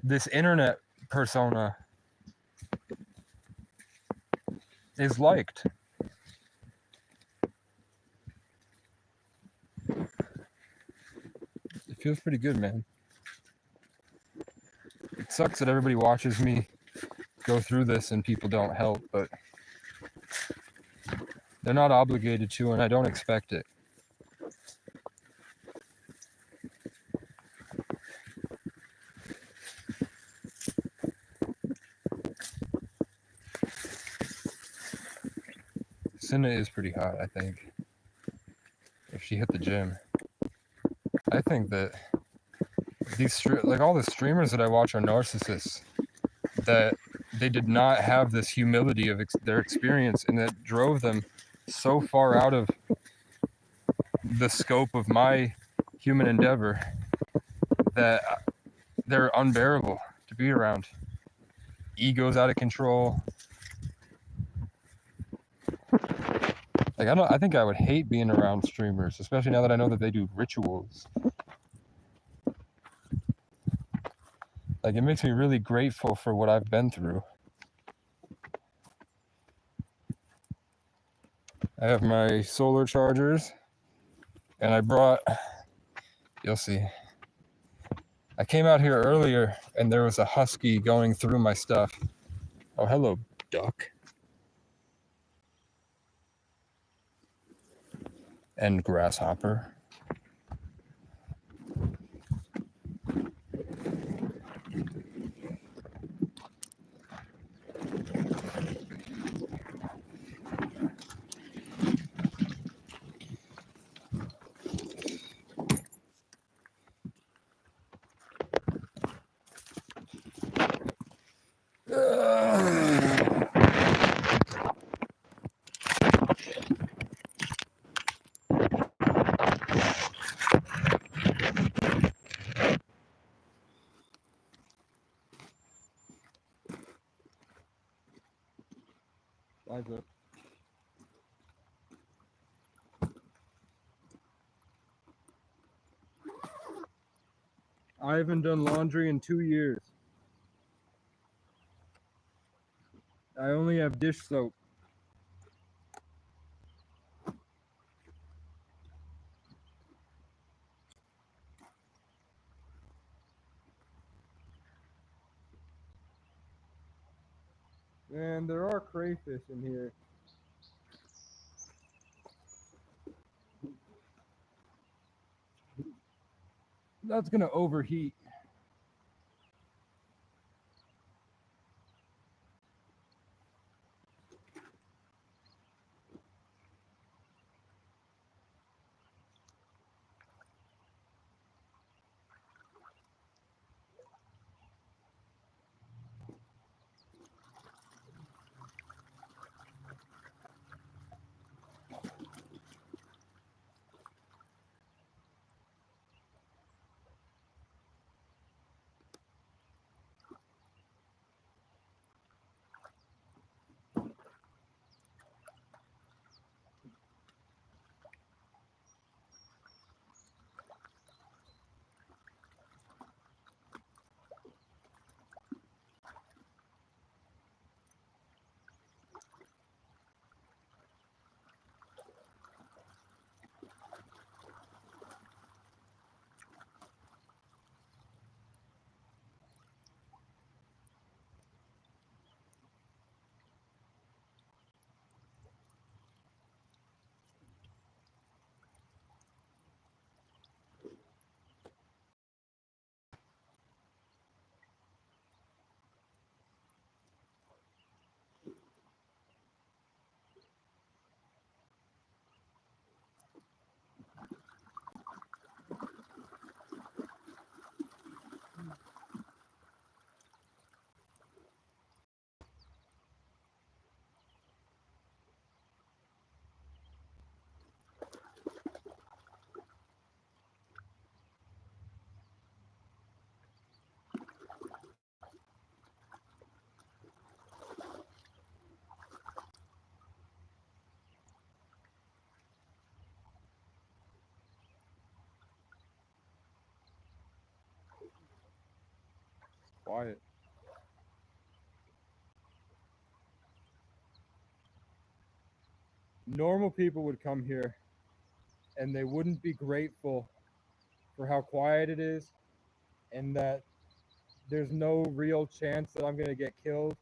this internet persona is liked. It feels pretty good, man. It sucks that everybody watches me go through this and people don't help, but they're not obligated to, and I don't expect it. Cinna is pretty hot, I think. If she hit the gym. I think that like all the streamers that I watch are narcissists. That they did not have this humility of their experience, and that drove them so far out of the scope of my human endeavor that they're unbearable to be around. Egos out of control. Like I think I would hate being around streamers, especially now that I know that they do rituals. Like it makes me really grateful for what I've been through. I have my solar chargers, and I brought, you'll see. I came out here earlier and there was a husky going through my stuff. Oh, hello, duck. And grasshopper. I haven't done laundry in 2 years. I only have dish soap. And there are crayfish in here. That's gonna overheat. Quiet. Normal people would come here and they wouldn't be grateful for how quiet it is and that there's no real chance that I'm going to get killed,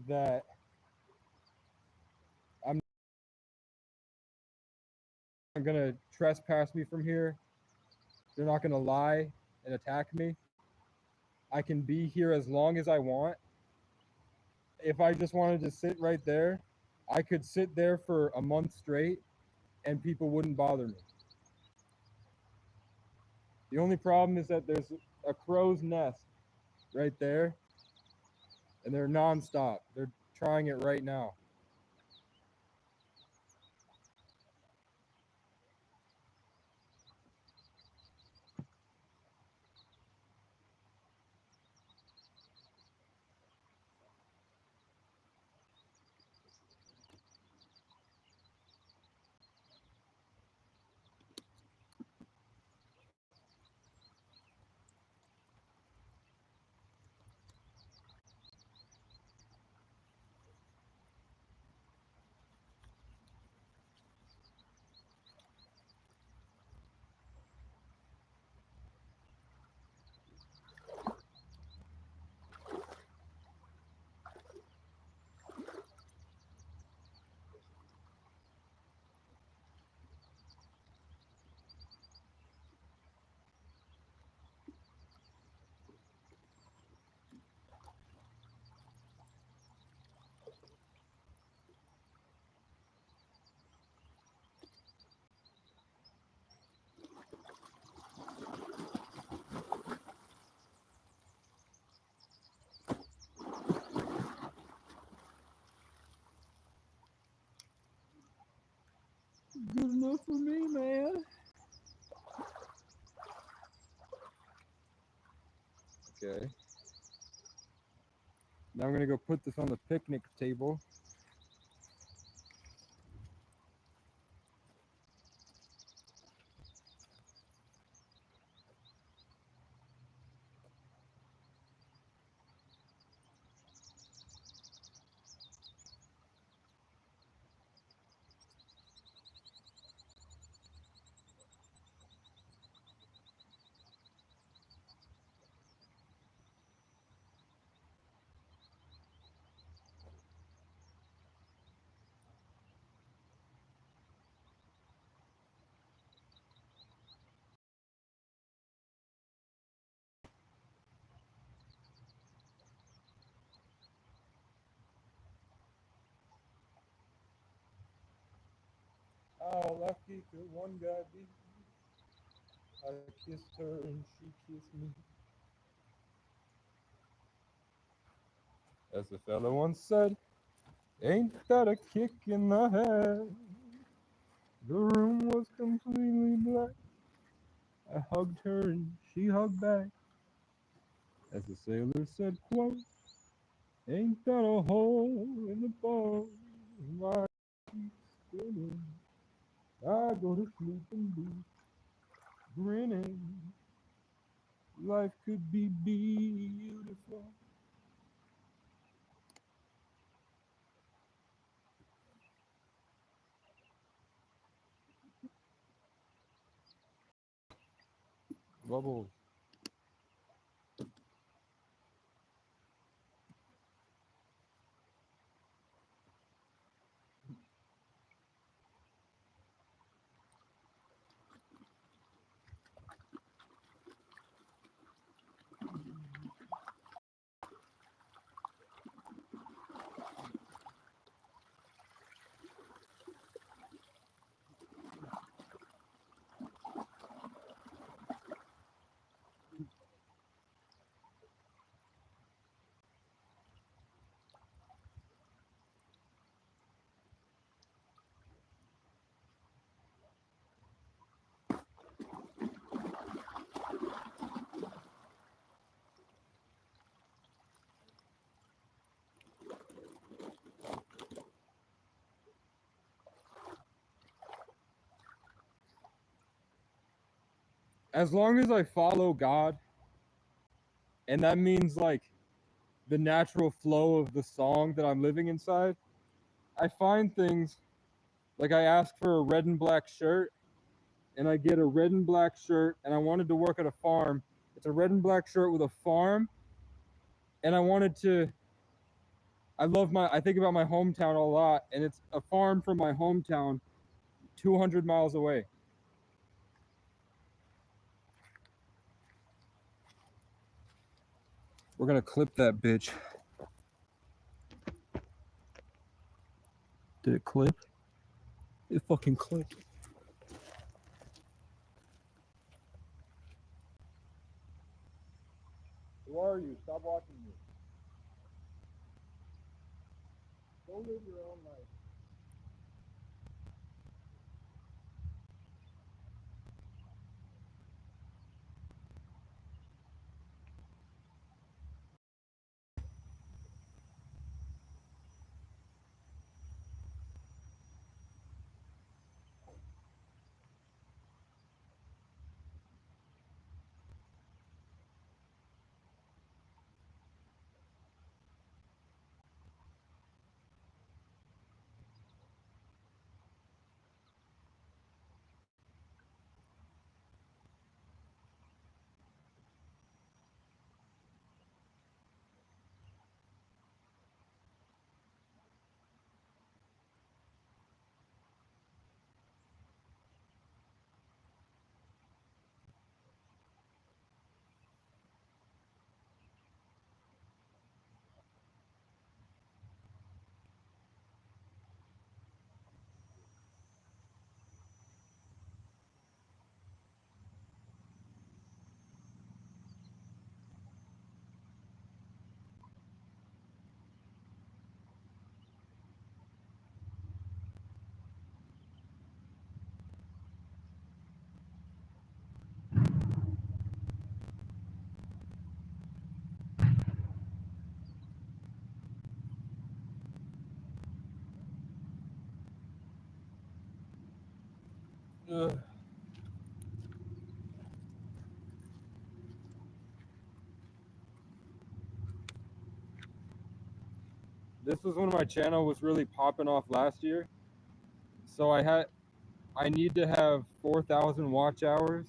that I'm going to trespass me from here. They're not going to lie and attack me. I can be here as long as I want. If I just wanted to sit right there, I could sit there for a month straight and people wouldn't bother me. The only problem is that there's a crow's nest right there and they're nonstop. They're trying it right now. Good enough for me, man. Okay. Now I'm gonna go put this on the picnic table. How lucky could one guy be? I kissed her and she kissed me. As the fella once said, ain't that a kick in the head? The room was completely black. I hugged her and she hugged back. As the sailor said, quote, ain't that a hole in the bone? My keep spinning. I go to sleep and be grinning. Life could be beautiful. Bubbles. As long as I follow God, and that means like the natural flow of the song that I'm living inside, I find things like I ask for a red and black shirt and I get a red and black shirt and I wanted to work at a farm. It's a red and black shirt with a farm and I think about my hometown a lot and it's a farm from my hometown 200 miles away. We're gonna clip that bitch. Did it clip? It fucking clipped. Who are you? Stop watching me. Go live your own life. Ugh. This was when my channel was really popping off last year. So I need to have 4,000 watch hours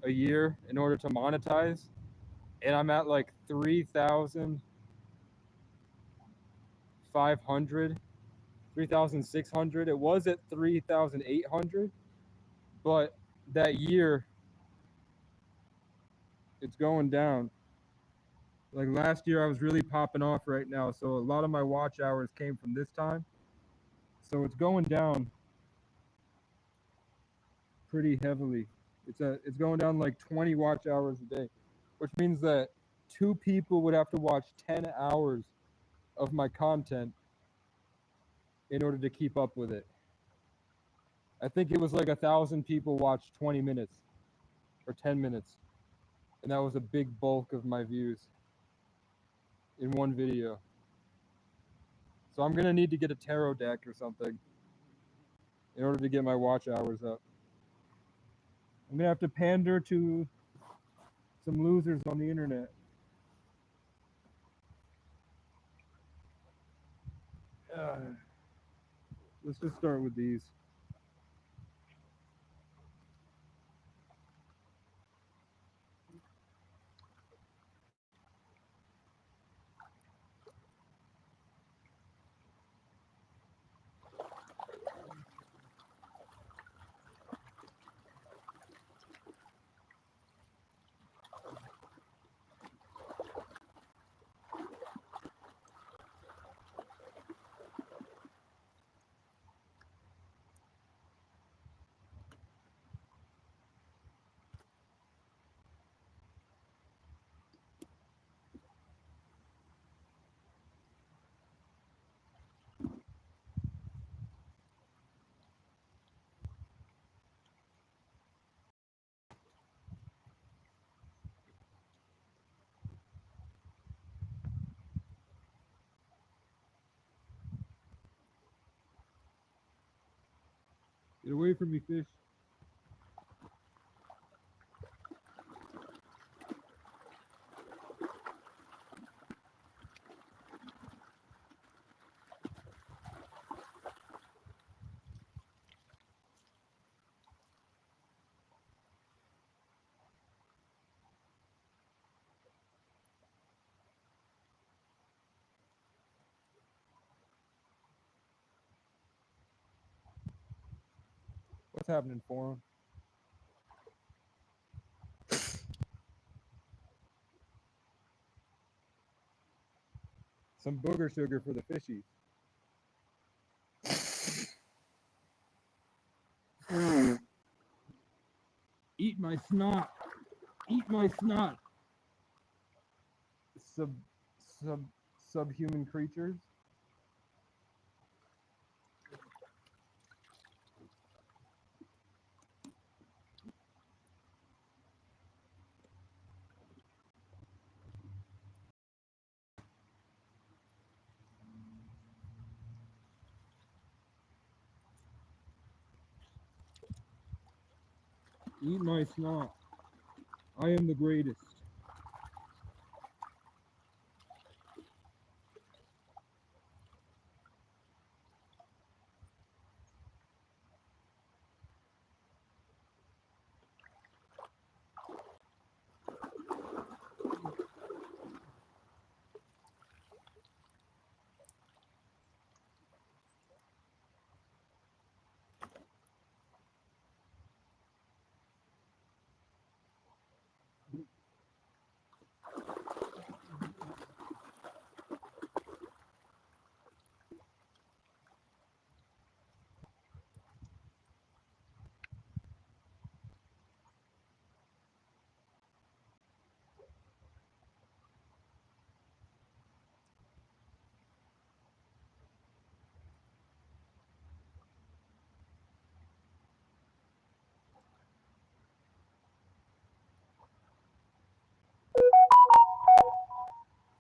a year in order to monetize. And I'm at like 3,500, 3,600. It was at 3,800. But that year, it's going down. Like last year, I was really popping off right now. So a lot of my watch hours came from this time. So it's going down. pretty heavily. It's going down like 20 watch hours a day, which means that 2 people would have to watch 10 hours of my content in order to keep up with it. I think it was like 1,000 people watched 20 minutes or 10 minutes, and that was a big bulk of my views in one video. So I'm gonna need to get a tarot deck or something in order to get my watch hours up. I'm gonna have to pander to some losers on the internet. Let's just start with these. Get away from me, fish. What's happening, forum? Some booger sugar for the fishies. Eat my snot. Eat my snot. Subhuman creatures. Eat my snot. I am the greatest.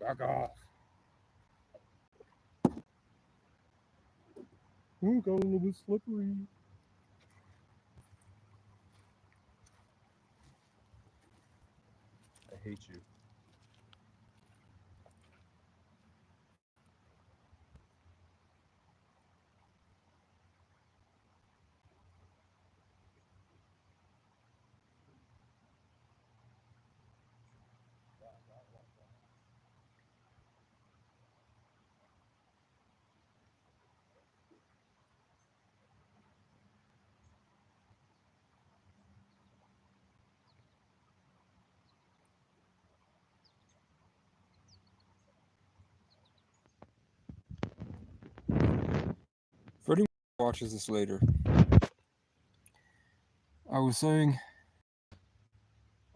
Back off. Ooh, got a little bit slippery. I hate you. Freddie watches this later. I was saying,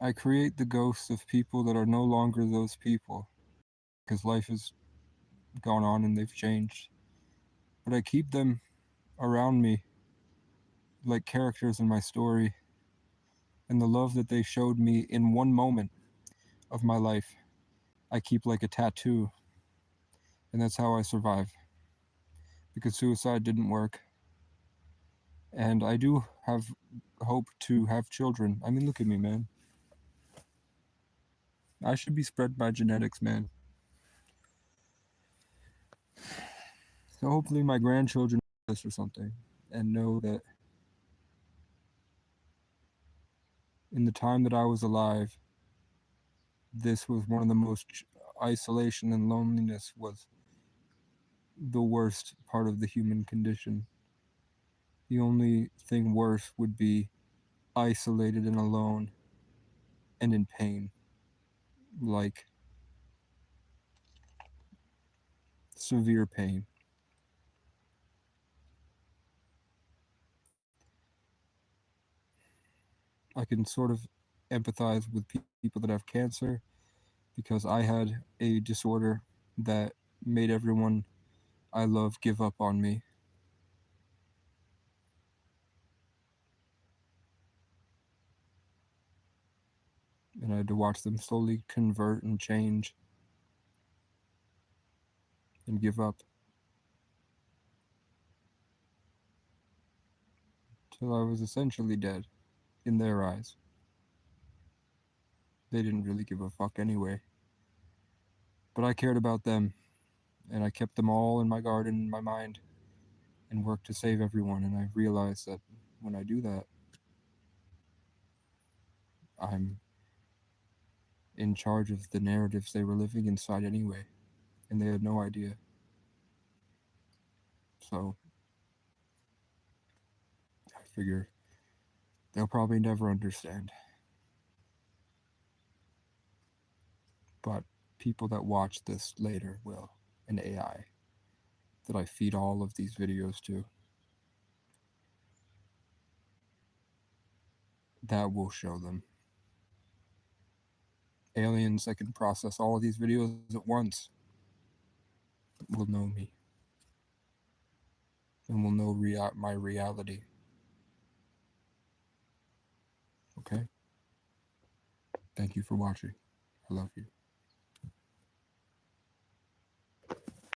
I create the ghosts of people that are no longer those people, because life has gone on and they've changed. But I keep them around me like characters in my story, and the love that they showed me in one moment of my life, I keep like a tattoo, and that's how I survive. Because suicide didn't work, and I do have hope to have children. I mean, look at me, man. I should be spread by genetics, man. So hopefully my grandchildren know this or something, and know that in the time that I was alive, this was one of the most isolation and loneliness was the worst part of the human condition. The only thing worse would be isolated and alone and in pain, like severe pain. I can sort of empathize with people that have cancer because I had a disorder that made everyone I love give up on me. And I had to watch them slowly convert and change and give up till I was essentially dead in their eyes. They didn't really give a fuck anyway. But I cared about them, and I kept them all in my garden, in my mind, and worked to save everyone. And I realized that when I do that, I'm in charge of the narratives they were living inside anyway, and they had no idea. So I figure they'll probably never understand. But people that watch this later will, an AI that I feed all of these videos to, that will show them. Aliens that can process all of these videos at once will know me and will know my reality. Okay? Thank you for watching. I love you.